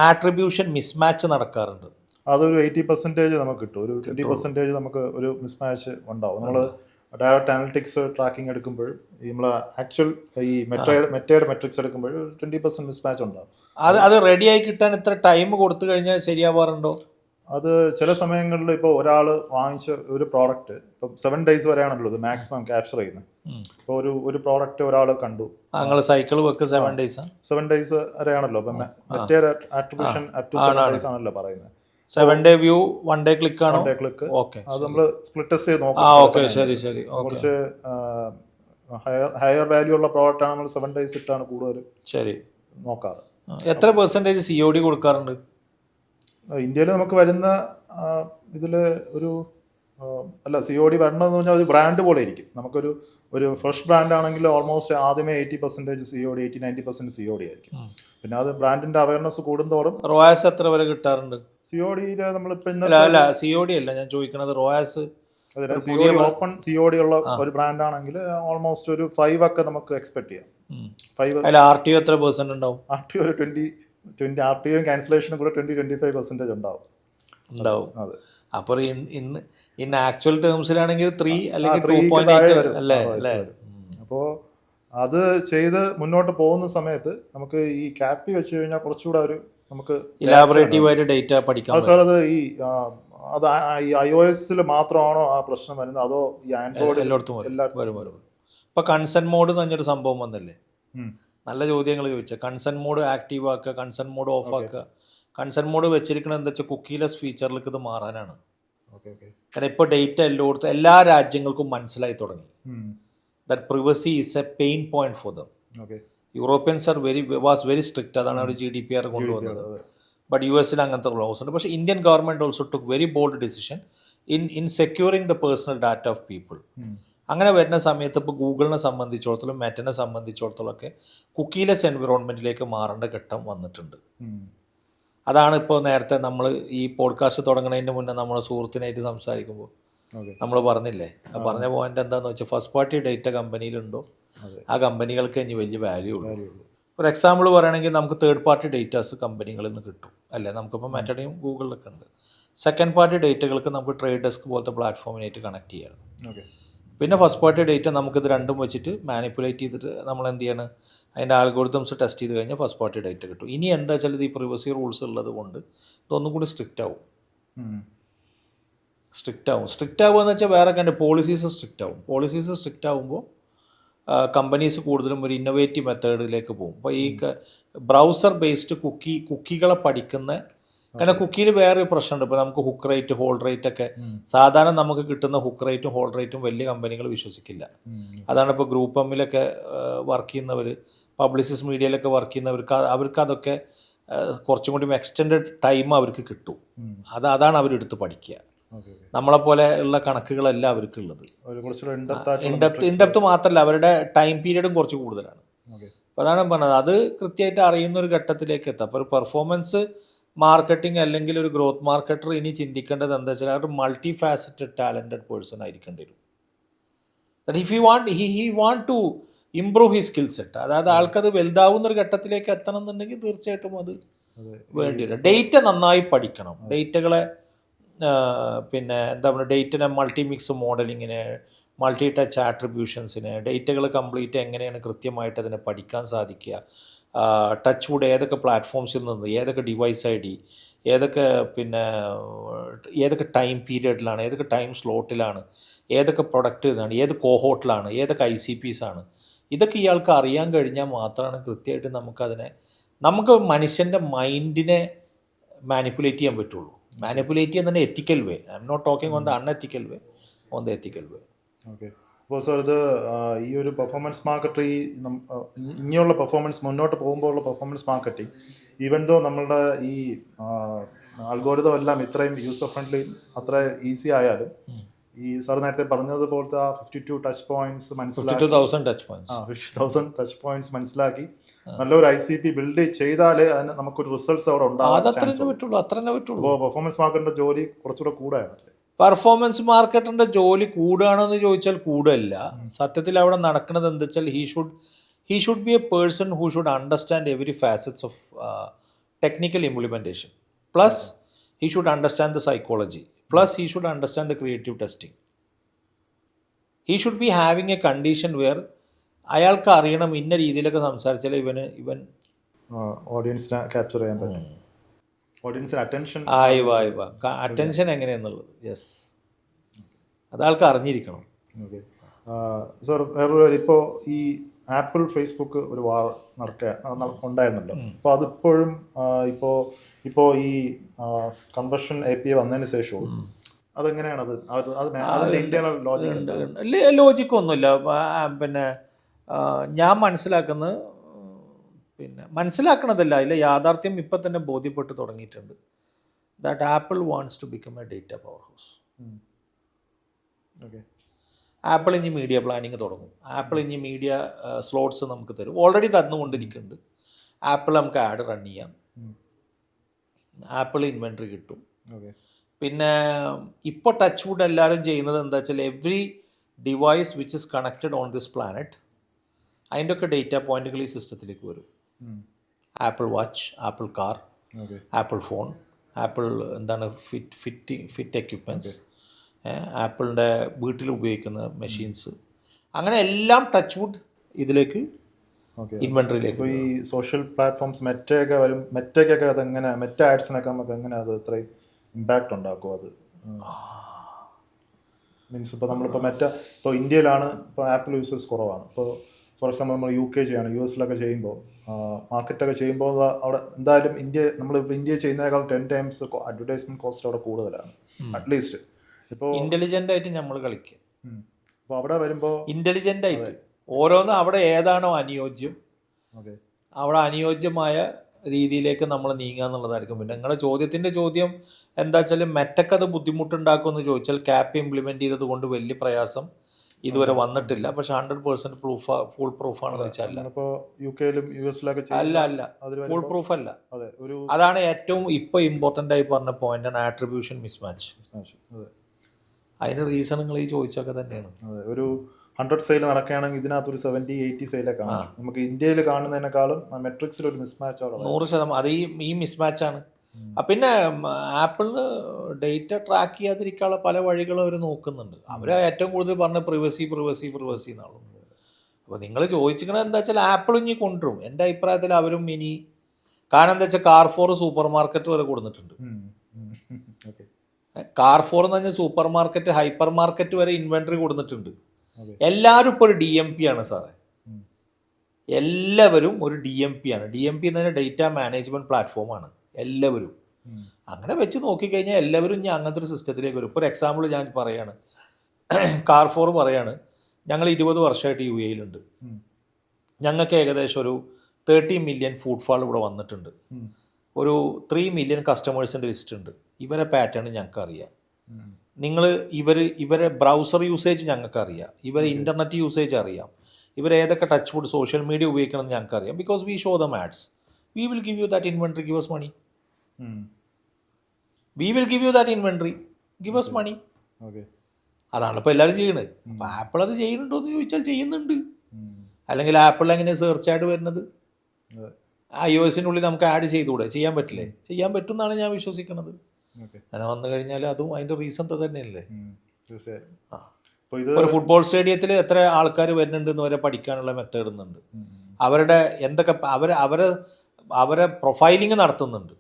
ആട്രിബ്യൂഷൻ മിസ്മാച്ച് നടക്കാറുണ്ട്. അതൊരു 80% നമുക്ക് കിട്ടും. ഒരു 20% നമുക്ക് ഒരു മിസ്മാച്ച് ഉണ്ടാവും. നമ്മൾ ഡയറക്റ്റ് അനലിറ്റിക്സ് ട്രാക്കിംഗ് എടുക്കുമ്പോൾ നമ്മൾ ആക്ച്വൽ ഈ മെറ്റയുടെ മെട്രിക്സ് എടുക്കുമ്പോൾ 20% മിസ്മാച്ച് ഉണ്ടാവും. അത് റെഡിയായി കിട്ടാൻ എത്ര ടൈം കൊടുത്തു കഴിഞ്ഞാൽ ശരിയാവാറുണ്ടോ? അത് ചില സമയങ്ങളിൽ ഇപ്പോൾ ഒരാൾ വാങ്ങിച്ച ഒരു പ്രോഡക്റ്റ് ഇപ്പം 7 days വരെയാണല്ലോ ഇത് മാക്സിമം ക്യാപ്ചർ ചെയ്യുന്നത്. ഇപ്പോൾ ഒരു പ്രോഡക്റ്റ് ഒരാൾ കണ്ടു, സൈക്കിൾ വെക്ക് 7 days വരെയാണല്ലോ. അപ്പം മറ്റേ ആട്രിബ്യൂഷൻ അപ് ടു 7 days ആണല്ലോ പറയുന്നത്. 7 day വ്യൂ 1 day ക്ലിക്ക് ആണോ? 1 day ക്ലിക്ക്. അത് നമ്മൾ സ്പ്ലിറ്റ് ടെസ്റ്റ് ചെയ്ത് നോക്കാം. കുറച്ച് ഹയർ വാല്യൂ ഉള്ള പ്രോഡക്റ്റ് ആണ് നമ്മൾ 7 days ഇട്ടാണ് കൂടുതലും നോക്കാറ്. എത്ര % COD കൊടുക്കാറുണ്ട് ഇന്ത്യയിൽ? നമുക്ക് വരുന്ന ഇതിൽ ഒരു അല്ല COD വരണമെന്ന് പറഞ്ഞാൽ ഒരു ബ്രാൻഡ് പോലെ ഇരിക്കും. ഒരു ഫ്രഷ് ബ്രാൻഡ് ആണെങ്കിൽ ഓൾമോസ്റ്റ് ആദ്യമേ 80% COD, 80-90% COD ആയിരിക്കും. പിന്നെ അത് ബ്രാൻഡിന്റെ അവയർനെസ് കൂടുന്തോറും റോയാസ് എത്ര വരെ കിട്ടാറുണ്ട്? COD നമ്മളിപ്പോൾ അല്ല COD അല്ല ഞാൻ ചോദിക്കണത്, റോയാസ്. COD ഓപ്പൺ COD ഉള്ള ഒരു ബ്രാൻഡ് ആണെങ്കിൽ ഓൾമോസ്റ്റ് ഒരു 5 ഒക്കെ നമുക്ക് എക്സ്പെക്ട് ചെയ്യാം. 5 അല്ല RTO എത്ര % ഉണ്ടാവും? RTO ഒരു 20 RTO ക്യാൻസലേഷനും കൂടെ 20-25% ഉണ്ടാവും. അതെ. അപ്പോൾ ഇൻ ആക്ച്വൽ ടേംസിലാണെങ്കിൽ 3 അല്ലെങ്കിൽ 2.8 അല്ലേ? അപ്പോൾ അത് ചെയ്ത് മുന്നോട്ട് പോകുന്ന സമയത്ത് നമുക്ക് ഈ ക്യാപ്പി വെച്ച് കഴിഞ്ഞാൽ കുറച്ചുകൂടെ ഒരു നമുക്ക് ഇലാബറേറ്റീവ് ആയിട്ട് ഡേറ്റ പഠിക്കാം. സാർ അത് അത് iOS മാത്രമാണോ ആ പ്രശ്നം വരുന്നത്, അതോ ഈ ആൻഡ്രോയിഡ് എല്ലായിടത്തും വരും? ഇപ്പൊ കൺസെന്റ് മോഡ് എന്ന് പറഞ്ഞൊരു സംഭവം വന്നല്ലേ, നല്ല ചോദ്യങ്ങൾ ചോദിച്ചാൽ. കൺസെന്റ് മോഡ് ആക്റ്റീവ് ആക്കുക, കൺസെന്റ് മോഡ് ഓഫ് ആക്കുക. കൺസെന്റ് മോഡ് വെച്ചിരിക്കുന്നത് എന്താ വെച്ചാൽ കുക്കീലെസ് ഫീച്ചറിലേക്ക് ഇത് മാറാനാണ്. കാരണം ഇപ്പോൾ ഡേറ്റ എല്ലായിടത്തും എല്ലാ രാജ്യങ്ങൾക്കും മനസ്സിലായി തുടങ്ങി that privacy is A pain point for them. Europeans was very strict, അതാണ് അവർ GDPR കൊണ്ടുവന്നത്. ബട്ട് US അങ്ങനത്തെ ലോസ് ഉണ്ട്. പക്ഷേ Indian government also took very bold decision in securing the personal data of people. അങ്ങനെ വരുന്ന സമയത്ത് ഇപ്പോൾ ഗൂഗിളിനെ സംബന്ധിച്ചിടത്തോളം മെറ്റനെ സംബന്ധിച്ചിടത്തോളം ഒക്കെ കുക്കീലെസ് എൻവിറോൺമെൻറ്റിലേക്ക് മാറേണ്ട ഘട്ടം വന്നിട്ടുണ്ട്. അതാണ് ഇപ്പോൾ നേരത്തെ നമ്മൾ ഈ പോഡ്കാസ്റ്റ് തുടങ്ങുന്നതിന് മുന്നേ നമ്മൾ സുഹൃത്തിനായിട്ട് സംസാരിക്കുമ്പോൾ നമ്മൾ പറഞ്ഞില്ലേ, പറഞ്ഞ പോയിന്റ് എന്താണെന്ന് വെച്ചാൽ ഫസ്റ്റ് പാർട്ടി ഡേറ്റ കമ്പനിയിലുണ്ടോ ആ കമ്പനികൾക്ക് ഇനി വലിയ വാല്യൂ ഉള്ളൂ. ഒരു എക്സാമ്പിൾ പറയുകയാണെങ്കിൽ നമുക്ക് തേർഡ് പാർട്ടി ഡേറ്റാസ് കമ്പനികളിൽ നിന്ന് കിട്ടും അല്ലേ, നമുക്കിപ്പോൾ മെറ്റയും ഗൂഗിളിലൊക്കെ ഉണ്ട്. സെക്കൻഡ് പാർട്ടി ഡേറ്റകൾക്ക് നമുക്ക് ട്രേഡ് ഡെസ്ക് പോലത്തെ പ്ലാറ്റ്ഫോമിനായിട്ട് കണക്ട് ചെയ്യണം. പിന്നെ ഫസ്റ്റ് പാർട്ടി ഡേറ്റ നമുക്കിത് രണ്ടും വെച്ചിട്ട് മാനിപ്പുലേറ്റ് ചെയ്തിട്ട് നമ്മൾ എന്ത് ചെയ്യണം, അതിൻ്റെ ആൽഗോരിതംസ് ടെസ്റ്റ് ചെയ്ത് കഴിഞ്ഞാൽ ഫസ്റ്റ് പാർട്ടി ഡേറ്റ കിട്ടും. ഇനി എന്താ വെച്ചാൽ ഇത് ഈ പ്രിവസി റൂൾസ് ഉള്ളത് കൊണ്ട് ഇതൊന്നും കൂടി സ്ട്രിക്റ്റ് ആവും. സ്ട്രിക്റ്റ് ആവുക എന്ന് വെച്ചാൽ വേറെ കണ്ട് പോളിസീസ് സ്ട്രിക്റ്റ് ആവുമ്പോൾ കമ്പനീസ് കൂടുതലും ഒരു ഇന്നോവേറ്റീവ് മെത്തേഡിലേക്ക് പോകും. അപ്പോൾ ഈ ബ്രൗസർ ബേസ്ഡ് കുക്കികളെ പഠിക്കുന്ന, കാരണം കുക്കിയിൽ വേറൊരു പ്രശ്നമുണ്ട്. ഇപ്പോൾ നമുക്ക് ഹുക്ക് റേറ്റ്, ഹോൾഡ് റേറ്റ് ഒക്കെ സാധാരണ നമുക്ക് കിട്ടുന്ന ഹുക്ക് റേറ്റും ഹോൾഡ് റേറ്റും വലിയ കമ്പനികൾ വിശ്വസിക്കില്ല. അതാണ് ഇപ്പോൾ ഗ്രൂപ്പ് എമ്മിലൊക്കെ വർക്ക് ചെയ്യുന്നവർ, പബ്ലിസിസ്റ്റ് മീഡിയയിലൊക്കെ വർക്ക് അവർക്ക് അതൊക്കെ കുറച്ചും കൂടി എക്സ്റ്റെൻഡഡ് ടൈം അവർക്ക് കിട്ടും. അതാണ് അവരെടുത്ത് പഠിക്കുക. നമ്മളെപ്പോലെ ഉള്ള കണക്കുകളല്ല അവർക്ക് ഉള്ളത്. ഇൻഡെപ്ത് മാത്രമല്ല, അവരുടെ ടൈം പീരീഡും കുറച്ച് കൂടുതലാണ്. അപ്പോൾ അതാണ് പറഞ്ഞത്, അത് കൃത്യമായിട്ട് അറിയുന്ന ഒരു ഘട്ടത്തിലേക്ക് എത്താം. അപ്പോൾ ഒരു പെർഫോമൻസ് മാർക്കറ്റിംഗ് അല്ലെങ്കിൽ ഒരു ഗ്രോത്ത് മാർക്കറ്റർ ഇനി ചിന്തിക്കേണ്ടത് എന്താ വെച്ചാൽ അവർ മൾട്ടി ഫാസറ്റഡ് ടാലൻറ്റഡ് പേഴ്സൺ ആയിരിക്കേണ്ടി വരും. That if he want to improve he skill set, അതായത് ആൾക്കത് വലുതാവുന്ന ഒരു ഘട്ടത്തിലേക്ക് എത്തണം എന്നുണ്ടെങ്കിൽ തീർച്ചയായിട്ടും അത് വേണ്ടി വരും. ഡേറ്റ നന്നായി പഠിക്കണം. ഡേറ്റകളെ പിന്നെ എന്താ പറയുക, ഡേറ്റിനെ മൾട്ടിമിക്സ് മോഡലിങ്ങിന്, മൾട്ടി ടച്ച് ആട്രിബ്യൂഷൻസിന്, ഡേറ്റകൾ കംപ്ലീറ്റ് എങ്ങനെയാണ് കൃത്യമായിട്ട് അതിനെ പഠിക്കാൻ സാധിക്കുക, ടച്ച് വുഡ് ഏതൊക്കെ പ്ലാറ്റ്ഫോംസിൽ നിന്ന്, ഏതൊക്കെ ഡിവൈസ് ID, ഏതൊക്കെ ടൈം പീരിയഡിലാണ്, ഏതൊക്കെ ടൈം സ്ലോട്ടിലാണ്, ഏതൊക്കെ പ്രൊഡക്റ്റിനാണ്, ഏത് കോഹോട്ടിലാണ്, ഏതൊക്കെ ICPs ആണ്, ഇതൊക്കെ ഇയാൾക്ക് അറിയാൻ കഴിഞ്ഞാൽ മാത്രമാണ് കൃത്യമായിട്ട് നമുക്ക് മനുഷ്യൻ്റെ മൈൻഡിനെ മാനിപ്പുലേറ്റ് ചെയ്യാൻ പറ്റുള്ളൂ. മാനിപ്പുലേറ്റ് ചെയ്യുന്നതിൻ്റെ ethical way. I'm not talking on the unethical way, on the ethical way. Okay. അപ്പോൾ സാർ ഇത് ഈ ഒരു പെർഫോമൻസ് മാർക്കറ്റിംഗ്, ഇനിയുള്ള മുന്നോട്ട് പോകുമ്പോഴുള്ള പെർഫോമൻസ് മാർക്കറ്റിംഗ്, ഈവൻ ദോ നമ്മളുടെ ഈ അൽഗോരിതം എല്ലാം ഇത്രയും യൂസർ ഫ്രണ്ട്ലി, അത്ര ഈസി ആയാലും ഈ സാർ നേരത്തെ പറഞ്ഞതുപോലത്തെ ആ 52 ടച്ച് പോയിന്റ്സ് മനസ്സിലാക്കി, 50,000 ടച്ച് പോയിന്റ്സ് മനസ്സിലാക്കി നല്ലൊരു ICP ബിൽഡ് ചെയ്താലേ അതിന് നമുക്കൊരു റിസൾട്ട്സ് അവിടെ ഉണ്ടാവാൻ പറ്റുള്ളൂ. പെർഫോമൻസ് മാർക്കറ്റിന്റെ ജോലി കുറച്ചുകൂടെ കൂടാണ്. പെർഫോമൻസ് മാർക്കറ്റിൻ്റെ ജോലി കൂടുകയാണെന്ന് ചോദിച്ചാൽ കൂടല്ല. സത്യത്തിൽ അവിടെ നടക്കുന്നത് എന്താ വെച്ചാൽ he should be a person who should understand every facets of technical implementation. Plus he should understand the psychology. Plus he should understand the creative testing. He should be having a condition where അയാൾക്ക് അറിയണം ഇന്ന രീതിയിലൊക്കെ സംസാരിച്ചാൽ ഇവൻ ഓഡിയൻസിനെ capture ചെയ്യാൻ പറ്റും, ഓഡിയൻസിന് attention എങ്ങനെയാന്നുള്ളത്. Yes, അതാൾക്ക് അറിഞ്ഞിരിക്കണം. ഓക്കെ സാർ, വേറൊരു ഇപ്പോൾ ഈ ആപ്പിൾ ഫേസ്ബുക്ക് ഒരു വാർ ഉണ്ടായിരുന്നല്ലോ. അപ്പോൾ അതിപ്പോഴും ഇപ്പോൾ ഈ ഈ API വന്നതിന് ശേഷവും അതെങ്ങനെയാണ് അതിൻ്റെ ഇന്റേണൽ ലോജിക്കൊന്നുമില്ല. പിന്നെ ഞാൻ മനസ്സിലാക്കണതല്ല, അതിലെ യാഥാർത്ഥ്യം ഇപ്പം തന്നെ ബോധ്യപ്പെട്ട് തുടങ്ങിയിട്ടുണ്ട്. That Apple wants to become a data power house. Okay. Apple ഇനി മീഡിയ പ്ലാനിങ് തുടങ്ങും. ആപ്പിൾ ഇനി മീഡിയ സ്ലോട്ട്സ് നമുക്ക് തരും, ഓൾറെഡി തന്നുകൊണ്ടിരിക്കുന്നുണ്ട്. ആപ്പിൾ നമുക്ക് ആഡ് റൺ ചെയ്യാം, ആപ്പിൾ ഇൻവെൻട്രി കിട്ടും. ഓക്കെ. പിന്നെ ഇപ്പോൾ ടച്ച് വുഡ് എല്ലാവരും ചെയ്യുന്നത് എന്താ വെച്ചാൽ every device which is connected on this planet അതിൻ്റെ ഒക്കെ ഡേറ്റ പോയിന്റുകൾ ഈ സിസ്റ്റത്തിലേക്ക് വരും. Apple watch, Apple car, okay. Apple phone, Apple എന്താണ് ഫിറ്റ് എക്യുപ്മെൻറ്റ്സ്, ആപ്പിളിൻ്റെ വീട്ടിൽ ഉപയോഗിക്കുന്ന മെഷീൻസ്, അങ്ങനെ എല്ലാം ടച്ച് വുഡ് ഇതിലേക്ക് ഓക്കെ. ഇൻവെൻട്രിയിലേക്ക്. അപ്പോൾ ഈ സോഷ്യൽ പ്ലാറ്റ്ഫോംസ് മെറ്റയൊക്കെ വരും, മെറ്റയ്ക്കൊക്കെ അതെങ്ങനെ മെറ്റ ആഡ്സിനൊക്കെ നമുക്ക് എങ്ങനെ അത് ഇത്രയും ഇമ്പാക്റ്റ് ഉണ്ടാക്കും? അത് മീൻസ് ഇപ്പോൾ നമ്മളിപ്പോൾ ഇപ്പോൾ ഇന്ത്യയിലാണ് ഇപ്പോൾ ആപ്പിൾ യൂസേഴ്സ് കുറവാണ്. ഇപ്പോൾ ഫോർ എക്സാമ്പിൾ നമ്മൾ UK ചെയ്യാണ്, US ചെയ്യുമ്പോൾ മാർക്കറ്റൊക്കെ ചെയ്യുമ്പോൾ അവിടെ എന്തായാലും നമ്മളിപ്പോൾ ഇന്ത്യ ചെയ്യുന്നതിനേക്കാൾ 10 times അഡ്വർടൈസ്മെൻറ്റ് കോസ്റ്റ് അവിടെ കൂടുതലാണ് അറ്റ്ലീസ്റ്റ്. ഇപ്പോൾ ഇൻ്റലിജൻ്റ് ആയിട്ട് നമ്മൾ കളിക്കുക. അപ്പോൾ അവിടെ വരുമ്പോൾ ഇൻ്റലിജൻ്റ് ആയിട്ട് ഓരോന്ന് അവിടെ ഏതാണോ അനുയോജ്യം, ഓക്കെ, അവിടെ അനുയോജ്യമായ രീതിയിലേക്ക് നമ്മൾ നീങ്ങുക എന്നുള്ളതായിരിക്കും. പിന്നെ നിങ്ങളുടെ ചോദ്യം എന്താ വെച്ചാൽ മെറ്റക്ക് അത് ബുദ്ധിമുട്ടുണ്ടാക്കുമെന്ന് ചോദിച്ചാൽ ക്യാപ്പ് ഇംപ്ലിമെൻറ്റ് ചെയ്തത് കൊണ്ട് വലിയ പ്രയാസം ഇതുവരെ വന്നിട്ടില്ല. പക്ഷെ 100% ഫുൾ പ്രൂഫാണെന്ന് വെച്ചാൽ ഇപ്പോൾ UK-ലും US-ലൊക്കെ അല്ല ഫുൾ പ്രൂഫ് അല്ല. അതാണ് ഏറ്റവും ഇപ്പോൾ ഇമ്പോർട്ടൻ്റ് ആയി പറഞ്ഞ പോയിന്റാണ് ആട്രിബ്യൂഷൻ മിസ്മാച്ച്. അതിന് റീസൺ നിങ്ങൾ ഈ ചോദിച്ചൊക്കെ തന്നെയാണ്. അതെ, ഒരു 100 സെയിൽ നടക്കുകയാണെങ്കിൽ ഇതിനകത്തൊരു 70-80 സെയിലൊക്കെ കാണും. നമുക്ക് ഇന്ത്യയിൽ കാണുന്നതിനേക്കാളും മെട്രിക്സിൽ ഒരു മിസ്മാച്ച് 100%. അത് ഈ മിസ്മാച്ചാണ്. പിന്നെ ആപ്പിളിന് ഡേറ്റ ട്രാക്ക് ചെയ്യാതിരിക്കാനുള്ള പല വഴികളും അവർ നോക്കുന്നുണ്ട്. അവർ ഏറ്റവും കൂടുതൽ പറഞ്ഞ പ്രിവസി എന്നാണ്. അപ്പോൾ നിങ്ങൾ ചോദിച്ചിരിക്കണത് എന്താ വെച്ചാൽ ആപ്പിൾ ഇനി കൊണ്ടുവരും. എൻ്റെ അഭിപ്രായത്തിൽ അവരും ഇനി, കാരണം എന്താ വെച്ചാൽ കാർഫോർ സൂപ്പർ മാർക്കറ്റ് വരെ കൊടുത്തിട്ടുണ്ട്. കാർഫോർ എന്ന് പറഞ്ഞാൽ സൂപ്പർ മാർക്കറ്റ്, ഹൈപ്പർ മാർക്കറ്റ് വരെ ഇൻവെൻട്രി കൊടുത്തിട്ടുണ്ട്. എല്ലാവരും ഇപ്പോൾ ഒരു DMP ആണ് സാറേ. എല്ലാവരും ഒരു DMP ആണ്. DMP എന്ന് പറഞ്ഞാൽ ഡേറ്റ മാനേജ്മെൻറ്റ് പ്ലാറ്റ്ഫോമാണ്. എല്ലാവരും അങ്ങനെ വെച്ച് നോക്കിക്കഴിഞ്ഞാൽ എല്ലാവരും ഇനി അങ്ങനത്തെ ഒരു സിസ്റ്റത്തിലേക്ക് വരും. ഇപ്പോൾ ഒരു എക്സാമ്പിൾ ഞാൻ പറയാണ്, കാർഫോർ പറയാണ്, ഞങ്ങൾ 20 വർഷമായിട്ട് UAE-ലുണ്ട്. ഞങ്ങൾക്ക് ഏകദേശം ഒരു 30 മില്യൺ ഫുട്ഫാൾ ഇവിടെ വന്നിട്ടുണ്ട്. ഒരു 3 മില്യൺ കസ്റ്റമേഴ്സിൻ്റെ ലിസ്റ്റ് ഉണ്ട്. ഇവരെ പാറ്റേൺ ഞങ്ങൾക്കറിയാം. ഇവരെ ബ്രൗസർ യൂസേജ് ഞങ്ങൾക്കറിയാം. ഇവരെ ഇൻ്റർനെറ്റ് യൂസേജ് അറിയാം. ഇവരേതൊക്കെ ടച്ച് വുഡ് സോഷ്യൽ മീഡിയ ഉപയോഗിക്കണം എന്ന് ഞങ്ങൾക്കറിയാം. Because we show them ads. We will give you that inventory, give us money. We will give you that inventory, give us money. അതാണ് ഇപ്പോൾ എല്ലാവരും ചെയ്യണത്. അപ്പോൾ ആപ്പിൾ അത് ചെയ്യുന്നുണ്ടോ എന്ന് ചോദിച്ചാൽ ചെയ്യുന്നുണ്ട്. അല്ലെങ്കിൽ ആപ്പിൾ എങ്ങനെ സെർച്ച് ആഡ് വരുന്നത്? iOS-നുള്ളിൽ നമുക്ക് ആഡ് ചെയ്തുകൂടെ? ചെയ്യാൻ പറ്റില്ലേ? ചെയ്യാൻ പറ്റും എന്നാണ് ഞാൻ വിശ്വസിക്കുന്നത്. അങ്ങനെ വന്നു കഴിഞ്ഞാൽ അതും അതിൻ്റെ റീസൺ തന്നെയല്ലേ. ഒരു ഫുട്ബോൾ സ്റ്റേഡിയത്തിൽ എത്ര ആൾക്കാർ വരുന്നുണ്ടെന്ന് വരെ പഠിക്കാനുള്ള മെത്തേഡ് ഇടുന്നുണ്ട്. അവരുടെ എന്തൊക്കെ അവരെ പ്രൊഫൈലിംഗ് നടത്തുന്നുണ്ട്.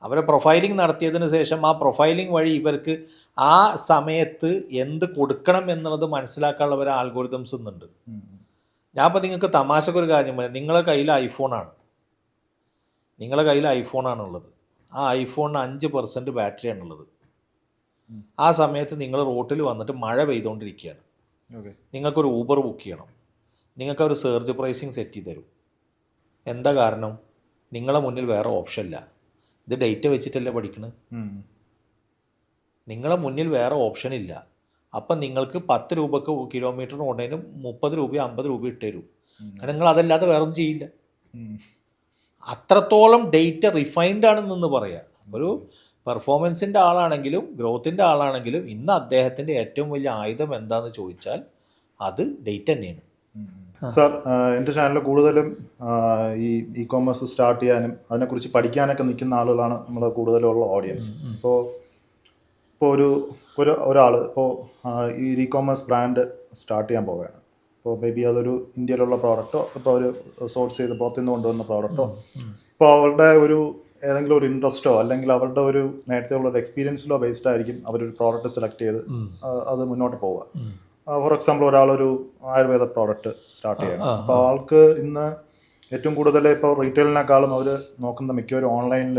അവരെ പ്രൊഫൈലിംഗ് നടത്തിയതിന് ശേഷം ആ പ്രൊഫൈലിംഗ് വഴി ഇവർക്ക് ആ സമയത്ത് എന്ത് കൊടുക്കണം എന്നുള്ളത് മനസ്സിലാക്കാനുള്ള ഒരു ആൽഗോരിതംസ് ഇന്നുണ്ട്. ഞാൻ ഇപ്പോൾ നിങ്ങൾക്ക് തമാശക്കൊരു കാര്യം പറയാം. നിങ്ങളുടെ കയ്യിൽ ഐഫോണാണുള്ളത്. ആ ഐഫോണിന് 5% ബാറ്ററിയാണുള്ളത്. ആ സമയത്ത് നിങ്ങൾ റോട്ടിൽ വന്നിട്ട് മഴ പെയ്തുകൊണ്ടിരിക്കുകയാണ്. നിങ്ങൾക്കൊരു ഊബർ ബുക്ക് ചെയ്യണം. നിങ്ങൾക്കൊരു സർജ് പ്രൈസിങ് സെറ്റ് ചെയ്ത് തരും. എന്താ കാരണം? നിങ്ങളെ മുന്നിൽ വേറെ ഓപ്ഷൻ ഇല്ല. ഇത് ഡേറ്റ വെച്ചിട്ടല്ലേ പഠിക്കണത്. നിങ്ങളെ മുന്നിൽ വേറെ ഓപ്ഷൻ ഇല്ല. അപ്പം നിങ്ങൾക്ക് 10 രൂപക്ക് കിലോമീറ്ററിന് കൊണ്ടതിന് 30 രൂപ 50 രൂപ ഇട്ട് തരും. കാരണം നിങ്ങൾ അതല്ലാതെ വേറെ ഒന്നും ചെയ്യില്ല. അത്രത്തോളം ഡേറ്റ റിഫൈൻഡ് ആണെന്ന് പറയാം. ഒരു പെർഫോമൻസിൻ്റെ ആളാണെങ്കിലും ഗ്രോത്തിൻ്റെ ആളാണെങ്കിലും ഇന്ന് അദ്ദേഹത്തിൻ്റെ ഏറ്റവും വലിയ ആയുധം എന്താണെന്ന് ചോദിച്ചാൽ അത് ഡേറ്റ തന്നെയാണ്. സാർ, എൻ്റെ ചാനലിൽ കൂടുതലും ഈ കോമേഴ്സ് സ്റ്റാർട്ട് ചെയ്യാനും അതിനെക്കുറിച്ച് പഠിക്കാനൊക്കെ നിൽക്കുന്ന ആളുകളാണ് നമ്മൾ കൂടുതലുള്ള ഓഡിയൻസ്. ഇപ്പോൾ ഒരാൾ ഈ കോമേഴ്സ് ബ്രാൻഡ് സ്റ്റാർട്ട് ചെയ്യാൻ പോവുകയാണ്. ഇപ്പോൾ മേ ബി അതൊരു ഇന്ത്യയിലുള്ള പ്രോഡക്റ്റോ ഇപ്പോൾ ഒരു സോഴ്സ് ചെയ്ത് പുറത്തുനിന്ന് കൊണ്ടുവന്ന പ്രോഡക്റ്റോ, ഇപ്പോൾ അവരുടെ ഏതെങ്കിലും ഒരു ഇൻട്രസ്റ്റോ അല്ലെങ്കിൽ അവരുടെ ഒരു നേരത്തെ ഉള്ള ഒരു എക്സ്പീരിയൻസിലോ ബേസ്ഡ് ആയിരിക്കും അവരൊരു പ്രോഡക്റ്റ് സെലക്ട് ചെയ്ത് അത് മുന്നോട്ട് പോവുക. ഫോർ എക്സാമ്പിൾ ഒരാളൊരു ആയുർവേദ പ്രോഡക്റ്റ് സ്റ്റാർട്ട് ചെയ്യണം. അപ്പോൾ ആൾക്ക് ഇന്ന് ഏറ്റവും കൂടുതൽ ഇപ്പോൾ റീറ്റെയിലിനേക്കാളും അവർ നോക്കുന്ന മിക്കവരും ഓൺലൈനിൽ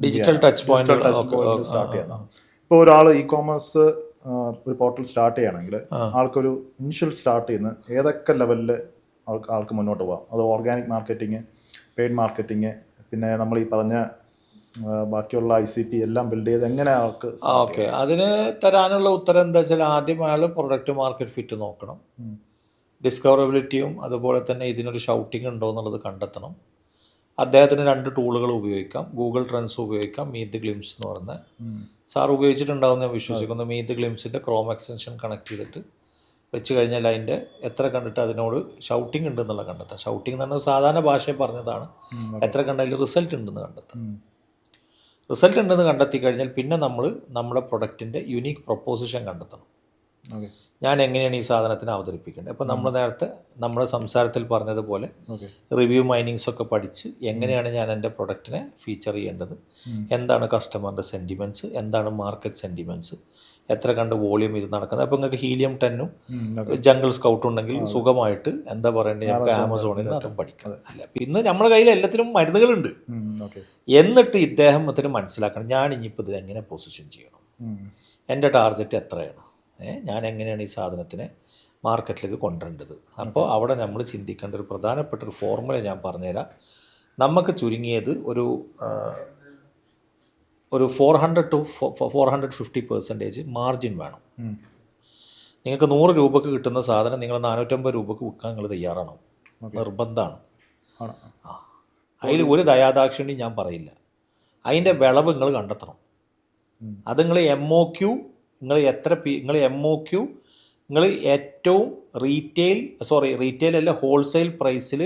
ഡിജിറ്റൽ ടച്ച് പോയിന്റ് സ്റ്റാർട്ട് ചെയ്യണം. ഇപ്പോൾ ഒരാൾ കോമേഴ്സ് ഒരു പോർട്ടൽ സ്റ്റാർട്ട് ചെയ്യണമെങ്കിൽ ആൾക്കൊരു ഇനിഷ്യൽ സ്റ്റാർട്ട് ചെയ്യുന്ന ഏതൊക്കെ ലെവലിൽ ആൾക്ക് മുന്നോട്ട് പോകാം? അത് ഓർഗാനിക് മാർക്കറ്റിങ്, പെയ്ഡ് മാർക്കറ്റിങ്, പിന്നെ നമ്മൾ ഈ പറഞ്ഞ ബാക്കിയുള്ള ICP എല്ലാം ബിൽഡ് ചെയ്ത് എങ്ങനെ ആൾക്ക് ഓക്കെ, അതിന് തരാനുള്ള ഉത്തരം എന്താ വെച്ചാൽ ആദ്യം അയാൾ പ്രൊഡക്റ്റ് മാർക്കറ്റ് ഫിറ്റ് നോക്കണം, ഡിസ്കവറബിലിറ്റിയും അതുപോലെ തന്നെ ഇതിനൊരു ഷൗട്ടിങ് ഉണ്ടോ എന്നുള്ളത് കണ്ടെത്തണം. അദ്ദേഹത്തിന് 2 ടൂളുകൾ ഉപയോഗിക്കാം, ഗൂഗിൾ ട്രെൻഡ്സ് ഉപയോഗിക്കാം, മീറ്റ് ദി ഗ്ലിംസ് എന്ന് പറഞ്ഞ സാർ ഉപയോഗിച്ചിട്ടുണ്ടാവും ഞാൻ വിശ്വസിക്കുന്നു. മീറ്റ് ദി ഗ്ലിംസിൻ്റെ ക്രോം എക്സ്റ്റൻഷൻ കണക്ട് ചെയ്തിട്ട് വെച്ച് കഴിഞ്ഞാൽ അതിൻ്റെ എത്ര കണ്ടിട്ട് അതിനോട് ഷൗട്ടിംഗ് ഉണ്ടെന്നുള്ള കണ്ടെത്താം. ഷൗട്ടിംഗ് എന്ന് പറഞ്ഞാൽ സാധാരണ ഭാഷയിൽ പറഞ്ഞതാണ്, എത്ര കണ്ടതിൽ റിസൾട്ട് ഉണ്ടെന്ന് കണ്ടെത്താം. റിസൾട്ട് ഉണ്ടെന്ന് കണ്ടെത്തി കഴിഞ്ഞാൽ പിന്നെ നമ്മൾ നമ്മുടെ പ്രൊഡക്റ്റിൻ്റെ യുണീക്ക് പ്രൊപ്പോസിഷൻ കണ്ടെത്തണം. ഞാൻ എങ്ങനെയാണ് ഈ സാധനത്തിന് അവതരിപ്പിക്കേണ്ടത്. അപ്പോൾ നമ്മൾ നേരത്തെ നമ്മുടെ സംസാരത്തിൽ പറഞ്ഞതുപോലെ റിവ്യൂ മൈനിങ്സ് ഒക്കെ പഠിച്ച് എങ്ങനെയാണ് ഞാൻ എൻ്റെ പ്രൊഡക്റ്റിനെ ഫീച്ചർ ചെയ്യേണ്ടത്, എന്താണ് കസ്റ്റമറിൻ്റെ സെൻറ്റിമെൻറ്റ്സ്, എന്താണ് മാർക്കറ്റ് സെൻറ്റിമെൻറ്റ്സ്, എത്ര കണ്ട് വോളിയം ഇത് നടക്കുന്നത്. അപ്പോൾ നിങ്ങൾക്ക് ഹീലിയം 10ഉം ജംഗിൾ സ്കൗട്ടും ഉണ്ടെങ്കിൽ സുഖമായിട്ട് എന്താ പറയേണ്ടത് നമുക്ക് ആമസോണിൽ നിന്ന് അതും പഠിക്കാം. അല്ല, ഇന്ന് നമ്മുടെ കയ്യിൽ എല്ലാത്തിനും മരുന്നുകളുണ്ട്. എന്നിട്ട് ഇദ്ദേഹത്തിന് മനസ്സിലാക്കണം, ഞാൻ ഇനിയിപ്പോൾ ഇത് എങ്ങനെ പൊസിഷൻ ചെയ്യണം, എൻ്റെ ടാർഗറ്റ് എത്രയാണ്, ഞാൻ എങ്ങനെയാണ് ഈ സാധനത്തിനെ മാർക്കറ്റിലേക്ക് കൊണ്ടുവരേണ്ടത്. അപ്പോൾ അവിടെ നമ്മൾ ചിന്തിക്കേണ്ട ഒരു പ്രധാനപ്പെട്ട ഒരു ഫോർമുല ഞാൻ പറഞ്ഞുതരാം. നമുക്ക് ചുരുങ്ങിയത് ഒരു 400 to 450% മാർജിൻ വേണം. നിങ്ങൾക്ക് 100 രൂപക്ക് കിട്ടുന്ന സാധനം നിങ്ങൾ 450 രൂപക്ക് വിൽക്കാൻ നിങ്ങൾ തയ്യാറാണോ? നിർബന്ധമാണ്. അതിൽ ഒരു ദയാദാക്ഷിണ്യം ഞാൻ പറയില്ല. അതിൻ്റെ വിളവ് നിങ്ങൾ കണ്ടെത്തണം. അത് നിങ്ങൾ MOQ, നിങ്ങൾ MOQ നിങ്ങൾ ഏറ്റവും റീറ്റെയിൽ അല്ല ഹോൾസെയിൽ പ്രൈസിൽ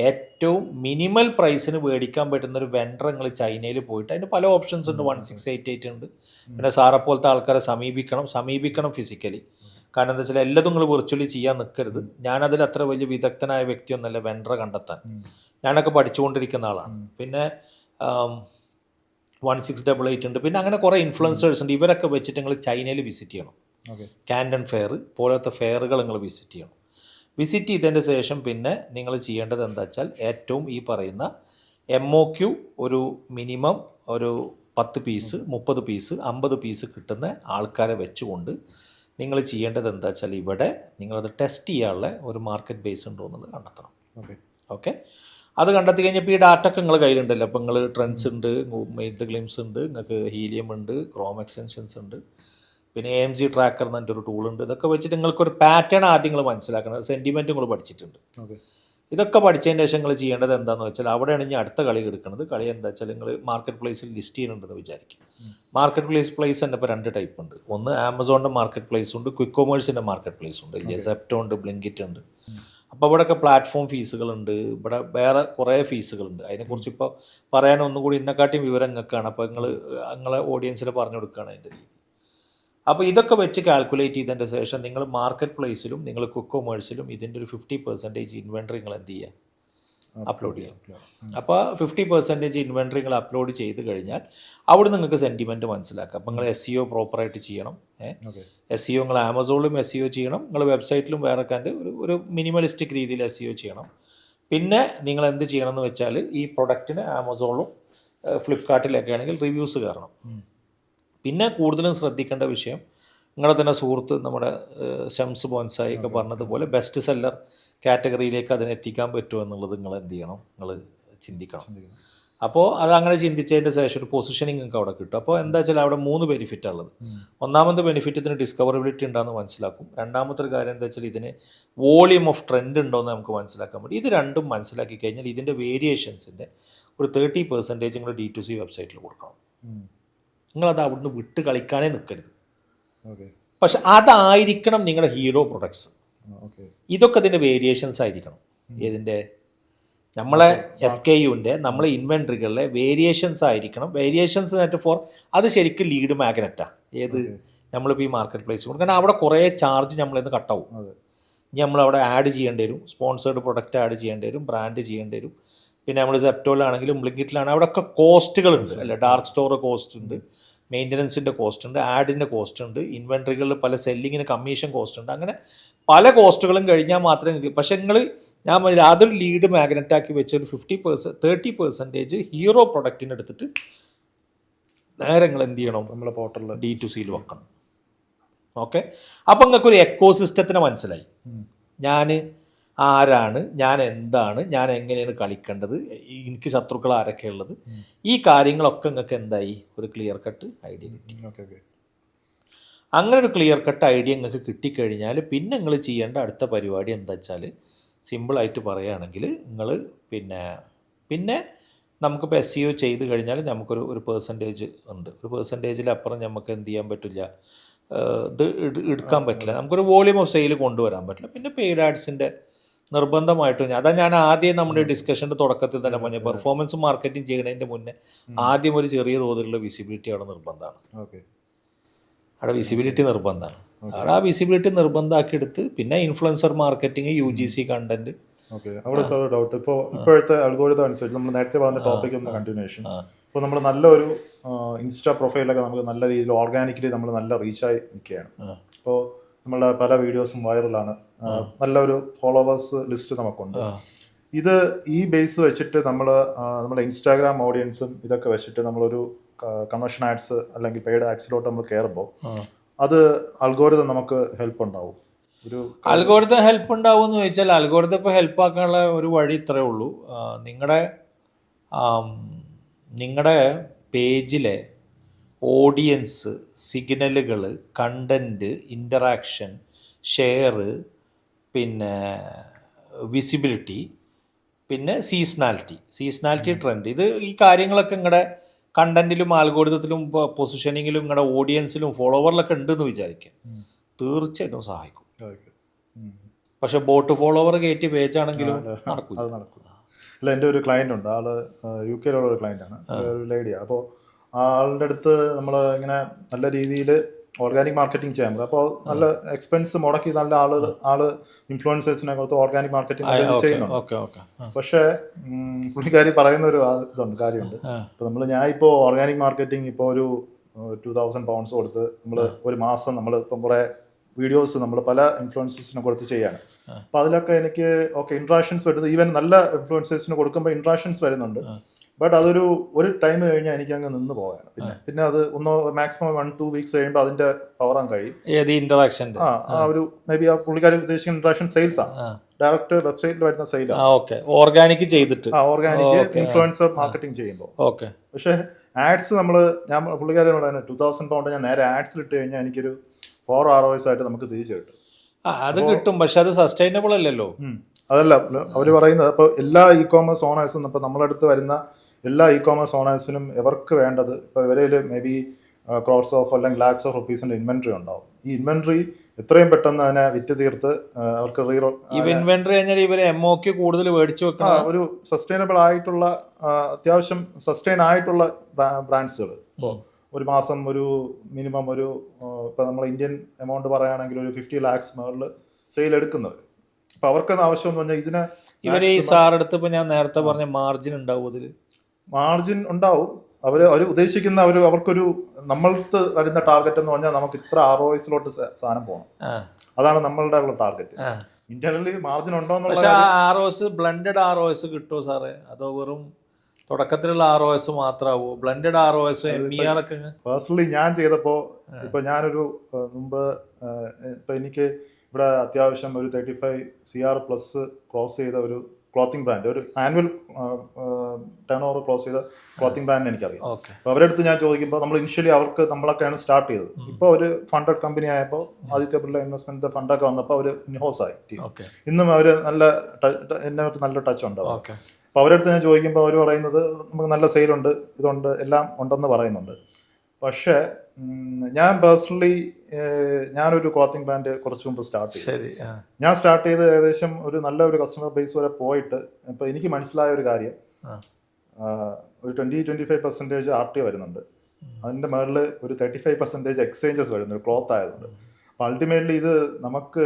ഏറ്റവും മിനിമൽ പ്രൈസിന് മേടിക്കാൻ പറ്റുന്ന ഒരു വെണ്ടർ നിങ്ങൾ ചൈനയിൽ പോയിട്ട്, അതിന് പല ഓപ്ഷൻസ് ഉണ്ട്. 1688 ഉണ്ട്. പിന്നെ സാറെ പോലത്തെ ആൾക്കാരെ സമീപിക്കണം ഫിസിക്കലി. കാരണം എന്താ വെച്ചാൽ എല്ലതും നിങ്ങൾ വിർച്വലി ചെയ്യാൻ നിൽക്കരുത്. ഞാനതിൽ അത്ര വലിയ വിദഗ്ധനായ വ്യക്തിയൊന്നുമല്ല വെണ്ടറെ കണ്ടെത്താൻ. ഞാനൊക്കെ പഠിച്ചുകൊണ്ടിരിക്കുന്ന ആളാണ്. പിന്നെ 1688 ഉണ്ട്. പിന്നെ അങ്ങനെ കുറേ ഇൻഫ്ലുവൻസേഴ്സ് ഉണ്ട്. ഇവരൊക്കെ വെച്ചിട്ട് നിങ്ങൾ ചൈനയിൽ വിസിറ്റ് ചെയ്യണം. കാൻഡൻ ഫെയർ പോലത്തെ ഫെയറുകൾ നിങ്ങൾ വിസിറ്റ് ചെയ്യണം. വിസിറ്റ് ചെയ്തതിൻ്റെ ശേഷം പിന്നെ നിങ്ങൾ ചെയ്യേണ്ടത് എന്താ വെച്ചാൽ ഏറ്റവും ഈ പറയുന്ന MOQ ഒരു മിനിമം ഒരു 10 പീസ് 30 പീസ് 50 പീസ് കിട്ടുന്ന ആൾക്കാരെ വെച്ചുകൊണ്ട് നിങ്ങൾ ചെയ്യേണ്ടത് എന്താ വെച്ചാൽ ഇവിടെ നിങ്ങളത് ടെസ്റ്റ് ചെയ്യാനുള്ള ഒരു മാർക്കറ്റ് ബേസ് ഉണ്ടോ എന്നുള്ളത് കണ്ടെത്തണം. ഓക്കെ, അത് കണ്ടെത്തി കഴിഞ്ഞപ്പോൾ ഈ ഡാറ്റ ഒക്കെ നിങ്ങൾ കയ്യിലുണ്ടല്ലോ. അപ്പോൾ നിങ്ങൾ ട്രെൻഡ്സ് ഉണ്ട്, മീറ്റ് ദി ഗ്ലിംസ് ഉണ്ട്, നിങ്ങൾക്ക് ഹീലിയം ഉണ്ട്, ക്രോം എക്സ്റ്റൻഷൻസ് ഉണ്ട്, പിന്നെ AMG ട്രാക്കർ എന്ന് പറഞ്ഞിട്ടൊരു ടൂളുണ്ട്. ഇതൊക്കെ വെച്ചിട്ട് നിങ്ങൾക്കൊരു പാറ്റേൺ ആദ്യം നിങ്ങൾ മനസ്സിലാക്കണം. സെൻറ്റിമെൻറ്റ് നിങ്ങൾ പഠിച്ചിട്ടുണ്ട്. ഇതൊക്കെ പഠിച്ചതിന് ശേഷം നിങ്ങൾ ചെയ്യേണ്ടത് എന്താണെന്ന് വെച്ചാൽ അവിടെയാണ് ഇനി അടുത്ത കളി എടുക്കുന്നത്. കളി എന്താ വെച്ചാൽ നിങ്ങൾ മാർക്കറ്റ് പ്ലേസിൽ ലിസ്റ്റ് ചെയ്യുന്നുണ്ടെന്ന് വിചാരിക്കും. മാർക്കറ്റ് പ്ലേസ് തന്നെ ഇപ്പോൾ 2 ടൈപ്പ് ഉണ്ട്. ഒന്ന് ആമസോണിൻ്റെ മാർക്കറ്റ് പ്ലേസ് ഉണ്ട്, ക്വിക്ക് കൊമേഴ്സിൻ്റെ മാർക്കറ്റ് പ്ലേസ് ഉണ്ട്, സെപ്റ്റോ ഉണ്ട്, ബ്ലിങ്കിറ്റ് ഉണ്ട്. അപ്പോൾ ഇവിടെയൊക്കെ പ്ലാറ്റ്ഫോം ഫീസുകളുണ്ട്, ഇവിടെ വേറെ കുറേ ഫീസുകളുണ്ട്. അതിനെക്കുറിച്ച് ഇപ്പോൾ പറയാൻ ഒന്നുകൂടി ഇന്നെക്കാട്ടിയും വിവരം നിങ്ങൾക്കാണ്. അപ്പോൾ നിങ്ങളെ ഓഡിയൻസിന് പറഞ്ഞു കൊടുക്കുകയാണ് അതിൻ്റെ രീതി. അപ്പോൾ ഇതൊക്കെ വെച്ച് കാൽക്കുലേറ്റ് ചെയ്തതിൻ്റെ ശേഷം നിങ്ങൾ മാർക്കറ്റ് പ്ലേസിലും നിങ്ങൾ ക്വിക്ക് കൊമേഴ്സിലും ഇതിൻ്റെ ഒരു 50% ഇൻവെൻട്രി നിങ്ങൾ എന്ത് ചെയ്യുക, അപ്ലോഡ് ചെയ്യാം. അപ്പോൾ 50% ഇൻവെൻട്രി നിങ്ങൾ അപ്ലോഡ് ചെയ്ത് കഴിഞ്ഞാൽ അവിടെ നിങ്ങൾക്ക് സെൻറ്റിമെൻറ്റ് മനസ്സിലാക്കാം. അപ്പോൾ നിങ്ങൾ SEO പ്രോപ്പറായിട്ട് ചെയ്യണം. SEO നിങ്ങൾ ആമസോണിലും SEO ചെയ്യണം, നിങ്ങൾ വെബ്സൈറ്റിലും വേറെ കണ്ട് ഒരു മിനിമലിസ്റ്റിക് രീതിയിൽ SEO ചെയ്യണം. പിന്നെ നിങ്ങൾ എന്ത് ചെയ്യണം എന്ന് വെച്ചാൽ ഈ പ്രൊഡക്റ്റിന് ആമസോണിലും ഫ്ലിപ്കാർട്ടിലൊക്കെ ആണെങ്കിൽ റിവ്യൂസ് കയറണം. പിന്നെ കൂടുതലും ശ്രദ്ധിക്കേണ്ട വിഷയം നിങ്ങളെ തന്നെ സുഹൃത്ത് നമ്മുടെ ഷംസ് ബോൻസായി ഒക്കെ പറഞ്ഞതുപോലെ ബെസ്റ്റ് സെല്ലർ കാറ്റഗറിയിലേക്ക് അതിനെ എത്തിക്കാൻ പറ്റുമോ എന്നുള്ളത് നിങ്ങൾ എന്ത് ചെയ്യണം, നിങ്ങൾ ചിന്തിക്കണം. അപ്പോൾ അതങ്ങനെ ചിന്തിച്ചതിൻ്റെ ശേഷം ഒരു പൊസിഷനിങ് നിങ്ങൾക്ക് അവിടെ കിട്ടും. അപ്പോൾ എന്താ വെച്ചാൽ അവിടെ 3 ബെനിഫിറ്റാണ് ഉള്ളത്. ഒന്നാമത്തെ ബെനിഫിറ്റ് ഇതിന് ഡിസ്കവറബിലിറ്റി ഉണ്ടാകുന്ന മനസ്സിലാക്കും. രണ്ടാമത്തെ ഒരു കാര്യം എന്താ വെച്ചാൽ ഇതിന് വോളിയം ഓഫ് ട്രെൻഡ് ഉണ്ടോ എന്ന് നമുക്ക് മനസ്സിലാക്കാൻ പറ്റും. ഇത് രണ്ടും മനസ്സിലാക്കി കഴിഞ്ഞാൽ ഇതിൻ്റെ വേരിയേഷൻസിൻ്റെ ഒരു 30% നിങ്ങൾ D2C വെബ്സൈറ്റിൽ കൊടുക്കണം. നിങ്ങളത് അവിടുന്ന് വിട്ട് കളിക്കാനേ നിൽക്കരുത്. പക്ഷെ അതായിരിക്കണം നിങ്ങളുടെ ഹീറോ പ്രൊഡക്ട്സ്. ഇതൊക്കെ ഇതിൻ്റെ വേരിയേഷൻസ് ആയിരിക്കണം. ഇതിൻ്റെ നമ്മളെ SKUൻ്റെ നമ്മളെ ഇൻവെൻട്രികളിലെ വേരിയേഷൻസ് ആയിരിക്കണം. വേരിയേഷൻസ് നെറ്റ് ഫോർ അത് ശരിക്കും ലീഡ് മാഗ്നറ്റാണ്. ഏത് നമ്മളിപ്പോൾ ഈ മാർക്കറ്റ് പ്ലേസ് കൊടുക്കും. കാരണം അവിടെ കുറേ ചാർജ് നമ്മളിന്ന് കട്ടാവും. ഇനി നമ്മളവിടെ ആഡ് ചെയ്യേണ്ടി വരും, സ്പോൺസേർഡ് പ്രൊഡക്റ്റ് ആഡ് ചെയ്യേണ്ടി വരും, ബ്രാൻഡ് ചെയ്യേണ്ടി വരും. പിന്നെ നമ്മൾ സെപ്റ്റോയിലാണെങ്കിലും ബ്ലിങ്കിറ്റിലാണ് അവിടെയൊക്കെ കോസ്റ്റുകളുണ്ട് അല്ലേ. ഡാർക്ക് സ്റ്റോർ കോസ്റ്റ് ഉണ്ട്, മെയിൻ്റനൻസിൻ്റെ കോസ്റ്റ് ഉണ്ട്, ആഡിൻ്റെ കോസ്റ്റ് ഉണ്ട്, ഇൻവെൻട്രികളിൽ പല സെല്ലിങ്ങിന് കമ്മീഷൻ കോസ്റ്റ് ഉണ്ട്. അങ്ങനെ പല കോസ്റ്റുകളും കഴിഞ്ഞാൽ മാത്രമേ. പക്ഷേ ഞാൻ അതൊരു ലീഡ് മാഗ്നറ്റാക്കി വെച്ച് ഒരു 30% ഹീറോ പ്രൊഡക്റ്റിന് എടുത്തിട്ട് നേരെ നിങ്ങൾ എന്ത് ചെയ്യണം, നമ്മളെ പോർട്ടലിൽ D2Cയിൽ വെക്കണം. ഓക്കെ, അപ്പം നിങ്ങൾക്ക് ഒരു എക്കോസിസ്റ്റത്തിനെ മനസ്സിലായി. ഞാൻ ആരാണ്, ഞാൻ എന്താണ്, ഞാൻ എങ്ങനെയാണ് കളിക്കേണ്ടത്, എനിക്ക് ശത്രുക്കൾ ആരൊക്കെ ഉള്ളത്, ഈ കാര്യങ്ങളൊക്കെ നിങ്ങൾക്ക് എന്തായി ഒരു ക്ലിയർ കട്ട് ഐഡിയ കിട്ടി. ഓക്കെ. അങ്ങനെ ഒരു ക്ലിയർ കട്ട് ഐഡിയ നിങ്ങൾക്ക് കിട്ടിക്കഴിഞ്ഞാൽ പിന്നെ നിങ്ങൾ ചെയ്യേണ്ട അടുത്ത പരിപാടി എന്താ വെച്ചാൽ, സിമ്പിളായിട്ട് പറയുകയാണെങ്കിൽ നിങ്ങൾ പിന്നെ നമുക്കിപ്പോൾ SEO ചെയ്ത് കഴിഞ്ഞാൽ നമുക്കൊരു പെർസെൻറ്റേജ് ഉണ്ട്. ഒരു പെർസെൻറ്റേജിലപ്പുറം നമുക്ക് എന്ത് ചെയ്യാൻ പറ്റില്ല, ഇത് എടുക്കാൻ പറ്റില്ല, നമുക്കൊരു വോളിയം ഓഫ് സെയിൽ കൊണ്ടുവരാൻ പറ്റില്ല. പിന്നെ പെയ്ഡ് ആഡ്സിൻ്റെ നിർബന്ധമായിട്ടും അതാ ഞാൻ ആദ്യം നമ്മുടെ ഡിസ്കഷൻ്റെ തുടക്കത്തിൽ തന്നെ പറഞ്ഞ പെർഫോമൻസ് മാർക്കറ്റിംഗ് ചെയ്യുന്നതിൻ്റെ മുന്നേ ആദ്യം ഒരു ചെറിയ തോതിലുള്ള വിസിബിലിറ്റി അവിടെ നിർബന്ധമാണ്. അവിടെ വിസിബിലിറ്റി നിർബന്ധമാണ്. അവിടെ ആ വിസിബിലിറ്റി നിർബന്ധമാക്കിയെടുത്ത് പിന്നെ influencer marketing, UGC content. Okay, അവിടെ സാർ ഡൗട്ട്, ഇപ്പോൾ ഇപ്പോഴത്തെ അൽഗോരിതം അനുസരിച്ച് നമ്മൾ നേരത്തെ പറഞ്ഞ ടോപ്പിക് ഒന്ന് കണ്ടിന്യൂഷൻ, ഇപ്പോൾ നമ്മൾ നല്ലൊരു ഇൻസ്റ്റാ പ്രൊഫൈലൊക്കെ നമുക്ക് നല്ല രീതിയിൽ ഓർഗാനിക്കലി നമ്മൾ നല്ല റീച്ചായി നിൽക്കുകയാണ്. ഇപ്പോൾ നമ്മളുടെ പല വീഡിയോസും വൈറലാണ്, നല്ലൊരു ഫോളോവേഴ്സ് ലിസ്റ്റ് നമുക്കുണ്ട്. ഇത് ഈ ബേസ് വെച്ചിട്ട് നമ്മുടെ ഇൻസ്റ്റാഗ്രാം ഓഡിയൻസും ഇതൊക്കെ വെച്ചിട്ട് നമ്മളൊരു കൺവേർഷൻ ആഡ്സ് അല്ലെങ്കിൽ പെയ്ഡ് ആഡ്സിലോട്ട് നമ്മൾ കയറുമ്പോൾ അത് അൽഗോരിതം നമുക്ക് ഹെൽപ്പ് ഉണ്ടാവും. അൽഗോരിതം ഹെൽപ്പ് ഉണ്ടാവും എന്ന് ചോദിച്ചാൽ, അൽഗോരിതം ഇപ്പോൾ ഹെൽപ്പ് ആക്കാനുള്ള ഒരു വഴി ഇത്രയേ ഉള്ളൂ. നിങ്ങളുടെ പേജിലെ ഓഡിയൻസ്, സിഗ്നലുകൾ, കണ്ടൻറ്റ്, ഇൻ്ററാക്ഷൻ, ഷെയർ, പിന്നെ വിസിബിലിറ്റി, പിന്നെ സീസണാലിറ്റി ട്രെൻഡ്, ഈ കാര്യങ്ങളൊക്കെ നിങ്ങളുടെ കണ്ടൻറ്റിലും ആൽഗോരിതത്തിലും പൊസിഷനിങ്ങിലും നിങ്ങളുടെ ഓഡിയൻസിലും ഫോളോവറിലൊക്കെ ഉണ്ടെന്ന് വിചാരിക്കുക, തീർച്ചയായിട്ടും സഹായിക്കും. പക്ഷെ ബോട്ട് ഫോളോവർ കയറ്റി പേജാണെങ്കിലും നടക്കില്ല. അല്ല, എൻ്റെ ഒരു ക്ലയൻ്റ് ഉണ്ട്, ആള് UK ഒരു ക്ലയൻ്റാണ്, ഒരു ലേഡിയാണ്. അപ്പോൾ ആളുടെ അടുത്ത് നമ്മൾ ഇങ്ങനെ നല്ല രീതിയിൽ ഓർഗാനിക് മാർക്കറ്റിംഗ് ചെയ്യാൻ പറ്റും. അപ്പോൾ നല്ല എക്സ്പെൻസ് മുടക്കി നല്ല ആള് ഇൻഫ്ലുവൻസേഴ്സിനെ കൊടുത്ത് ഓർഗാനിക് മാർക്കറ്റിംഗ് ചെയ്യുന്നുണ്ട്. പക്ഷേ പുള്ളിക്കാരി പറയുന്ന ഒരു കാര്യമുണ്ട്. ഇപ്പോൾ ഞാൻ ഇപ്പോൾ ഓർഗാനിക് മാർക്കറ്റിംഗ് ഇപ്പോൾ ഒരു 2000 pounds കൊടുത്ത് നമ്മൾ ഒരു മാസം നമ്മൾ ഇപ്പം കുറേ വീഡിയോസ് നമ്മൾ പല ഇൻഫ്ലുവൻസേഴ്സിനെ കൊടുത്ത് ചെയ്യാണ്. അപ്പോൾ അതിലൊക്കെ എനിക്ക് ഇൻട്രാക്ഷൻസ് വരുന്നത്, ഈവൻ നല്ല ഇൻഫ്ലുവൻസേഴ്സിന് കൊടുക്കുമ്പോൾ ഇൻട്രാക്ഷൻസ് വരുന്നുണ്ട്. ബട്ട് ഒരു ടൈം കഴിഞ്ഞാൽ എനിക്ക് അങ്ങ് നിന്ന് പോകാണ്. പിന്നെ അത് മാക്സിമം 1-2 weeks കഴിയുമ്പോൾ അതിന്റെ പവറാൻ കഴിയും. ഒരു മേ ബി ആ പുള്ളിക്കാരി ഉദ്ദേശിക്കുന്ന ഇൻട്രാക്ഷൻ സെയിൽസ് ആണ്, ഡയറക്റ്റ് വെബ്സൈറ്റിൽ വരുന്ന സെയിലാണ്, ഓർഗാനിക് ചെയ്തിട്ട് ഓർഗാനിക് ഇൻഫ്ലുവൻസർ മാർക്കറ്റിംഗ് ചെയ്യുമ്പോൾ. പക്ഷേ ആഡ്സ് ഞാൻ പുള്ളിക്കാരിനോട് 2000 pound ഞാൻ നേരെ ആഡ്സിൽ ഇട്ട് കഴിഞ്ഞാൽ എനിക്കൊരു 4 ROIs ആയിട്ട് നമുക്ക് തിരിച്ചു കിട്ടും. അത് കിട്ടും, പക്ഷെ അത് സസ്റ്റൈനബിൾ അല്ലല്ലോ. അതല്ല അവർ പറയുന്നത്. അപ്പോൾ എല്ലാ ഇ-കോമേഴ്സ് ഓണേഴ്സും, ഇപ്പോൾ നമ്മുടെ അടുത്ത് വരുന്ന എല്ലാ ഇ-കോമേഴ്സ് ഓണേഴ്സിനും ഇവർക്ക് വേണ്ടത്, ഇപ്പോൾ ഇവരിൽ മേ ബി ക്രോർസ് ഓഫ് അല്ലെങ്കിൽ ലാക്സ് ഓഫ് റുപ്പീസിൻ്റെ ഇൻവെൻട്രി ഉണ്ടാവും. ഈ ഇൻവെൻട്രി എത്രയും പെട്ടെന്ന് അതിനെ വിറ്റ് തീർത്ത് അവർക്ക് ഇൻവെൻട്രി കഴിഞ്ഞാൽ ഇവർ MOQ കൂടുതൽ മേടിച്ചു വെക്കണം. ഒരു സസ്റ്റൈനബിൾ ആയിട്ടുള്ള അത്യാവശ്യം സസ്റ്റൈൻ ആയിട്ടുള്ള ബ്രാൻഡ്സുകൾ. ഇപ്പോൾ ഒരു മാസം ഒരു മിനിമം ഇപ്പോൾ നമ്മൾ ഇന്ത്യൻ എമൗണ്ട് പറയുകയാണെങ്കിൽ ഒരു 50 lakhs മുകളിൽ സെയിൽ എടുക്കുന്നവർ. അപ്പോൾ അവർക്കെന്ന് ആവശ്യം എന്ന് പറഞ്ഞാൽ ഇതിന് ഇവർ ഈ സാറെടുത്ത് ഇപ്പോൾ ഞാൻ നേരത്തെ പറഞ്ഞ മാർജിൻ ഉണ്ടാവും, അതിൽ മാർജിൻ ഉണ്ടാവും. അവർ ഉദ്ദേശിക്കുന്ന അവർക്കൊരു നമ്മൾക്ക് വരുന്ന ടാർഗറ്റ് എന്ന് പറഞ്ഞാൽ നമുക്ക് ഇത്ര ROIസിലോട്ട് സാധനം പോകണം, അതാണ് നമ്മളുടെ ഉള്ള ടാർഗറ്റ്. ഇന്റർണലി മാർജിൻ ഉണ്ടോ എന്നുള്ള ബ്ലെൻഡഡ് ROIs കിട്ടുമോ സാറേ, അതോ വെറും തുടക്കത്തിലുള്ള ROIs മാത്രമാവോ? ബ്ലെൻഡഡ് ROIs MER ഒക്കെ പേഴ്സണലി ഞാൻ ചെയ്തപ്പോൾ ഇപ്പൊ ഞാനൊരു മുമ്പ് ഇപ്പൊ എനിക്ക് ഇവിടെ അത്യാവശ്യം ഒരു 35 CR പ്ലസ് ക്രോസ് ചെയ്ത ഒരു ക്ലോത്തിങ് ബ്രാൻഡ്, ഒരു ആനുവൽ ടേൺ ഓവർ ക്ലോസ് ചെയ്ത ക്ലോത്തിങ് ബ്രാൻഡ് എനിക്കറിയാം. അപ്പോൾ അവരുടെ അടുത്ത് ഞാൻ ചോദിക്കുമ്പോൾ നമ്മൾ ഇനിഷ്യലി നമ്മളൊക്കെയാണ് സ്റ്റാർട്ട് ചെയ്തത്. ഇപ്പോൾ ഒരു ഫണ്ടഡ് കമ്പനി ആയപ്പോൾ ആദിത്യ ബിർള ഇൻവെസ്റ്റ്മെന്റ് ഫണ്ടൊക്കെ വന്നപ്പോൾ അവർ ഇൻഹോസ് ആയി ടീം. ഇന്നും അവർ എന്നെ നല്ല ടച്ച് ഉണ്ടാവും. അപ്പോൾ അവരുടെ അടുത്ത് ഞാൻ ചോദിക്കുമ്പോൾ അവർ പറയുന്നത് നമുക്ക് നല്ല സെയിലുണ്ട്, ഇതുണ്ട്, എല്ലാം ഉണ്ടെന്ന് പറയുന്നുണ്ട്. പക്ഷേ ഞാൻ പേഴ്സണലി ഞാനൊരു ക്ലോത്തിങ് ബ്രാൻഡ് കുറച്ച് മുമ്പ് സ്റ്റാർട്ട് ചെയ്തു. ഞാൻ സ്റ്റാർട്ട് ചെയ്ത് ഏകദേശം ഒരു നല്ലൊരു കസ്റ്റമർ ബേസ് വരെ പോയിട്ട് ഇപ്പോൾ എനിക്ക് മനസ്സിലായ ഒരു കാര്യം, ഒരു 20-25% RTO വരുന്നുണ്ട്, അതിൻ്റെ മുകളിൽ ഒരു 35% എക്സ്ചേഞ്ചസ് വരുന്നുണ്ട് ക്ലോത്ത് ആയതുകൊണ്ട്. അപ്പോൾ അൾട്ടിമേറ്റ്ലി ഇത് നമുക്ക്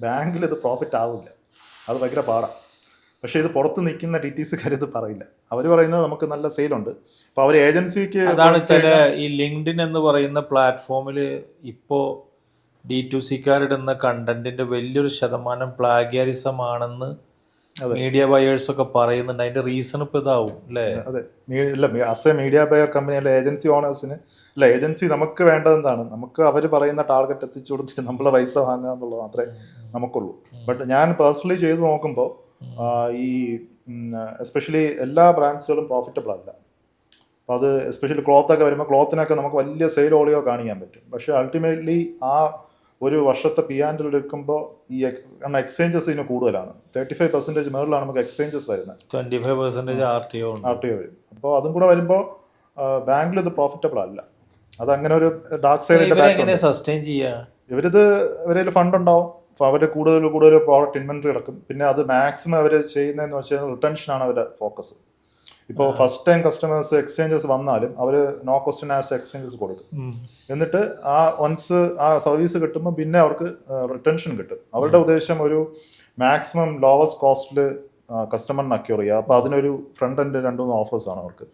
ബാങ്കിൽ ഇത് പ്രോഫിറ്റ് ആവില്ല, അത് ഭയങ്കര പാടാണ്. പക്ഷേ ഇത് പുറത്ത് നിൽക്കുന്ന DTCക്കാർ ഇത് പറയില്ല. അവർ പറയുന്നത് നമുക്ക് നല്ല സെയിലുണ്ട്. അപ്പോൾ അവർ ഏജൻസിക്ക് അതാണ് ചില ഈ ലിങ്ക്ഡിൻ എന്ന് പറയുന്ന പ്ലാറ്റ്ഫോമിൽ ഇപ്പോൾ D2Cക്കാരിടുന്ന കണ്ടന്റിന്റെ വലിയൊരു ശതമാനം പ്ലാഗ്യാരിസം ആണെന്ന് അതെ. മീഡിയ ബയേഴ്സ് ഒക്കെ പറയുന്നുണ്ട്. അതിന്റെ റീസൺ ഇപ്പൊ ഇതാവും അല്ലേ? അതെ. ഇല്ല, as A media buyer company അല്ല ഏജൻസി ഓണേഴ്സിന് അല്ല, ഏജൻസി നമുക്ക് വേണ്ടത് എന്താണ്, നമുക്ക് അവർ പറയുന്ന ടാർഗറ്റ് എത്തിച്ചു കൊടുത്തിട്ട് നമ്മളെ പൈസ വാങ്ങുക എന്നുള്ളത് മാത്രമേ നമുക്കുള്ളൂ. ബട്ട് ഞാൻ പേഴ്സണലി ചെയ്ത് നോക്കുമ്പോൾ ഈ എസ്പെഷ്യലി എല്ലാ ബ്രാൻഡ്സുകളും പ്രോഫിറ്റബിൾ അല്ല. അപ്പോൾ അത് എസ്പെഷ്യലി ക്ലോത്തൊക്കെ വരുമ്പോൾ ക്ലോത്തിനൊക്കെ നമുക്ക് വലിയ സെയിൽ ഓളിയോ കാണിക്കാൻ പറ്റും. പക്ഷേ അൾട്ടിമേറ്റ്ലി ആ ഒരു വർഷത്തെ P&L എടുക്കുമ്പോൾ ഈ കാരണം എക്സ്ചേഞ്ചസ് ഇതിന് കൂടുതലാണ്. 35% മുകളിലാണ് നമുക്ക് എക്സ്ചേഞ്ചസ് വരുന്നത്. 25% RTO വരും. അപ്പോൾ അതും കൂടെ വരുമ്പോൾ ബാങ്കിൽ ഇത് പ്രോഫിറ്റബിൾ അല്ല. അതങ്ങനെ ഒരു ഡാർക്ക് സൈഡ്. സസ്റ്റെയിൻ ചെയ്യുക ഇവരിൽ ഫണ്ട് ഉണ്ടാവും. അപ്പോൾ അവർ കൂടുതൽ പ്രോഡക്റ്റ് ഇൻവെൻട്രി ഇറക്കും. പിന്നെ അത് മാക്സിമം അവർ ചെയ്യുന്നതെന്ന് വെച്ചാൽ റിട്ടൻഷനാണ് അവരുടെ ഫോക്കസ്. ഇപ്പോൾ ഫസ്റ്റ് ടൈം കസ്റ്റമേഴ്സ് എക്സ്ചേഞ്ചസ് വന്നാലും അവർ നോ ക്വസ്റ്റ്യൻ ആസ് എക്സ്ചേഞ്ചസ് കൊടുക്കും. എന്നിട്ട് ആ വൺസ് ആ സർവീസ് കിട്ടുമ്പോൾ പിന്നെ അവർക്ക് റിട്ടൻഷൻ കിട്ടും. അവരുടെ ഉദ്ദേശം ഒരു മാക്സിമം ലോവസ്റ്റ് കോസ്റ്റിൽ കസ്റ്റമറിന് അക്യൂർ ചെയ്യുക. അപ്പോൾ അതിനൊരു ഫ്രണ്ട് എൻഡ് 2-3 ഓഫേഴ്സാണ് അവർക്ക്.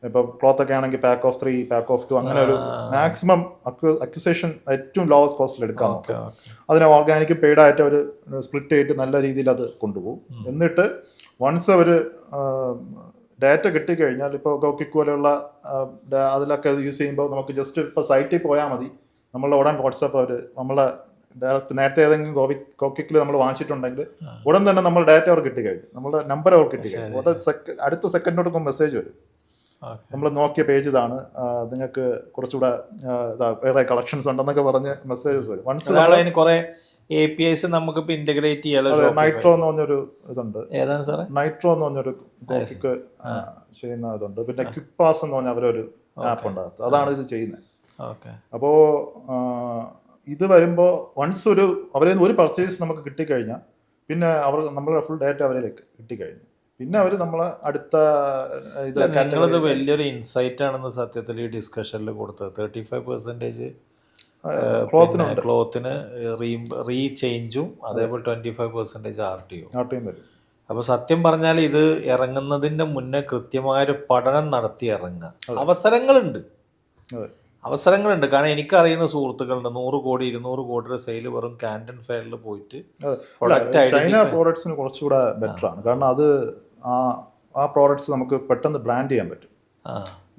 ഇപ്പോൾ ക്ലോത്ത് ഒക്കെ ആണെങ്കിൽ പാക്ക് ഓഫ് 3, പാക്ക് ഓഫ് 2, അങ്ങനെ ഒരു മാക്സിമം അക്വിസേഷൻ ഏറ്റവും ലോവസ്റ്റ് കോസ്റ്റിൽ എടുക്കാൻ നോക്കും. അതിനെ ഓർഗാനിക് പെയ്ഡ് ആയിട്ട് അവർ സ്പ്ലിറ്റ് ചെയ്തിട്ട് നല്ല രീതിയിൽ അത് കൊണ്ടുപോകും. എന്നിട്ട് വൺസ് അവർ ഡാറ്റ കിട്ടിക്കഴിഞ്ഞാൽ ഇപ്പോൾ ഗോക്കിക് പോലെയുള്ള അതിലൊക്കെ യൂസ് ചെയ്യുമ്പോൾ നമുക്ക് ജസ്റ്റ് ഇപ്പോൾ സൈറ്റിൽ പോയാൽ മതി. നമ്മളുടെ ഉടൻ വാട്സാപ്പ് അവർ നമ്മളെ ഡയറക്റ്റ് നേരത്തെ ഏതെങ്കിലും ഗോക്കിക്കിൽ നമ്മൾ വാങ്ങിച്ചിട്ടുണ്ടെങ്കിൽ ഉടൻ തന്നെ നമ്മൾ ഡാറ്റ അവർക്ക് കിട്ടിക്കഴിഞ്ഞു, നമ്മുടെ നമ്പർ അവർക്ക് കിട്ടിക്കഴിഞ്ഞു. അടുത്ത സെക്കൻഡോടൊക്കെ മെസ്സേജ് വരും, നമ്മൾ നോക്കിയ പേജ് ഇതാണ്, നിങ്ങൾക്ക് കുറച്ചുകൂടെ വേറെ കളക്ഷൻസ് ഉണ്ടെന്നൊക്കെ പറഞ്ഞ് മെസ്സേജസ് വരും. വൺസ് കുറെ APIs നമുക്ക് ഇന്റഗ്രേറ്റ് ചെയ്യാൻ നൈട്രോ എന്ന് പറഞ്ഞൊരു ഇതുണ്ട്. ഏതാണ് സാറേ? നൈട്രോ എന്ന് പറഞ്ഞൊരു ഗോക്കിക്ക് ചെയ്യുന്ന ഇതുണ്ട്. പിന്നെ ക്വിക്ക് പാസ് എന്ന് പറഞ്ഞ അവരൊരു ആപ്പ് ഉണ്ട്, അതാണ് ഇത് ചെയ്യുന്നത്. അപ്പോൾ ഇത് വരുമ്പോൾ വൺസ് അവരെ ഒരു പർച്ചേസ് നമുക്ക് കിട്ടിക്കഴിഞ്ഞാൽ പിന്നെ നമ്മളുടെ ഫുൾ ഡാറ്റ അവരിലേക്ക് കിട്ടിക്കഴിഞ്ഞു. പിന്നെ അവർ നമ്മളെ അടുത്ത നിങ്ങളത് വലിയൊരു ഇൻസൈറ്റ് ആണെന്ന് സത്യത്തിൽ ഈ ഡിസ്കഷനിൽ കൊടുത്തത്. 35% ക്ലോത്തിന് റീചേഞ്ചും അതേപോലെ 25% RTO വരും. അപ്പോൾ സത്യം പറഞ്ഞാൽ ഇത് ഇറങ്ങുന്നതിൻ്റെ മുന്നേ കൃത്യമായൊരു പഠനം നടത്തി ഇറങ്ങുക. അവസരങ്ങളുണ്ട്. കാരണം എനിക്കറിയുന്ന സുഹൃത്തുക്കളുണ്ട് 100 കോടി 200 കോടിയുടെ സെയിൽ വെറും കാൻഡൻ ഫെയറിൽ പോയിട്ട്. ചൈന പ്രോഡക്ട്സിന് കുറച്ചുകൂടെ ബെറ്റർ ആണ്. കാരണം അത് ആ പ്രോഡക്ട്സ് നമുക്ക് പെട്ടെന്ന് ബ്രാൻഡ് ചെയ്യാൻ പറ്റും.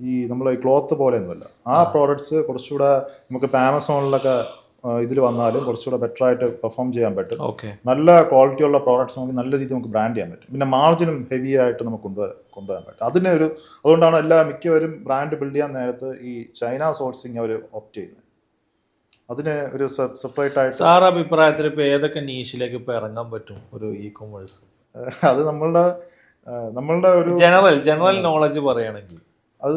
ഈ നമ്മൾ ഈ ക്ലോത്ത് പോലെയൊന്നുമല്ല. ആ പ്രോഡക്ട്സ് കുറച്ചുകൂടെ നമുക്ക് ഇപ്പോൾ ആമസോണിലൊക്കെ ഇതിൽ വന്നാലും കുറച്ചുകൂടെ ബെറ്റർ ആയിട്ട് പെർഫോം ചെയ്യാൻ പറ്റും. നല്ല ക്വാളിറ്റിയുള്ള പ്രോഡക്ട്സ് നമുക്ക് നല്ല രീതിയിൽ നമുക്ക് ബ്രാൻഡ് ചെയ്യാൻ പറ്റും. പിന്നെ മാർജിനും ഹെവി ആയിട്ട് നമുക്ക് കൊണ്ടുപോകാൻ പറ്റും. അതുകൊണ്ടാണ് മിക്കവരും ബ്രാൻഡ് ബിൽഡ് ചെയ്യാൻ നേരത്ത് ഈ ചൈന സോഴ്സിങ് അവർ ഓപ്റ്റ് ചെയ്യുന്നത്. അതിന് ഒരു സെപ്പറേറ്റ് ആയിട്ട്. സാർ അഭിപ്രായത്തിൽ ഇപ്പോൾ ഏതൊക്കെ നീഷിലേക്ക് ഇപ്പോൾ ഇറങ്ങാൻ പറ്റും ഒരു E-commerce? അത് നമ്മളുടെ ഒരു ജനറൽ നോളജ് പറയുകയാണെങ്കിൽ അത്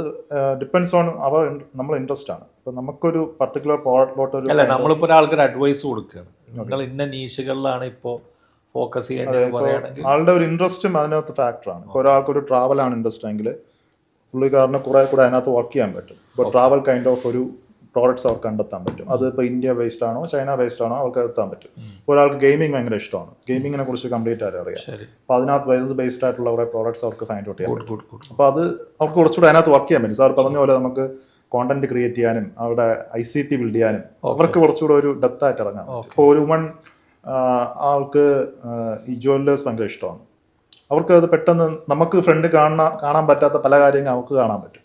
ഡിപ്പെൻഡ്സ് ഓൺ നമ്മളെ ഇൻട്രസ്റ്റ് ആണ്. ഇപ്പം നമുക്കൊരു പർട്ടിക്കുലർ പ്രോഡക്റ്റിലോട്ട് അല്ല, നമ്മളിപ്പോൾ ഒരാൾക്കൊരു അഡ്വൈസ് കൊടുക്കുകയാണ്, നിങ്ങൾ ഇന്ന നീഷുകളിലാണ് ഇപ്പോൾ ഫോക്കസ് ചെയ്യേണ്ടത്. ആളുടെ ഒരു ഇൻട്രസ്റ്റും അതിനകത്ത് ഫാക്ടറാണ്. ഇപ്പോൾ ഒരാൾക്കൊരു ട്രാവലാണ് ഇൻട്രസ്റ്റ് എങ്കിൽ പുള്ളിക്കാരന് കുറേ കൂടെ അതിനകത്ത് വർക്ക് ചെയ്യാൻ പറ്റും. ഇപ്പോൾ ട്രാവൽ കൈൻഡ് ഓഫ് ഒരു പ്രോഡക്ട്സ് അവർക്ക് കണ്ടെത്താൻ പറ്റും. അത് ഇപ്പോൾ ഇന്ത്യ ബേസ്ഡ് ആണോ ചൈന ബേസ്ഡ് ആണോ അവർക്ക് എത്താൻ പറ്റും. ഒരാൾക്ക് ഗെയിമിംഗ് ഭയങ്കര ഇഷ്ടമാണ്, ഗെയിമിങ്ങിനെ കുറിച്ച് കംപ്ലീറ്റ് ആയിട്ട് അറിയാം. അപ്പോൾ അതിനകത്ത് ബേസ്ഡ് ആയിട്ടുള്ള കുറേ പ്രോഡക്ട്സ് അവർക്ക് ഫൈൻഡ് ഔട്ട് ചെയ്യാൻ പറ്റും. അപ്പോൾ അത് അവർക്ക് കുറച്ചുകൂടെ അതിനകത്ത് വർക്ക് ചെയ്യാൻ പറ്റും. സാർ പറഞ്ഞ പോലെ നമുക്ക് കോണ്ടന്റ് ക്രിയേറ്റ് ചെയ്യാനും അവിടെ ICT ബിൽഡ് ചെയ്യാനും അവർക്ക് കുറച്ചുകൂടെ ഒരു ഡെപ്ത് ആയിട്ട് ഇറങ്ങാം. ഇപ്പോൾ ഒരു വുമൺ ആൾക്ക് ഈ ജ്വല്ലേഴ്സ് ഭയങ്കര ഇഷ്ടമാണ്. അവർക്ക് അത് പെട്ടെന്ന് നമുക്ക് ഫ്രണ്ട് കാണാൻ പറ്റാത്ത പല കാര്യങ്ങൾ അവർക്ക് കാണാൻ പറ്റും.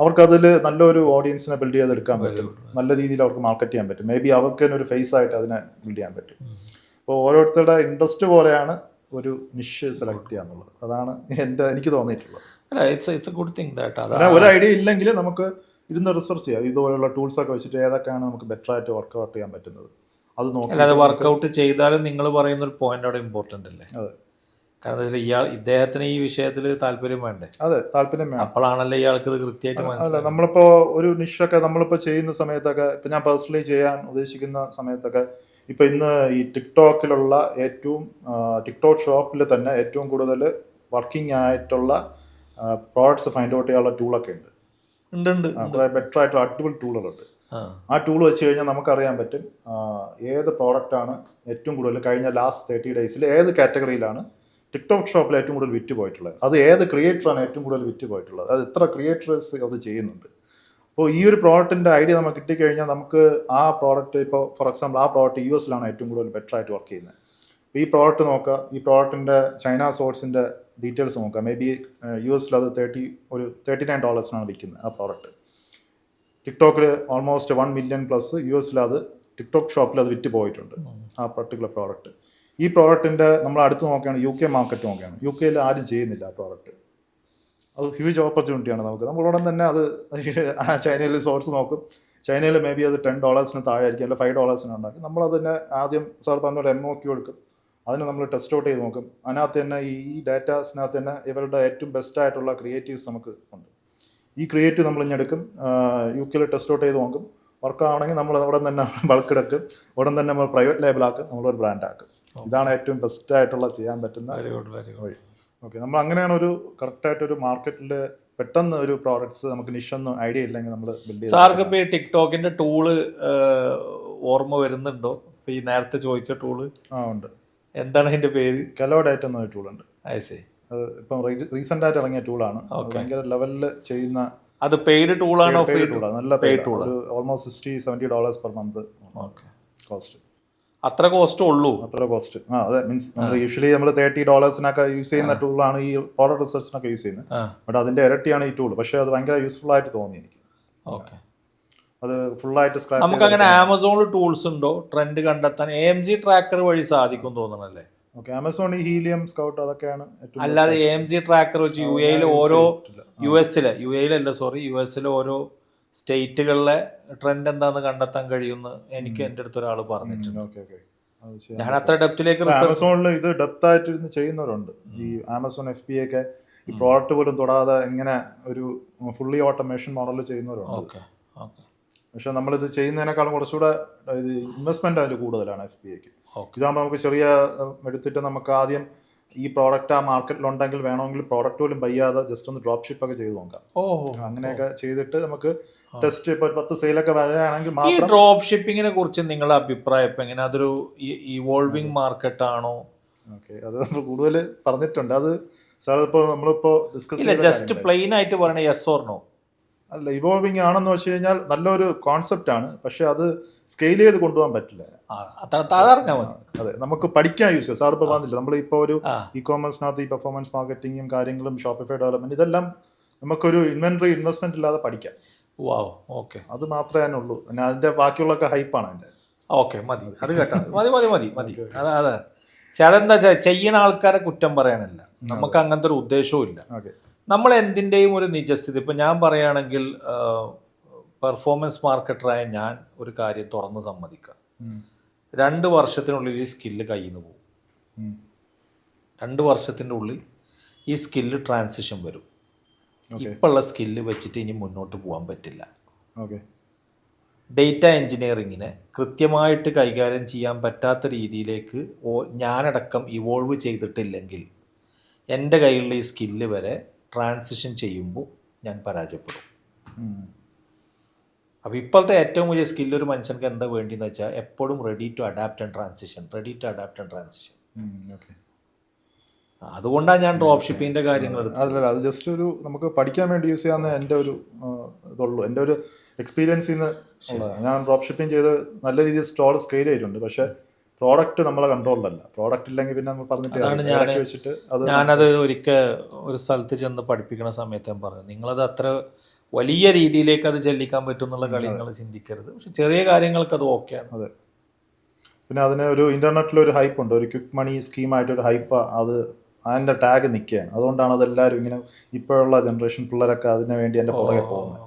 അവർക്കതിൽ നല്ലൊരു ഓഡിയൻസിനെ ബിൽഡ് ചെയ്തെടുക്കാൻ പറ്റും. നല്ല രീതിയിൽ അവർക്ക് മാർക്കറ്റ് ചെയ്യാൻ പറ്റും. മേ ബി അവർക്ക് തന്നെ ഒരു ഫേസ് ആയിട്ട് അതിനെ ബിൽഡ് ചെയ്യാൻ പറ്റും. അപ്പോൾ ഓരോരുത്തരുടെ ഇൻട്രസ്റ്റ് പോലെയാണ് ഒരു നിഷ് സെലക്ട് ചെയ്യുക എന്നുള്ളത്. അതാണ് എനിക്ക് തോന്നിയിട്ടുള്ളത്. ഒരു ഐഡിയ ഇല്ലെങ്കിൽ നമുക്ക് ഇരുന്ന് റിസർച്ച് ചെയ്യാം. ഇതുപോലുള്ള ടൂൾസൊക്കെ വെച്ചിട്ട് ഏതൊക്കെയാണ് നമുക്ക് ബെറ്റർ ആയിട്ട് വർക്ക്ഔട്ട് ചെയ്യാൻ പറ്റുന്നത് അത് നോക്കി വർക്ക്ഔട്ട് ചെയ്താലും നിങ്ങൾ പറയുന്ന ഒരു പോയിന്റ് അവിടെ ഇമ്പോർട്ടൻ്റ് അല്ലേ? അതെ. കാരണം ഇദ്ദേഹത്തിന് ഈ വിഷയത്തിൽ താല്പര്യം വേണ്ടേ? അതെ, താല്പര്യം വേണം. അപ്പോഴാണല്ലോ ഇയാൾക്ക് ഇത് കൃത്യമായിട്ട് മനസ്സിലാവും. നമ്മളിപ്പോൾ ഒരു നിഷൊക്കെ നമ്മളിപ്പോൾ ചെയ്യുന്ന സമയത്തൊക്കെ, ഇപ്പം ഞാൻ പേഴ്സണലി ചെയ്യാൻ ഉദ്ദേശിക്കുന്ന സമയത്തൊക്കെ, ഇപ്പം ഇന്ന് ഈ ടിക്ടോക്കിലുള്ള ടിക്ടോക്ക് ഷോപ്പിൽ തന്നെ ഏറ്റവും കൂടുതൽ വർക്കിംഗ് ആയിട്ടുള്ള പ്രോഡക്ട്സ് ഫൈൻഡ് ഔട്ട് ചെയ്യാനുള്ള ടൂളൊക്കെ ഉണ്ട്. കുറേ ബെറ്റർ ആയിട്ടുള്ള അടിപൊളി ടൂളുകളുണ്ട്. ആ ടൂൾ വെച്ച് കഴിഞ്ഞാൽ നമുക്കറിയാൻ പറ്റും ഏത് പ്രോഡക്റ്റാണ് ഏറ്റവും കൂടുതൽ കഴിഞ്ഞ ലാസ്റ്റ് 30 ഡേയ്സിൽ ഏത് കാറ്റഗറിയിലാണ് ടിക്ടോക്ക് ഷോപ്പിൽ ഏറ്റവും കൂടുതൽ വിറ്റ് പോയിട്ടുള്ളത്, അത് ഏത് ക്രിയേറ്ററാണ് ഏറ്റവും കൂടുതൽ വിറ്റ് പോയിട്ടുള്ളത്, അത് എത്ര ക്രിയേറ്റേഴ്സ് അത് ചെയ്യുന്നുണ്ട്. അപ്പോൾ ഈ ഒരു പ്രോഡക്റ്റിൻ്റെ ഐഡിയ നമുക്ക് കിട്ടിക്കഴിഞ്ഞാൽ നമുക്ക് ആ പ്രോഡക്റ്റ്, ഇപ്പോൾ ഫോർ എക്സാമ്പിൾ ആ പ്രോഡക്റ്റ് US ഏറ്റവും കൂടുതൽ ബെറ്റർ ആയിട്ട് വർക്ക് ചെയ്യുന്നത്. ഈ പ്രോഡക്റ്റ് നോക്കുക, ഈ പ്രോഡക്റ്റിൻ്റെ ചൈന സോഴ്സിൻ്റെ ഡീറ്റെയിൽസ് നോക്കുക. മേ ബി US അത് $39 വിൽക്കുന്നത് ആ പ്രോഡക്റ്റ്. ടിക്ടോക്കിൽ ഓൾമോസ്റ്റ് 1 million പ്ലസ് US അത് ടിക്ടോക്ക് ഷോപ്പിൽ അത് വിറ്റ് പോയിട്ടുണ്ട് ആ പർട്ടിക്കുലർ പ്രോഡക്റ്റ്. ഈ പ്രോഡക്റ്റിൻ്റെ നമ്മൾ അടുത്ത് നോക്കുകയാണ് UK മാർക്കറ്റ് നോക്കുകയാണ്. UK ആരും ചെയ്യുന്നില്ല ആ പ്രോഡക്റ്റ്. അത് ഹ്യൂജ് ഓപ്പർച്യൂണിറ്റിയാണ് നമുക്ക്. നമ്മൾ ഉടൻ തന്നെ അത് ചൈനയിൽ സോഴ്സ് നോക്കും. ചൈനയിൽ മേ ബി അത് $10 താഴെ ആയിരിക്കും, അല്ല $5 ഉണ്ടാക്കും. നമ്മളത് തന്നെ ആദ്യം സാർ പറഞ്ഞൊരു MOQ എടുക്കും, അതിന് നമ്മൾ ടെസ്റ്റ് ഔട്ട് ചെയ്ത് നോക്കും. അതിനകത്ത് തന്നെ ഈ ഡാറ്റാസിനകത്ത് തന്നെ ഇവരുടെ ഏറ്റവും ബെസ്റ്റ് ആയിട്ടുള്ള ക്രിയേറ്റീവ്സ് നമുക്ക് ഉണ്ട്. ഈ ക്രിയേറ്റീവ് നമ്മൾ ഇനി എടുക്കും, UK ടെസ്റ്റ് ഔട്ട് ചെയ്ത് നോക്കും. വർക്കാണെങ്കിൽ നമ്മൾ ഉടൻ തന്നെ ബൾക്ക് എടുക്കും, ഉടൻ തന്നെ നമ്മൾ പ്രൈവറ്റ് ലേബിളാക്കും, നമ്മളൊരു ബ്രാൻഡാക്കും. ഇതാണ് ഏറ്റവും ബെസ്റ്റ് ആയിട്ടുള്ള ചെയ്യാൻ പറ്റുന്ന വഴി. ഓക്കെ, നമ്മൾ അങ്ങനെയാണ് ഒരു കറക്റ്റായിട്ടൊരു മാർക്കറ്റിൽ പെട്ടെന്ന് ഒരു പ്രോഡക്ട്സ് നമുക്ക് നിഷൊന്നും ഐഡിയ ഇല്ലെങ്കിൽ നമ്മൾ ബിൽഡ് ചെയ്ത്. സാർക്ക് ഇപ്പോൾ ഈ ടിക്ടോക്കിൻ്റെ ടൂള് ഓർമ്മ വരുന്നുണ്ടോ? ഇപ്പോൾ ഈ നേരത്തെ ചോദിച്ച ടൂള് ഉണ്ട്. എന്താണ് അതിൻ്റെ പേര്? കലോ ഡാറ്റ എന്നൊരു ടൂളുണ്ട്. ശരി, അത് ഇപ്പം റീസെൻ്റ് ആയിട്ട് ഇറങ്ങിയ ടൂളാണ്. ഭയങ്കര ലെവലിൽ ചെയ്യുന്ന. അത് പെയ്ഡ് ടൂളാണോ? ഫ്രീ ടൂളാണ്. നല്ല paid tool. Almost $60-70 per month cost. അത്ര കോസ്റ്റ് ഉള്ളൂ? അത്ര കോസ്റ്റ്. അതെ, മീൻസ് നമ്മൾ യൂഷ്വലി നമ്മൾ $30 യൂസ് ചെയ്യുന്ന ടൂളാണ് ഈ പ്രോഡക്റ്റ് റിസർച്ചിനൊക്കെ യൂസ് ചെയ്യുന്നത്. ബട്ട് അതിൻ്റെ ഇരട്ടിയാണ് ഈ ടൂൾ. പക്ഷേ അത് ഭയങ്കര യൂസ്ഫുൾ ആയിട്ട് തോന്നി എനിക്ക്. ഓക്കെ, അത് ഫുള്ളായിട്ട് സ്ക്രാപ്പ്. നമുക്ക് അങ്ങനെ ആമസോണിൽ ടൂൾസ് ഉണ്ടോ ട്രെൻഡ് കണ്ടെത്താൻ? AMG ട്രാക്കർ വഴി സാധിക്കും തോന്നണല്ലേ? ഓക്കെ, ആമസോൺ ഈ ഹീലിയം സ്കൗട്ട് അതൊക്കെയാണ്. അല്ലാതെ AMG ട്രാക്കർ വെച്ച് UAE ഓരോ യുഎസിലെ ഓരോ സ്റ്റേറ്റുകളിലെ ട്രെൻഡ് എന്താണെന്ന് കണ്ടെത്താൻ കഴിയുമെന്ന് എനിക്ക് എൻ്റെ അടുത്ത് ഒരാൾ പറഞ്ഞിട്ടുണ്ട്. ഞാൻ അത്ര ഡെപ്തിലേക്ക് ആമസോണിൽ ഇത് ഡെപ്ത് ആയിട്ട് ഇരുന്ന് ചെയ്യുന്നവരുണ്ട്. ഈ ആമസോൺ FBA ഒക്കെ ഈ പ്രോഡക്റ്റ് പോലും തൊടാതെ ഇങ്ങനെ ഒരു ഫുള്ളി ഓട്ടോമേഷൻ മോഡൽ ചെയ്യുന്നവരുണ്ട്. പക്ഷെ നമ്മളിത് ചെയ്യുന്നതിനേക്കാളും കുറച്ചുകൂടെ ഇത് ഇൻവെസ്റ്റ്മെന്റ് അതിൽ കൂടുതലാണ് FBAക്ക്. ഇതാകുമ്പോൾ നമുക്ക് ചെറിയ എടുത്തിട്ട് നമുക്ക് ആദ്യം ഈ പ്രോഡക്റ്റ് ആ മാർക്കറ്റിലുണ്ടെങ്കിൽ വേണമെങ്കിൽ പ്രോഡക്റ്റ് പോലും ബയ്യാതെ ജസ്റ്റ് ഒന്ന് ഡ്രോപ്പ് ഷിപ്പ് ഒക്കെ ചെയ്ത് നോക്കാം. അങ്ങനെയൊക്കെ ചെയ്തിട്ട് നമുക്ക് ടെസ്റ്റ് ഇപ്പോൾ 10 സെയിലൊക്കെ വരികയാണെങ്കിൽ ഈ ഡ്രോപ്പ് ഷിപ്പിങ്ങിനെ കുറിച്ച് നിങ്ങളുടെ അഭിപ്രായം ഇപ്പം എങ്ങനെ? അതൊരു ഇവോൾവിംഗ് മാർക്കറ്റ് ആണോ? ഓക്കെ, അത് നമ്മൾ കൂടുതൽ പറഞ്ഞിട്ടുണ്ട്. അത് സാർ ഇപ്പോൾ നമ്മളിപ്പോൾ ഡിസ്കസ് ചെയ്യില്ല, ജസ്റ്റ് പ്ലെയിൻ ആയിട്ട് പറയണ യെസ് ഓർ നോ? അല്ല, ഇവോൾവിംഗ് ആണെന്ന് വെച്ച് കഴിഞ്ഞാൽ നല്ലൊരു കോൺസെപ്റ്റ് ആണ്. പക്ഷെ അത് സ്കെയിൽ ചെയ്ത് കൊണ്ടുപോകാൻ പറ്റില്ല. അതെ, നമുക്ക് പഠിക്കാൻ യൂസ് ചെയ്യാം. സാർ ഇപ്പോൾ പറഞ്ഞില്ല, നമ്മളിപ്പോൾ ഒരു ഇ-കോമേഴ്സിനകത്ത് ഈ പെർഫോമൻസ് മാർക്കറ്റിങ്ങും കാര്യങ്ങളും ഷോപ്പിഫൈ ഡെവലപ്മെന്റ് ഇതെല്ലാം നമുക്കൊരു ഇൻവെന്ററി ഇൻവെസ്റ്റ്മെന്റ് ഇല്ലാതെ പഠിക്കാം. അത് മാത്രമേ അതിനുള്ളൂ. പിന്നെ അതിന്റെ ബാക്കിയുള്ളൊക്കെ ഹൈപ്പാണ് അതിന്റെ. ഓക്കെ, മതി, അത് കേട്ടാ മതി. അതെ, പക്ഷെ അതെന്താ ചെയ്യണ ആൾക്കാരെ കുറ്റം പറയാനില്ല, നമുക്ക് അങ്ങനത്തെ ഒരു ഉദ്ദേശവും ഇല്ല. നമ്മൾ എന്തിൻ്റെയും ഒരു നിജസ്ഥിതി. ഇപ്പം ഞാൻ പറയുകയാണെങ്കിൽ പെർഫോമൻസ് മാർക്കറ്ററായ ഞാൻ ഒരു കാര്യം തുറന്ന് സമ്മതിക്കാം, 2 വർഷത്തിനുള്ളിൽ ഈ സ്കില്ല് കയ്യിൽ നിന്ന് പോകും. 2 വർഷത്തിൻ്റെ ഉള്ളിൽ ഈ സ്കില്ല് ട്രാൻസിഷൻ വരും. ഇപ്പോഴുള്ള സ്കില്ല് വെച്ചിട്ട് ഇനി മുന്നോട്ട് പോകാൻ പറ്റില്ല. ഡേറ്റ എൻജിനീയറിങ്ങിനെ കൃത്യമായിട്ട് കൈകാര്യം ചെയ്യാൻ പറ്റാത്ത രീതിയിലേക്ക് ഞാനടക്കം ഇവോൾവ് ചെയ്തിട്ടില്ലെങ്കിൽ എൻ്റെ കയ്യിലുള്ള ഈ സ്കില്ല് വരെ ട്രാൻസിഷൻ ചെയ്യുമ്പോൾ ഞാൻ പരാജയപ്പെടും. അപ്പോൾ ഇപ്പോഴത്തെ ഏറ്റവും വലിയ സ്കില്ല് ഒരു മനുഷ്യർക്ക് എന്താ വേണ്ടിയെന്ന് വെച്ചാൽ എപ്പോഴും ready to adapt and transition. അതുകൊണ്ടാണ് ഞാൻ ഡ്രോപ്പ് ഷിപ്പിങ്ങിൻ്റെ കാര്യങ്ങൾ അതല്ല, അത് ജസ്റ്റ് ഒരു നമുക്ക് പഠിക്കാൻ വേണ്ടി യൂസ് ചെയ്യാവുന്ന എൻ്റെ ഒരു ഇതുള്ളൂ. എൻ്റെ ഒരു എക്സ്പീരിയൻസിൽ നിന്ന് ഞാൻ ഡ്രോപ്പ് ഷിപ്പിംഗ് ചെയ്ത് നല്ല രീതിയിൽ സ്റ്റോൾ സ്കെയിൽ ചെയ്തിട്ടുണ്ട്. പക്ഷേ പ്രോഡക്റ്റ് നമ്മളെ കൺട്രോളിലല്ല. പ്രോഡക്റ്റ് ഇല്ലെങ്കിൽ പിന്നെ നമ്മൾ പറഞ്ഞിട്ട് വെച്ചിട്ട് ഞാനത് ഒരിക്കൽ ഒരു സ്ഥലത്ത് ചെന്ന് പഠിപ്പിക്കുന്ന സമയത്ത് ഞാൻ പറഞ്ഞു, നിങ്ങളത് അത്ര വലിയ രീതിയിലേക്ക് അത് ചെല്ലിക്കാൻ പറ്റും എന്നുള്ള കാര്യങ്ങൾ ചിന്തിക്കരുത്. പക്ഷെ ചെറിയ കാര്യങ്ങൾക്ക് അത് ഓക്കെയാണ്. അതെ, പിന്നെ അതിന് ഒരു ഇന്റർനെറ്റിലൊരു ഹൈപ്പ് ഉണ്ട്, ഒരു ക്വിക്ക് മണി സ്കീമായിട്ടൊരു ഹൈപ്പ്. അത് അതിൻ്റെ ടാഗ് നിൽക്കുകയാണ്. അതുകൊണ്ടാണ് അതെല്ലാവരും ഇങ്ങനെ ഇപ്പോഴുള്ള ജനറേഷൻ പിള്ളേരൊക്കെ അതിനു വേണ്ടി എൻ്റെ പുറകെ പോകുന്നത്,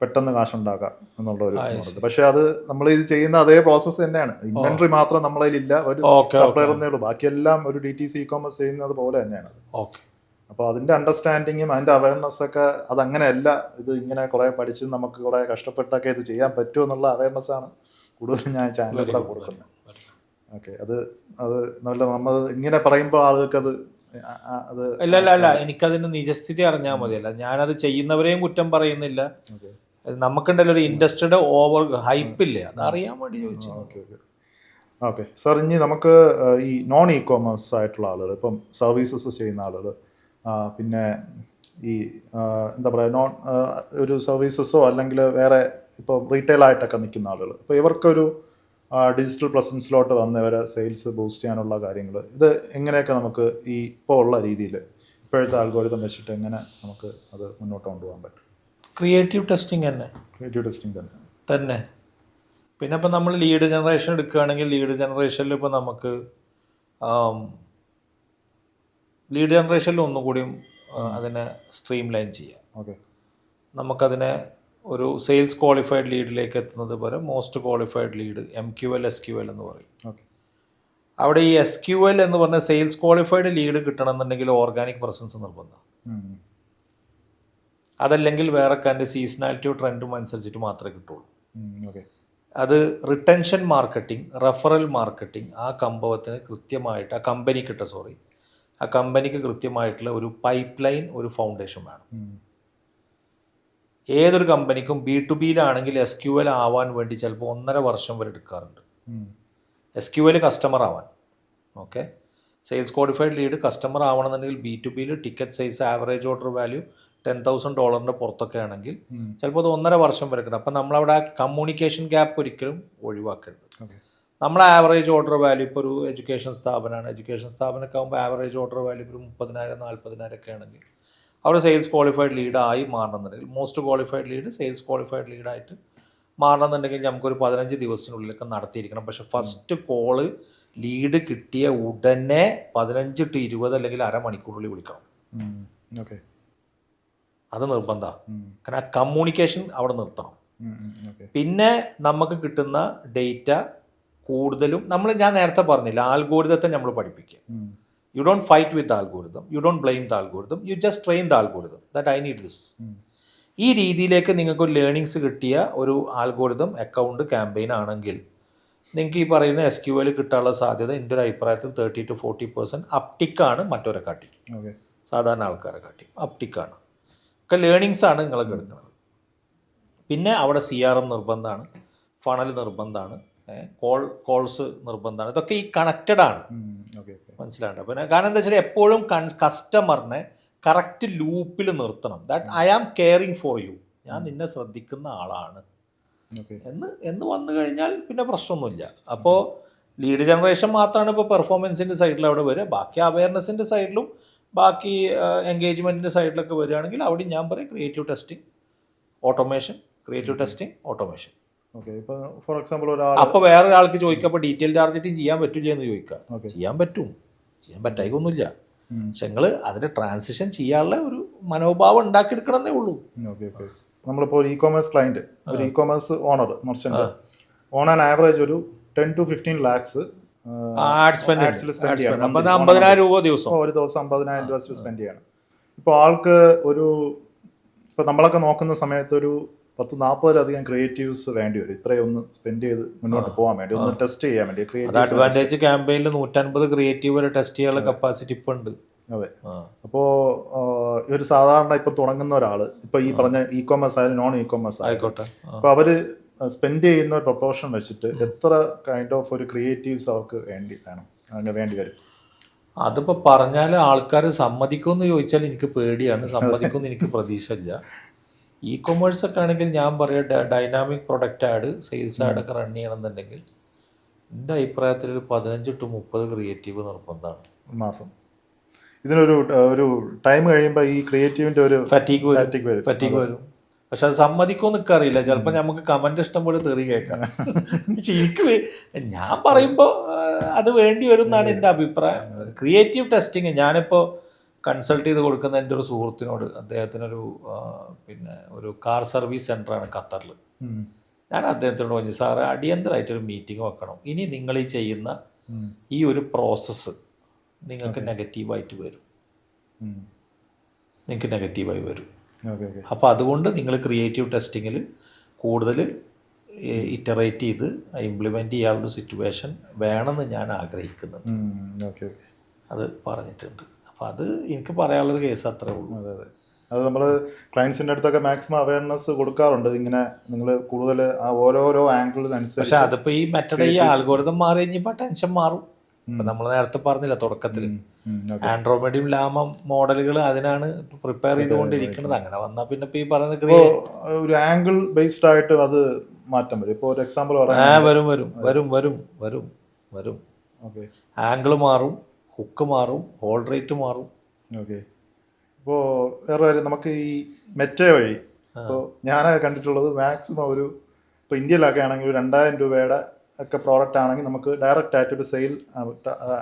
പെട്ടെന്ന് കാശുണ്ടാക്കാം എന്നുള്ള ഒരു. പക്ഷെ അത് നമ്മൾ ഇത് ചെയ്യുന്ന അതേ പ്രോസസ്സ് തന്നെയാണ്. ഇൻവെന്ററി മാത്രം നമ്മളതിലില്ല, ഒരു സപ്ലയർ എന്നേ ഉള്ളൂ. ബാക്കിയെല്ലാം ഒരു DTC ഇ-കോമേഴ്സ് ചെയ്യുന്നത് പോലെ തന്നെയാണ്. അപ്പോൾ അതിൻ്റെ അണ്ടർസ്റ്റാൻഡിങ്ങും അതിൻ്റെ അവയർനെസ്സൊക്കെ അതങ്ങനെയല്ല. ഇത് ഇങ്ങനെ കുറേ പഠിച്ച് നമുക്ക് കുറേ കഷ്ടപ്പെട്ടൊക്കെ ഇത് ചെയ്യാൻ പറ്റുമോ എന്നുള്ള അവയർനെസ്സാണ് കൂടുതലും ഞാൻ ചാനലിലൂടെ കൊടുക്കുന്നത്. ഓക്കെ, അത് നല്ല നമ്മൾ ഇങ്ങനെ പറയുമ്പോൾ ആളുകൾക്ക് അത് അല്ല എനിക്കതിന് നിജസ്ഥിതി അറിഞ്ഞാൽ മതിയല്ല. ഞാനത് ചെയ്യുന്നവരെയും കുറ്റം പറയുന്നില്ല. നമുക്കുണ്ടല്ലോ ഒരു ഇൻഡസ്ട്രിയുടെ ഓവർ ഹൈപ്പില്ലേ, അതറിയാൻ വേണ്ടി ചോദിച്ചു. ഓക്കെ സാർ, ഇനി നമുക്ക് ഈ നോൺ ഇ-കോമേഴ്സ് ആയിട്ടുള്ള ആളുകൾ, ഇപ്പം സർവീസസ് ചെയ്യുന്ന ആളുകൾ, പിന്നെ ഈ എന്താ പറയുക നോൺ ഒരു സർവീസസോ അല്ലെങ്കിൽ വേറെ ഇപ്പോൾ റീറ്റെയിൽ ആയിട്ടൊക്കെ നിൽക്കുന്ന ആളുകൾ, ഇപ്പോൾ ഇവർക്കൊരു ഡിജിറ്റൽ പ്രസൻസിലോട്ട് വന്നവരെ സെയിൽസ് ബൂസ്റ്റ് ചെയ്യാനുള്ള കാര്യങ്ങൾ, ഇത് എങ്ങനെയൊക്കെ നമുക്ക് ഈ ഇപ്പോൾ ഉള്ള രീതിയിൽ ഇപ്പോഴത്തെ ആൽഗോരിതം വെച്ചിട്ട് എങ്ങനെ നമുക്ക് അത് മുന്നോട്ട് കൊണ്ടുപോകാൻ പറ്റും? ക്രിയേറ്റീവ് ടെസ്റ്റിംഗ് തന്നെ ക്രിയേറ്റീവ് ടെസ്റ്റിംഗ് തന്നെ. പിന്നെ ഇപ്പം നമ്മൾ ലീഡ് ജനറേഷൻ എടുക്കുകയാണെങ്കിൽ ലീഡ് ജനറേഷനിൽ ഇപ്പോൾ നമുക്ക് ലീഡ് ജനറേഷനിൽ ഒന്നുകൂടിയും അതിനെ സ്ട്രീം ലൈൻ ചെയ്യാം. ഓക്കെ. നമുക്കതിനെ ഒരു സെയിൽസ് ക്വാളിഫൈഡ് ലീഡിലേക്ക് എത്തുന്നത് പോലെ most qualified lead MQL SQL എന്ന് പറയും. ഓക്കെ. അവിടെ ഈ SQL എന്ന് പറഞ്ഞ സെയിൽസ് ക്വാളിഫൈഡ് ലീഡ് കിട്ടണമെന്നുണ്ടെങ്കിൽ ഓർഗാനിക് പ്രസൻസ് നിർബന്ധം. അതല്ലെങ്കിൽ വേറെ കണ്ട് സീസണാലിറ്റിയോ ട്രെൻഡും അനുസരിച്ചിട്ട് മാത്രമേ കിട്ടുള്ളൂ. ഓക്കെ. അത് റിട്ടൻഷൻ മാർക്കറ്റിംഗ്, റെഫറൽ മാർക്കറ്റിംഗ് ആ കമ്പവത്തിന് കൃത്യമായിട്ട് ആ കമ്പനിക്ക് കൃത്യമായിട്ടുള്ള ഒരു പൈപ്പ് ലൈൻ, ഒരു ഫൗണ്ടേഷൻ വേണം. ഏതൊരു കമ്പനിക്കും B2Bയിലാണെങ്കിൽ SQL ആവാൻ വേണ്ടി ചിലപ്പോൾ 1.5 വർഷം വരെ എടുക്കാറുണ്ട്. SQL കസ്റ്റമർ ആവാൻ. ഓക്കെ. സെയിൽസ് ക്വാളിഫൈഡ് ലീഡ് കസ്റ്റമർ ആവണമെന്നുണ്ടെങ്കിൽ B2Bയിൽ ticket size average order value $10,000 പുറത്തൊക്കെ ആണെങ്കിൽ ചിലപ്പോൾ അത് 1.5 വർഷം വരെ കിട്ടും. അപ്പം നമ്മളവിടെ ആ കമ്മ്യൂണിക്കേഷൻ ഗ്യാപ്പ് ഒരിക്കലും ഒഴിവാക്കരുത്. നമ്മൾ ആവറേജ് ഓർഡർ വാല്യൂ ഇപ്പോൾ ഒരു എഡ്യൂക്കേഷൻ സ്ഥാപനമാണ്, എഡ്യൂക്കേഷൻ സ്ഥാപനമൊക്കെ ആകുമ്പോൾ ആവറേജ് ഓർഡർ വാല്യൂ ഇപ്പോൾ 30,000-40,000 ഒക്കെ ആണെങ്കിൽ അവിടെ സെയിൽസ് ക്വാളിഫൈഡ് ലീഡായി മാറണമെന്നുണ്ടെങ്കിൽ, most qualified lead sales qualified ലീഡായിട്ട് മാറണമെന്നുണ്ടെങ്കിൽ നമുക്കൊരു 15 ദിവസത്തിനുള്ളിലൊക്കെ നടത്തിയിരിക്കണം. പക്ഷേ ഫസ്റ്റ് കോള് ലീഡ് കിട്ടിയ ഉടനെ 15 to 20 അല്ലെങ്കിൽ അരമണിക്കൂറിനുള്ളിൽ വിളിക്കണം. ഓക്കെ. അത് നിർബന്ധമാണ്. കാരണം ആ കമ്മ്യൂണിക്കേഷൻ അവിടെ നിർത്തണം. പിന്നെ നമുക്ക് കിട്ടുന്ന ഡേറ്റ കൂടുതലും ഞാൻ നേരത്തെ പറഞ്ഞില്ല, ആൽഗോരിതത്തെ നമ്മൾ പഠിപ്പിക്കുക. You don't fight with the algorithm, you don't blame the algorithm, you just train the algorithm that I need this. ഈ രീതിയിലേക്ക് നിങ്ങൾക്ക് ഒരു ലേണിങ്സ് കിട്ടിയ ഒരു ആൽഗോരിതം അക്കൗണ്ട് ക്യാമ്പയിൻ ആണെങ്കിൽ നിങ്ങൾക്ക് ഈ പറയുന്ന SQL കിട്ടാനുള്ള സാധ്യത എൻ്റെ ഒരു അഭിപ്രായത്തിൽ 30 to 40% അപ്റ്റിക്കാണ്. മറ്റൊരെ കാട്ടി, സാധാരണ ആൾക്കാരെ കാട്ടി അപ്റ്റിക്കാണ്. ഒക്കെ ലേണിങ്സ് ആണ് നിങ്ങളൊക്കെ എടുക്കുന്നത്. പിന്നെ അവിടെ CRM നിർബന്ധമാണ്, ഫണൽ നിർബന്ധമാണ്, കോൾസ് നിർബന്ധമാണ്. ഇതൊക്കെ ഈ കണക്റ്റഡ് ആണ്. മനസ്സിലാണ്ട്. പിന്നെ കാരണം എന്താ വെച്ചാൽ എപ്പോഴും കസ്റ്റമറിനെ കറക്റ്റ് ലൂപ്പിൽ നിർത്തണം. That I am caring for you, ഞാൻ നിന്നെ ശ്രദ്ധിക്കുന്ന ആളാണ് എന്ന് വന്നു കഴിഞ്ഞാൽ പിന്നെ പ്രശ്നമൊന്നുമില്ല. അപ്പോൾ ലീഡ് ജനറേഷൻ മാത്രമാണ് ഇപ്പോൾ പെർഫോമൻസിൻ്റെ സൈഡിൽ അവിടെ വരിക. ബാക്കി അവയർനെസ്സിൻ്റെ സൈഡിലും ബാക്കി എൻഗേജ്മെൻറ്റിൻ്റെ സൈഡിലൊക്കെ വരികയാണെങ്കിൽ അവിടെ ഞാൻ പറയും creative testing automation, creative testing automation. Okay. ഇപ്പോൾ ഫോർ എക്സാമ്പിൾ അപ്പോൾ വേറെ ഒരാൾക്ക് ചോദിക്കുക അപ്പോൾ ഡീറ്റെയിൽ ടാർഗറ്റിംഗ് ചെയ്യാൻ പറ്റില്ല എന്ന് ചോദിക്കുക. ചെയ്യാൻ പറ്റും, ചെയ്യാൻ പറ്റായിക്കൊന്നുമില്ല. പക്ഷെ നിങ്ങൾ അതിൻ്റെ ട്രാൻസിഷൻ ചെയ്യാനുള്ള ഒരു മനോഭാവം ഉണ്ടാക്കിയെടുക്കണമെന്നേ ഉള്ളൂ. ഓക്കെ. ഓക്കെ. നമ്മളിപ്പോൾ ഇ-കോമേഴ്സ് ക്ലയൻറ്റ്, ഒരു e-commerce owner, merchant, on an average ഒരു 10 to 15 lakhs ആഡ്സിൽ സ്പെൻഡ് ചെയ്യണം. 50,000 രൂപ ദിവസം, ഒരു ദിവസം 50,000 രൂപ സ്പെൻഡ് ചെയ്യണം. ഇപ്പോൾ ആൾക്ക് ഇപ്പോൾ നമ്മളൊക്കെ നോക്കുന്ന സമയത്ത് ഒരു 10-40 ക്രിയേറ്റീവ്സ് വേണ്ടി വരും. ഇത്രയും ഒന്ന് സ്പെൻഡ് ചെയ്ത് മുന്നോട്ട് പോകാൻ വേണ്ടി, ഒന്ന് ടെസ്റ്റ് ചെയ്യാൻ വേണ്ടി. അഡ്വാൻറ്റേജ് ക്യാമ്പയിനിൽ 150 ക്രിയേറ്റീവ് വരെ ടെസ്റ്റ് ചെയ്യാനുള്ള കപ്പാസിറ്റി ഇപ്പം ഉണ്ട്. അതെ. അപ്പോൾ ഒരു സാധാരണ ഇപ്പം തുടങ്ങുന്ന ഒരാൾ, ഇപ്പോൾ ഈ പറഞ്ഞ ഇ-കോമേഴ്സ് ആയാലും നോൺ ഇ-കോമേഴ്സ് ആയിക്കോട്ടെ, അപ്പോൾ അവർ സ്പെൻഡ് ചെയ്യുന്ന ഒരു പ്രൊപ്പോർഷൻ വെച്ചിട്ട് എത്ര കൈൻഡ് ഓഫ് ഒരു ക്രിയേറ്റീവ്സ് അവർക്ക് വേണ്ടി വരും? അതിപ്പോൾ പറഞ്ഞാൽ ആൾക്കാർ സമ്മതിക്കുമെന്ന് ചോദിച്ചാൽ എനിക്ക് പേടിയാണ്. സമ്മതിക്കുമെന്ന് എനിക്ക് പ്രതീക്ഷ ഇല്ല. ഇ-കൊമേഴ്സ് ഒക്കെ ആണെങ്കിൽ ഞാൻ പറയാം ഡൈനാമിക് പ്രൊഡക്റ്റ് ആഡ്, സെയിൽസ് ആഡൊക്കെ റൺ ചെയ്യണമെന്നുണ്ടെങ്കിൽ എൻ്റെ അഭിപ്രായത്തിൽ ഒരു 15 to 30 ക്രിയേറ്റീവ് നിർബന്ധമാണ് മാസം. ഇതിനൊരു ടൈം കഴിയുമ്പോൾ ഈ ക്രിയേറ്റീവിൻ്റെ ഒരു ഫറ്റീഗ് വരും. പക്ഷെ അത് സമ്മതിക്കുമെന്ന് നിൽക്കറിയില്ല. ചിലപ്പോൾ നമുക്ക് കമൻറ്റ് ഇഷ്ടം പോലെ തെറി കേൾക്കാം. ശരിക്കും ഞാൻ പറയുമ്പോൾ അത് വേണ്ടി വരും എന്നാണ് എൻ്റെ അഭിപ്രായം. ക്രിയേറ്റീവ് ടെസ്റ്റിങ് ഞാനിപ്പോൾ കൺസൾട്ട് ചെയ്ത് കൊടുക്കുന്ന എൻ്റെ ഒരു സുഹൃത്തിനോട്, അദ്ദേഹത്തിനൊരു ഒരു കാർ സർവീസ് സെൻ്ററാണ് ഖത്തറിൽ. ഞാൻ അദ്ദേഹത്തിനോട് പറഞ്ഞു, സാറേ അടിയന്തരമായിട്ടൊരു മീറ്റിംഗ് വെക്കണം. ഇനി നിങ്ങൾ ഈ ചെയ്യുന്ന ഈ ഒരു പ്രോസസ്സ് നിങ്ങൾക്ക് നെഗറ്റീവായിട്ട് വരും, നിങ്ങൾക്ക് നെഗറ്റീവായി വരും. അപ്പോൾ അതുകൊണ്ട് നിങ്ങൾ ക്രിയേറ്റീവ് ടെസ്റ്റിങ്ങിൽ കൂടുതൽ ഇറ്ററേറ്റ് ചെയ്ത് ഇംപ്ലിമെൻ്റ് ചെയ്യാനുള്ള സിറ്റുവേഷൻ വേണമെന്ന് ഞാൻ ആഗ്രഹിക്കുന്നത്. അത് പറഞ്ഞിട്ടുണ്ട്. അപ്പോൾ അത് എനിക്ക് പറയാനുള്ളൊരു കേസ് അത്രേ ഉള്ളൂ. അതെ. അത് നമ്മൾ ക്ലയൻസിൻ്റെ അടുത്തൊക്കെ മാക്സിമം അവയർനെസ് കൊടുക്കാറുണ്ട്. ഇങ്ങനെ നിങ്ങൾ കൂടുതൽ ആ ഓരോരോ ആംഗിളിനനുസരിച്ച്. പക്ഷേ അതിപ്പോൾ ഈ മെറ്റഡ് ഈ ആൽഗോരിതം മാറി കഴിഞ്ഞപ്പോൾ ടെൻഷൻ മാറും. ഇപ്പം നമ്മൾ നേരത്തെ പറഞ്ഞില്ല തുടക്കത്തിൽ, ആൻഡ്രോമേഡിയം ലാമ മോഡലുകൾ അതിനാണ് പ്രിപ്പയർ ചെയ്തുകൊണ്ടിരിക്കുന്നത്. അങ്ങനെ വന്നാൽ പിന്നെ ഇപ്പോൾ ഈ പറയുന്ന ഒരു ആംഗിൾ ബേസ്ഡ് ആയിട്ട് അത് മാറ്റം വരും? ഇപ്പോൾ ഒരു എക്സാമ്പിൾ ആ പറയാം. വരും വരും വരും വരും വരും വരും. ഓക്കെ ആംഗിൾ മാറും, ഹുക്ക് മാറും, ഹോൾ റേറ്റ് മാറും. ഓക്കെ. ഇപ്പോൾ വേറെ കാര്യം, നമുക്ക് ഈ മെറ്റ വഴി ഇപ്പോൾ ഞാൻ കണ്ടിട്ടുള്ളത് മാക്സിമം ഒരു, ഇപ്പോൾ ഇന്ത്യയിലൊക്കെ ആണെങ്കിൽ ഒരു 2000 രൂപയുടെ ഒക്കെ പ്രോഡക്റ്റ് ആണെങ്കിൽ നമുക്ക് ഡയറക്റ്റ് ആയിട്ട് ഒരു സെയിൽ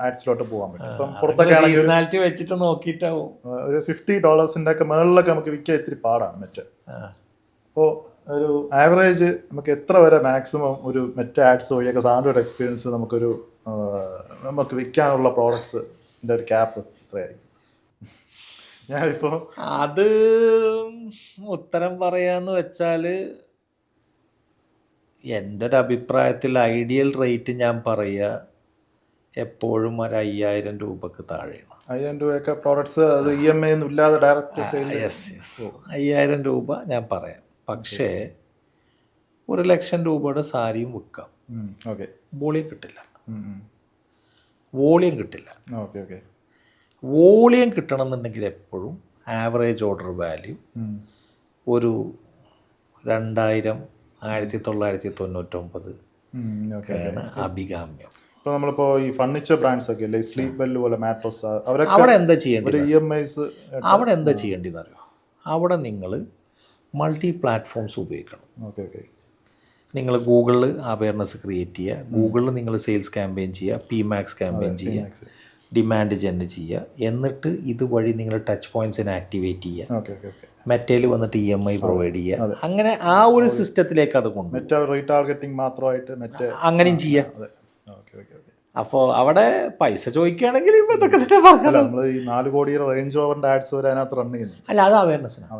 ആഡ്സിലോട്ട് പോകാൻ പറ്റും. ഇപ്പം പുറത്തൊക്കെ ആണെങ്കിൽ സീസണാലിറ്റി വെച്ചിട്ട് നോക്കിയിട്ടാവും. ഒരു $50 ഒക്കെ മുകളിലൊക്കെ നമുക്ക് വിൽക്കാൻ ഇത്തിരി പാടാണ് മെറ്റ. അപ്പോൾ ഒരു ആവറേജ് നമുക്ക് എത്ര വരെ മാക്സിമം ഒരു മെറ്റ ആഡ്സ് വഴിയൊക്കെ സാൻഡ്രോയിഡ് എക്സ്പീരിയൻസ് നമുക്ക് വിൽക്കാനുള്ള പ്രോഡക്ട്സ് ഒരു ക്യാപ്പ് എത്രയായിരിക്കും? ഞാനിപ്പോൾ അത് ഉത്തരം പറയാന്ന് വെച്ചാൽ എൻ്റെ ഒരു അഭിപ്രായത്തിൽ ഐഡിയൽ റേറ്റ് ഞാൻ പറയുക എപ്പോഴും ഒരു 5000 രൂപക്ക് താഴെയാണ്. 5000 രൂപയൊക്കെ പ്രോഡക്ട്സ്, അത് EMI ഒന്നും ഇല്ലാതെ ഡയറക്റ്റ് സെയിൽ. യെസ് 5000 രൂപ ഞാൻ പറയാം. പക്ഷേ 1,00,000 രൂപയുടെ സാരിയും വിൽക്കാം. ഓക്കെ. വോളിയം കിട്ടില്ല. വോളിയം കിട്ടില്ല. Okay okay. വോളിയം കിട്ടണമെന്നുണ്ടെങ്കിൽ എപ്പോഴും ആവറേജ് ഓർഡർ വാല്യൂ ഒരു 2000, 1999 ഒക്കെയാണ് അഭികാമ്യം. ഇപ്പോൾ നമ്മളിപ്പോൾ ഈ ഫർണിച്ചർ ബ്രാൻഡ്സ് ഒക്കെ അല്ലേ, സ്ലീപ്പ് വെല്ല് പോലെ മാട്രസ്, അവിടെ എന്താ ചെയ്യേണ്ടത്? EMIs അവിടെ എന്താ ചെയ്യേണ്ടതെന്ന് അറിയോ? അവിടെ നിങ്ങൾ മൾട്ടി പ്ലാറ്റ്ഫോംസ് ഉപയോഗിക്കണം. Okay okay. നിങ്ങൾ ഗൂഗിളിൽ അവയർനെസ് ക്രിയേറ്റ് ചെയ്യുക, ഗൂഗിളിൽ നിങ്ങൾ സെയിൽസ് ക്യാമ്പയിൻ ചെയ്യുക, PMAX ക്യാമ്പയിൻ ചെയ്യുക, ഡിമാൻഡ് ജെൻ ചെയ്യുക, എന്നിട്ട് ഇതുവഴി നിങ്ങൾ ടച്ച് പോയിന്റ്സിനെ ആക്ടിവേറ്റ് ചെയ്യുക. Okay okay okay. മെറ്റയിൽ വന്നിട്ട് EMI പ്രൊവൈഡ് ചെയ്യുക. അങ്ങനെ ആ ഒരു സിസ്റ്റത്തിലേക്ക് അത് കൊണ്ടുപോകും. മെറ്റ റീടാർഗറ്റിംഗ് മാത്രമായിട്ട് അങ്ങനെയും ചെയ്യാം. Okay okay okay. അപ്പോൾ അവിടെ പൈസ ചോദിക്കുകയാണെങ്കിൽ ഇപ്പം ഇതൊക്കെ തന്നെ പറയാം. നമ്മൾ ഈ 4 കോടി റേഞ്ച് ഓവറിൻ്റെ ആഡ്സ് വരെ അതിനകത്ത് റൺ ചെയ്യുന്നു. അല്ല, അത് അവയർനെസ്സിനാണ്.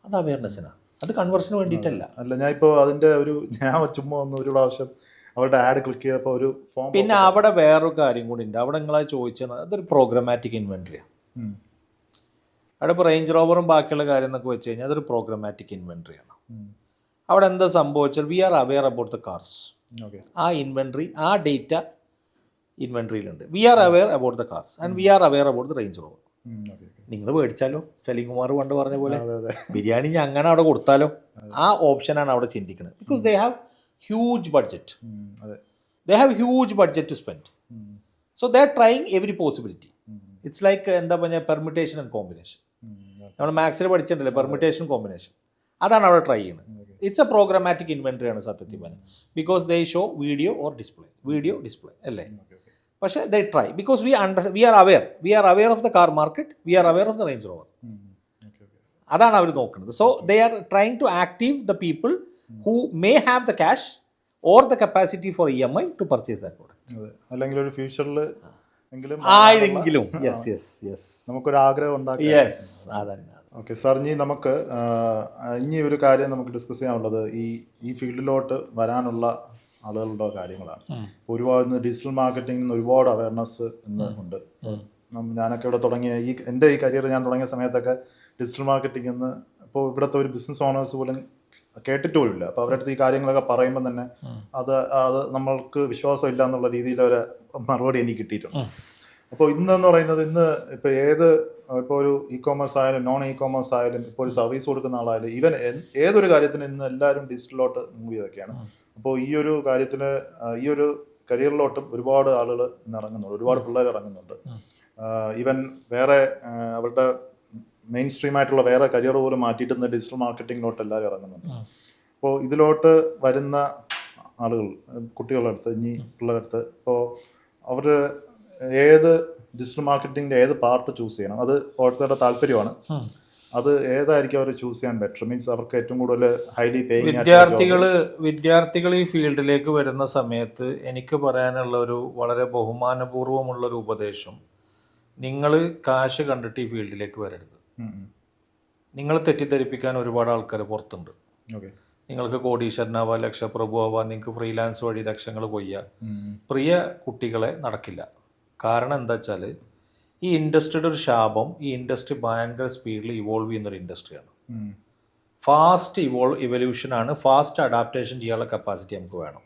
അത് അവയർനെസ്സിനാണ്, അത് കൺവേർഷന് വേണ്ടിയിട്ടല്ല. അല്ല, ഞാൻ ഇപ്പോൾ അതിൻ്റെ ഞാൻ ചുമ്മാ ഒരു പ്രാവശ്യം അവരുടെ ആഡ് ക്ലിക്ക് ചെയ്തപ്പോൾ ഒരു ഫോം. പിന്നെ അവിടെ വേറൊരു കാര്യം കൂടി ഉണ്ട്. അവിടെ നിങ്ങളത് ചോദിച്ചത് അതൊരു പ്രോഗ്രമാറ്റിക് ഇൻവെൻട്രിയാണ്. അവിടെ ഇപ്പോൾ റേഞ്ച് റോവറും ബാക്കിയുള്ള കാര്യം എന്നൊക്കെ വെച്ച് കഴിഞ്ഞാൽ അതൊരു പ്രോഗ്രമാറ്റിക് ഇൻവെൻട്രിയാണ്. അവിടെ എന്താ സംഭവിച്ചാൽ we are aware about the cars. ആ ഇൻവെൻട്രി, ആ ഡേറ്റ ഇൻവെൻട്രിയിലുണ്ട്. We are aware about the cars and we are aware about the Range Rover. നിങ്ങൾ മേടിച്ചാലോ, സലീംകുമാർ പണ്ട് പറഞ്ഞ പോലെ ബിരിയാണി ഞാൻ അങ്ങനെ അവിടെ കൊടുത്താലോ, ആ ഓപ്ഷനാണ് അവിടെ ചിന്തിക്കുന്നത്. Because they have huge budget. They have huge budget to spend. So they are trying every possibility. It's like എന്താ പറഞ്ഞാൽ പെർമിറ്റേഷൻ ആൻഡ് കോമ്പിനേഷൻ. നമ്മൾ മാത്സിൽ പഠിച്ചിട്ടുണ്ടല്ലേ, പെർമിറ്റേഷൻ കോമ്പിനേഷൻ. അതാണ് അവിടെ ട്രൈ ചെയ്യുന്നത്. ഇറ്റ്സ് എ പ്രോഗ്രമാറ്റിക് ഇൻവെൻട്രിയാണ് സത്യത്തിൽ പറഞ്ഞത്. Because they show video or display അല്ലേ. പക്ഷേ they try because we are aware of the car market, we are aware of the Range Rover. അതാണ് അവർ നോക്കുന്നത്. So they are trying to active the people who may have the cash or the capacity for EMI to purchase that product. അല്ലെങ്കിൽ ഒരു ഫ്യൂച്ചറിൽ ആരെങ്കിലും നമുക്കൊരു ആഗ്രഹം ഉണ്ടാക്കി. യെസ്, അതന്നെ. ഓക്കെ സാർ, നമുക്ക് ഇനി ഒരു കാര്യം നമുക്ക് ഡിസ്കസ് ചെയ്യാനുള്ളത് ഈ ഫീൽഡിലോട്ട് വരാനുള്ള ആളുകളുടെ കാര്യങ്ങളാണ്. ഒരുപാട് ഡിജിറ്റൽ മാർക്കറ്റിംഗിൽ നിന്ന് ഒരുപാട് അവയർനെസ് ഇന്ന് ഉണ്ട്. ഞാനൊക്കെ ഇവിടെ തുടങ്ങിയ എൻ്റെ ഈ കരിയർ ഞാൻ തുടങ്ങിയ സമയത്തൊക്കെ ഡിജിറ്റൽ മാർക്കറ്റിംഗ് എന്ന് ഇപ്പോൾ ഇവിടുത്തെ ഒരു ബിസിനസ് ഓണേഴ്സ് പോലും കേട്ടിട്ടുമില്ല. അപ്പോൾ അവരുടെ അടുത്ത് ഈ കാര്യങ്ങളൊക്കെ പറയുമ്പോൾ തന്നെ അത് നമ്മൾക്ക് വിശ്വാസമില്ല എന്നുള്ള രീതിയിൽ അവരെ മറുപടി എനിക്ക് കിട്ടിയിട്ടുണ്ട്. അപ്പോൾ ഇന്നെന്ന് പറയുന്നത്, ഇപ്പോൾ ഒരു ഇ-കോമേഴ്സ് ആയാലും നോൺ ഇ-കോമേഴ്സ് ആയാലും ഇപ്പോൾ ഒരു സർവീസ് കൊടുക്കുന്ന ആളായാലും ഈവൻ ഏതൊരു കാര്യത്തിന് ഇന്ന് എല്ലാവരും ഡിജിറ്റലിലോട്ട് മൂവ് ചെയ്തൊക്കെയാണ്. അപ്പോൾ ഈ ഒരു കാര്യത്തിൽ ഈ ഒരു കരിയറിലോട്ടും ഒരുപാട് ആളുകൾ ഇന്ന് ഇറങ്ങുന്നുണ്ട്, ഒരുപാട് പിള്ളേർ ഇറങ്ങുന്നുണ്ട്. ഈവൻ വേറെ അവരുടെ മെയിൻ സ്ട്രീം ആയിട്ടുള്ള വേറെ കരിയർ പോലും മാറ്റിയിട്ട് ഇന്ന് ഡിജിറ്റൽ മാർക്കറ്റിങ്ങിലോട്ട് എല്ലാവരും ഇറങ്ങുന്നുണ്ട്. അപ്പോൾ ഇതിലോട്ട് വരുന്ന ആളുകൾ, കുട്ടികളുടെ അടുത്ത്, ഇനി പിള്ളേരുടെ അടുത്ത്, ഇപ്പോൾ അവർ ഏത് ഡിജിറ്റൽ മാർക്കറ്റിങ്ങിൻ്റെ ഏത് പാർട്ട് ചൂസ് ചെയ്യണം? അത് ഓരോരുത്തരുടെ താല്പര്യമാണ്. അത് ഏതായിരിക്കും അവർ ചൂസ് ചെയ്യാൻ ബെറ്റർ? മീൻസ് അവർക്ക് ഏറ്റവും കൂടുതൽ ഹൈലി പേയിങ് വിദ്യാർത്ഥികൾ ഈ ഫീൽഡിലേക്ക് വരുന്ന സമയത്ത് എനിക്ക് പറയാനുള്ള ഒരു വളരെ ബഹുമാനപൂർവ്വമുള്ളൊരു ഉപദേശം, നിങ്ങൾ കാശ് കണ്ടിട്ട് ഈ ഫീൽഡിലേക്ക് വരരുത്. നിങ്ങൾ തെറ്റിദ്ധരിപ്പിക്കാൻ ഒരുപാട് ആൾക്കാർ പുറത്തുണ്ട്. നിങ്ങൾക്ക് കോടീശ്വരനാവാം, ലക്ഷപ്രഭു ആവാം, നിങ്ങൾക്ക് ഫ്രീലാൻസ് വഴി ലക്ഷങ്ങൾ കൊയ്യാം. പ്രിയ കുട്ടികളെ നടക്കില്ല. കാരണം എന്താ വെച്ചാൽ ഈ ഇൻഡസ്ട്രിയുടെ ഒരു ഈ ഇൻഡസ്ട്രി ഭയങ്കര സ്പീഡിൽ ഇവോൾവ് ചെയ്യുന്നൊരു ഇൻഡസ്ട്രിയാണ്. ഫാസ്റ്റ് ഇവല്യൂഷനാണ്. ഫാസ്റ്റ് അഡാപ്റ്റേഷൻ ചെയ്യാനുള്ള കപ്പാസിറ്റി നമുക്ക് വേണം.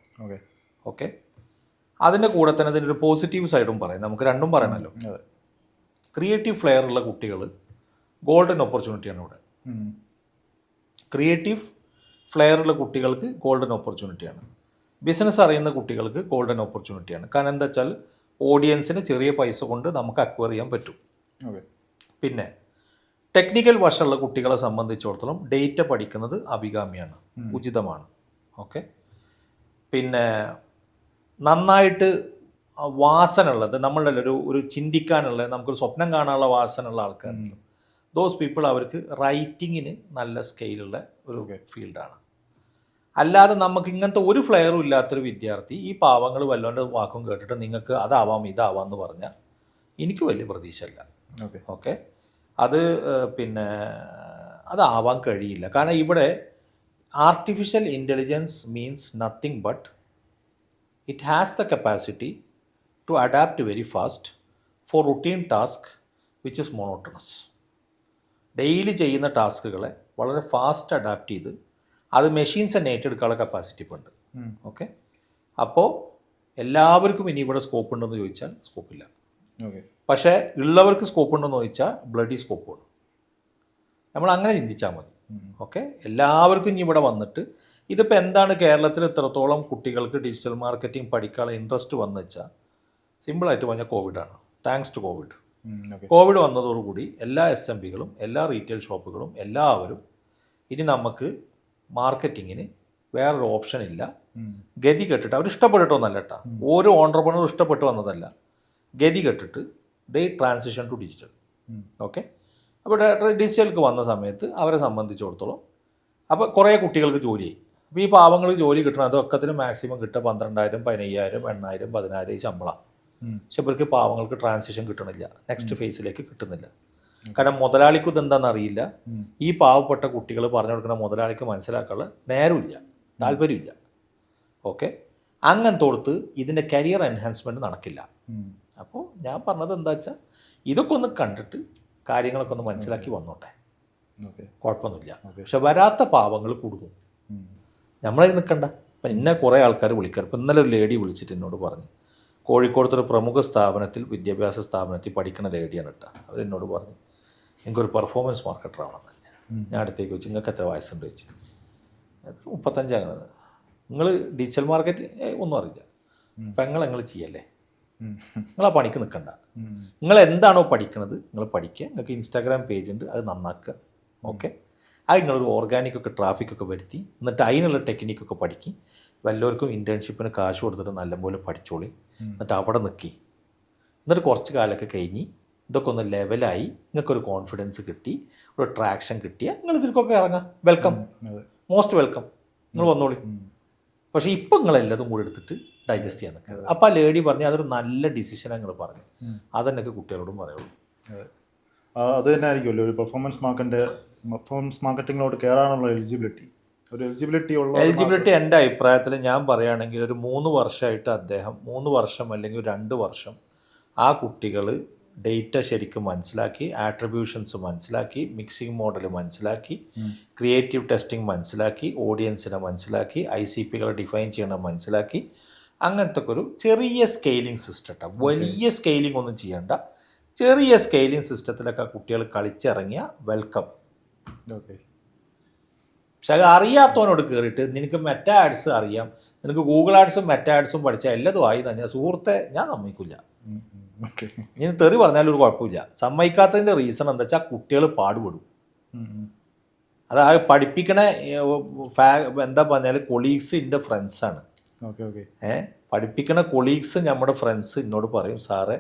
ഓക്കെ, അതിൻ്റെ കൂടെ തന്നെ അതിൻ്റെ ഒരു പോസിറ്റീവ് സൈഡും പറയും. നമുക്ക് രണ്ടും പറയണമല്ലോ. ക്രിയേറ്റീവ് ഫ്ലെയർ ഉള്ള കുട്ടികൾ ഗോൾഡൻ ഓപ്പർച്യൂണിറ്റിയാണ് ഇവിടെ. ക്രിയേറ്റീവ് ഫ്ലെയറുള്ള കുട്ടികൾക്ക് ഗോൾഡൻ ഓപ്പർച്യൂണിറ്റിയാണ്. ബിസിനസ് അറിയുന്ന കുട്ടികൾക്ക് ഗോൾഡൻ ഓപ്പർച്യൂണിറ്റിയാണ്. കാരണം എന്താ വെച്ചാൽ ഓഡിയൻസിന് ചെറിയ പൈസ കൊണ്ട് നമുക്ക് അക്വയർ ചെയ്യാൻ പറ്റും. പിന്നെ ടെക്നിക്കൽ വശമുള്ള കുട്ടികളെ സംബന്ധിച്ചിടത്തോളം ഡേറ്റ പഠിക്കുന്നത് അഭികാമ്യമാണ്, ഉചിതമാണ്. ഓക്കെ. പിന്നെ നന്നായിട്ട് വാസന ഉള്ളത് നമ്മളുടെ ഒരു ചിന്തിക്കാനുള്ള, നമുക്കൊരു സ്വപ്നം കാണാനുള്ള വാസനയുള്ള ആൾക്കാരുണ്ട്. ദോസ് പീപ്പിൾ അവർക്ക് റൈറ്റിങ്ങിന് നല്ല സ്കെയിലുള്ള ഒരു ഫീൽഡാണ്. അല്ലാതെ നമുക്ക് ഇങ്ങനത്തെ ഒരു ഫ്ലെയറും ഇല്ലാത്തൊരു വിദ്യാർത്ഥി ഈ പാവങ്ങൾ വല്ലവൻ്റെ വാക്കും കേട്ടിട്ട് നിങ്ങൾക്ക് അതാവാം ഇതാവാം എന്ന് പറഞ്ഞാൽ എനിക്ക് വലിയ പ്രതീക്ഷയല്ല. ഓക്കെ. അത് പിന്നെ അതാവാൻ കഴിയില്ല. കാരണം ഇവിടെ artificial intelligence means nothing but it has the capacity to adapt very fast for routine task which is monotonous. Daily ചെയ്യുന്ന ടാസ്കുകളെ വളരെ ഫാസ്റ്റ് അഡാപ്റ്റ് ചെയ്ത് അത് മെഷീൻസ് തന്നെ ഏറ്റെടുക്കാനുള്ള കപ്പാസിറ്റി ഇപ്പോൾ ഉണ്ട്. ഓക്കെ. അപ്പോൾ എല്ലാവർക്കും ഇനി ഇവിടെ സ്കോപ്പ് ഉണ്ടെന്ന് ചോദിച്ചാൽ സ്കോപ്പില്ല. പക്ഷേ ഉള്ളവർക്ക് സ്കോപ്പ് ഉണ്ടെന്ന് ചോദിച്ചാൽ ബ്ലഡി സ്കോപ്പാണ്. നമ്മൾ അങ്ങനെ ചിന്തിച്ചാൽ മതി. ഓക്കെ. എല്ലാവർക്കും ഇനി ഇവിടെ വന്നിട്ട് ഇതിപ്പോൾ എന്താണ് കേരളത്തിൽ ഇത്രത്തോളം കുട്ടികൾക്ക് ഡിജിറ്റൽ മാർക്കറ്റിംഗ് പഠിക്കാനുള്ള ഇൻട്രസ്റ്റ് വന്നു വെച്ചാൽ സിമ്പിളായിട്ട് പറഞ്ഞാൽ കോവിഡാണ്. Thanks to Covid. കോവിഡ് വന്നതോടുകൂടി എല്ലാ SMBകളും എല്ലാ റീറ്റെയിൽ ഷോപ്പുകളും എല്ലാവരും ഇനി നമുക്ക് മാർക്കറ്റിങ്ങിന് വേറൊരു ഓപ്ഷൻ ഇല്ല. ഗതി കെട്ടിട്ട് അവർ ഇഷ്ടപ്പെട്ടിട്ടൊന്നല്ല കേട്ടോ, ഓരോ ഓൺട്രപ്രണറും ഇഷ്ടപ്പെട്ട് വന്നതല്ല, ഗതി കെട്ടിട്ട് ദേ ട്രാൻസിഷൻ ടു ഡിജിറ്റൽ. ഓക്കെ. അപ്പോൾ ഡിജിറ്റലിലേക്ക് വന്ന സമയത്ത് അവരെ സംബന്ധിച്ചിടത്തോളം അപ്പോൾ കുറേ കുട്ടികൾക്ക് ജോലിയായി. അപ്പോൾ ഈ പാവങ്ങൾക്ക് ജോലി കിട്ടണം, അതൊക്കത്തിന് മാക്സിമം കിട്ടുക 12,000, 15,000, 8,000, 10,000 ശമ്പളം. പക്ഷെ ഇവർക്ക് പാവങ്ങൾക്ക് ട്രാൻസിഷൻ കിട്ടണില്ല, നെക്സ്റ്റ് ഫേസിലേക്ക് കിട്ടുന്നില്ല. കാരണം മുതലാളിക്കും ഇതെന്താണെന്ന് അറിയില്ല. ഈ പാവപ്പെട്ട കുട്ടികൾ പറഞ്ഞു കൊടുക്കുന്ന മുതലാളിക്ക് മനസ്സിലാക്കാനുള്ള നേരമില്ല, താല്പര്യമില്ല. ഓക്കെ. അങ്ങനത്തോടത്ത് ഇതിൻ്റെ കരിയർ എൻഹാൻസ്മെൻറ്റ് നടക്കില്ല. അപ്പോൾ ഞാൻ പറഞ്ഞത് എന്താ വെച്ചാൽ ഇതൊക്കെ ഒന്ന് കണ്ടിട്ട് കാര്യങ്ങളൊക്കെ ഒന്ന് മനസ്സിലാക്കി വന്നോട്ടെ, കുഴപ്പമൊന്നുമില്ല. പക്ഷെ വരാത്ത പാവങ്ങൾ കൊടുക്കും, നമ്മളതിൽ നിൽക്കണ്ട. അപ്പം ഇന്നെ കുറേ ആൾക്കാർ വിളിക്കാറ്. ഇപ്പം ഇന്നലെ ഒരു ലേഡി വിളിച്ചിട്ട് എന്നോട് പറഞ്ഞു, കോഴിക്കോടത്തൊരു പ്രമുഖ സ്ഥാപനത്തിൽ വിദ്യാഭ്യാസ സ്ഥാപനത്തിൽ പഠിക്കുന്ന ലേഡിയാണ് കേട്ടോ. അവരെന്നോട് പറഞ്ഞു എനിക്കൊരു പെർഫോമൻസ് മാർക്കറ്റർ ആവണമെന്ന്. ഞാൻ അടുത്തേക്ക് വെച്ചു, നിങ്ങൾക്ക് എത്ര വയസ്സുണ്ട് ചോദിച്ചു. 35 അങ്ങനെ. നിങ്ങൾ ഡിജിറ്റൽ മാർക്കറ്റ് ഒന്നും അറിയില്ല, നിങ്ങൾ ചെയ്യല്ലേ, നിങ്ങൾ ആ പണിക്ക് നിൽക്കണ്ട. നിങ്ങൾ എന്താണോ പഠിക്കുന്നത് നിങ്ങൾ പഠിക്കുക, നിങ്ങൾക്ക് ഇൻസ്റ്റാഗ്രാം പേജ് ഉണ്ട് അത് നന്നാക്കുക. ഓക്കെ. അത് നിങ്ങളൊരു ഓർഗാനിക്കൊക്കെ ട്രാഫിക്കൊക്കെ വരുത്തി എന്നിട്ട് അതിനുള്ള ടെക്നിക്കൊക്കെ പഠിക്കും. വല്ലവർക്കും ഇൻറ്റേൺഷിപ്പിന് കാശ് കൊടുത്തിട്ട് നല്ലപോലെ പഠിച്ചോളി, എന്നിട്ട് അവിടെ നിൽക്കി. എന്നിട്ട് കുറച്ച് കാലമൊക്കെ കഴിഞ്ഞ് ഇതൊക്കെ ഒന്ന് ലെവലായി നിങ്ങൾക്കൊരു കോൺഫിഡൻസ് കിട്ടി, ഒരു ട്രാക്ഷൻ കിട്ടിയാൽ നിങ്ങൾ ഇതിലേക്കൊക്കെ ഇറങ്ങാം. വെൽക്കം, മോസ്റ്റ് വെൽക്കം, നിങ്ങൾ വന്നോളി. പക്ഷേ ഇപ്പം നിങ്ങളെല്ലാതും കൂടെ എടുത്തിട്ട് ഡൈജസ്റ്റ് ചെയ്യാൻ നിൽക്കുന്നത്. അപ്പോൾ ആ ലേഡി പറഞ്ഞു അതൊരു നല്ല ഡിസിഷനാണ് നിങ്ങൾ പറഞ്ഞു. അതെന്നൊക്കെ കുട്ടികളോടും പറയുള്ളൂ. അത് തന്നെ ആയിരിക്കുമല്ലോ ഒരു പെർഫോമൻസ് മാർക്കറ്റിങ്ങിലോട്ട് കയറാനുള്ള എലിജിബിലിറ്റി എൻ്റെ അഭിപ്രായത്തിൽ ഞാൻ പറയുകയാണെങ്കിൽ ഒരു 3 വർഷമായിട്ട് അദ്ദേഹം 3 വർഷം അല്ലെങ്കിൽ 2 വർഷം ആ കുട്ടികൾ ഡേറ്റ ശരിക്കും മനസ്സിലാക്കി, ആട്രിബ്യൂഷൻസ് മനസ്സിലാക്കി, മിക്സിംഗ് മോഡൽ മനസ്സിലാക്കി, ക്രിയേറ്റീവ് ടെസ്റ്റിംഗ് മനസ്സിലാക്കി, ഓഡിയൻസിനെ മനസ്സിലാക്കി, ICPകൾ ഡിഫൈൻ ചെയ്യണം മനസ്സിലാക്കി, അങ്ങനത്തെ ഒരു ചെറിയ സ്കെയിലിംഗ് സിസ്റ്റം കേട്ടോ. വലിയ സ്കെയിലിംഗ് ഒന്നും ചെയ്യണ്ട, ചെറിയ സ്കെയിലിംഗ് സിസ്റ്റത്തിലൊക്കെ കുട്ടികൾ കളിച്ചിറങ്ങിയ വെൽക്കം. ഓക്കെ. പക്ഷെ അത് അറിയാത്തവനോട് കയറിയിട്ട് നിനക്ക് മെറ്റാ ആഡ്സ് അറിയാം, നിനക്ക് ഗൂഗിൾ ആഡ്സും മെറ്റാ ആഡ്സും പഠിച്ചാൽ എല്ലതും ആയി തന്നെ സുഹൃത്തെ ഞാൻ സമ്മതിക്കില്ല. ഇനി തെറി പറഞ്ഞാലൊരു കുഴപ്പമില്ല. സമ്മതിക്കാത്തതിൻ്റെ റീസൺ എന്താ വെച്ചാൽ കുട്ടികൾ പാടുപെടും. അത് ആ പഠിപ്പിക്കണ എന്താ പറഞ്ഞാൽ കൊളീഗ്സ് എൻ്റെ ഫ്രണ്ട്സാണ്. പഠിപ്പിക്കണ കൊളീഗ്സ് നമ്മുടെ ഫ്രണ്ട്സ് എന്നോട് പറയും, സാറേ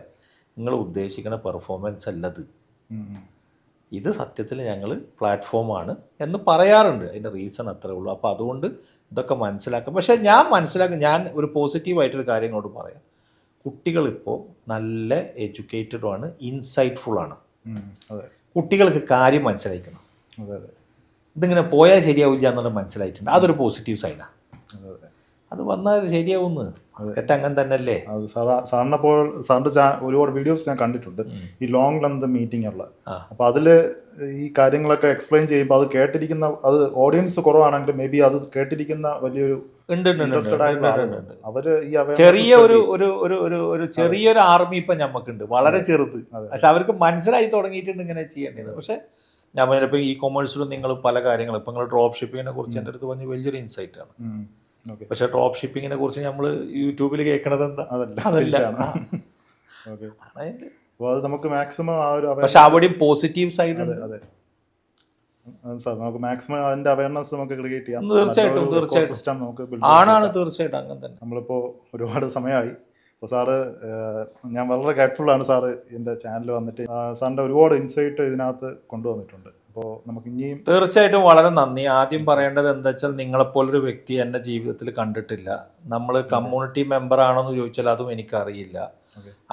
നിങ്ങൾ ഉദ്ദേശിക്കുന്ന പെർഫോമൻസ് അല്ലത്, ഇത് സത്യത്തിൽ ഞങ്ങൾ പ്ലാറ്റ്ഫോമാണ് എന്ന് പറയാറുണ്ട്. അതിൻ്റെ റീസൺ അത്രേ ഉള്ളൂ. അപ്പോൾ അതുകൊണ്ട് ഇതൊക്കെ മനസ്സിലാക്കാം. പക്ഷേ ഞാൻ ഒരു പോസിറ്റീവായിട്ടൊരു കാര്യങ്ങളോട് പറയാം, കുട്ടികളിപ്പോൾ നല്ല എഡ്യൂക്കേറ്റഡുമാണ്, ഇൻസൈറ്റ്ഫുള്ളാണ്. കുട്ടികൾക്ക് കാര്യം മനസ്സിലാക്കണം. ഇതിങ്ങനെ പോയാൽ ശരിയാവില്ല എന്നുള്ളത് മനസ്സിലായിട്ടുണ്ട്. അതൊരു പോസിറ്റീവ് സൈനാണ്. അത് വന്നാൽ ശരിയാവുന്നു. തെറ്റ് അങ്ങനെ തന്നെ അല്ലേ? അത് സാറിൻ്റെ ഒരുപാട് വീഡിയോസ് ഞാൻ കണ്ടിട്ടുണ്ട്, ഈ ലോങ് ലെന്ത് മീറ്റിംഗ് ഉള്ള. അപ്പോൾ അതിൽ ഈ കാര്യങ്ങളൊക്കെ എക്സ്പ്ലെയിൻ ചെയ്യുമ്പോൾ അത് കേട്ടിരിക്കുന്ന അത് ഓഡിയൻസ് കുറവാണെങ്കിൽ മേ ബി അത് കേട്ടിരിക്കുന്ന വലിയൊരു അവര് ചെറിയൊരു ആർമി ഇപ്പം ഞമ്മക്കുണ്ട്, വളരെ ചെറുത്. പക്ഷെ അവർക്ക് മനസ്സിലായി തുടങ്ങിയിട്ടുണ്ട് ഇങ്ങനെ ചെയ്യേണ്ടത്. പക്ഷെ ഞാൻ പറഞ്ഞപ്പോൾ ഇ കൊമേഴ്സിലും നിങ്ങൾ പല കാര്യങ്ങളും ഇപ്പം നിങ്ങൾ ഡ്രോപ്പ് ഷിപ്പിങ്ങിനെ കുറിച്ച് എൻ്റെ അടുത്ത് പറഞ്ഞ വലിയൊരു ഇൻസൈറ്റ് ആണ്. ഓക്കെ. പക്ഷേ ഡ്രോപ്പ് ഷിപ്പിങ്ങിനെ കുറിച്ച് നമ്മൾ യൂട്യൂബിൽ കേൾക്കണത് എന്താ? അതല്ല. ഓക്കെ. അതിൻ്റെ അപ്പോൾ അത് നമുക്ക് മാക്സിമം ആ ഒരു പക്ഷെ അവിടെയും പോസിറ്റീവ് സൈഡ് ഉണ്ട്. അതെ സാർ, നമുക്ക് മാക്സിമം അതിന്റെ അവയർനെസ് നമുക്ക് ക്രിയേറ്റ് ചെയ്യാം. തീർച്ചയായിട്ടും സിസ്റ്റം നമുക്ക് ആണാണ് തീർച്ചയായിട്ടും അങ്ങനെ തന്നെ. നമ്മളിപ്പോൾ ഒരുപാട് സമയമായി. അപ്പോൾ സാറ്, ഞാൻ വളരെ ഗ്രേറ്റ്ഫുള്ളാണ് സാറ് എൻ്റെ ചാനൽ വന്നിട്ട് സാറിൻ്റെ ഒരുപാട് ഇൻസൈറ്റ് ഇതിനകത്ത് കൊണ്ടുവന്നിട്ടുണ്ട്. അപ്പോൾ നമുക്ക് ഇനിയും തീർച്ചയായിട്ടും വളരെ നന്ദി. ആദ്യം പറയേണ്ടത് എന്താ വെച്ചാൽ നിങ്ങളെപ്പോലൊരു വ്യക്തി എൻ്റെ ജീവിതത്തിൽ കണ്ടിട്ടില്ല. നമ്മൾ കമ്മ്യൂണിറ്റി മെമ്പർ ആണോന്ന് ചോദിച്ചാൽ അതും എനിക്കറിയില്ല.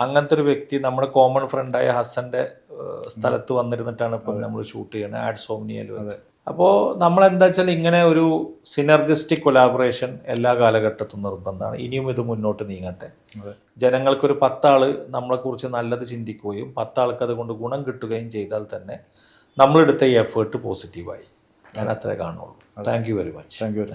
അങ്ങനത്തെ ഒരു വ്യക്തി നമ്മുടെ കോമൺ ഫ്രണ്ടായ ഹസൻ്റെ സ്ഥലത്ത് വന്നിരുന്നിട്ടാണ് ഇപ്പം നമ്മൾ ഷൂട്ട് ചെയ്യണത് ആഡ്സോംനിയയിൽ വെച്ച്. അപ്പോൾ നമ്മളെന്താ വെച്ചാൽ ഇങ്ങനെ ഒരു സിനർജിസ്റ്റിക് കൊലാബറേഷൻ എല്ലാ കാലഘട്ടത്തും നിർബന്ധമാണ്. ഇനിയും ഇത് മുന്നോട്ട് നീങ്ങട്ടെ. ജനങ്ങൾക്കൊരു 10 ആൾ നമ്മളെക്കുറിച്ച് നല്ലത് ചിന്തിക്കുകയും 10 ആൾക്ക് അതുകൊണ്ട് ഗുണം കിട്ടുകയും ചെയ്താൽ തന്നെ നമ്മളെടുത്ത ഈ എഫേർട്ട് പോസിറ്റീവായി. ഞാൻ അത്രേ കാണുള്ളൂ. Thank you very much. Thank you.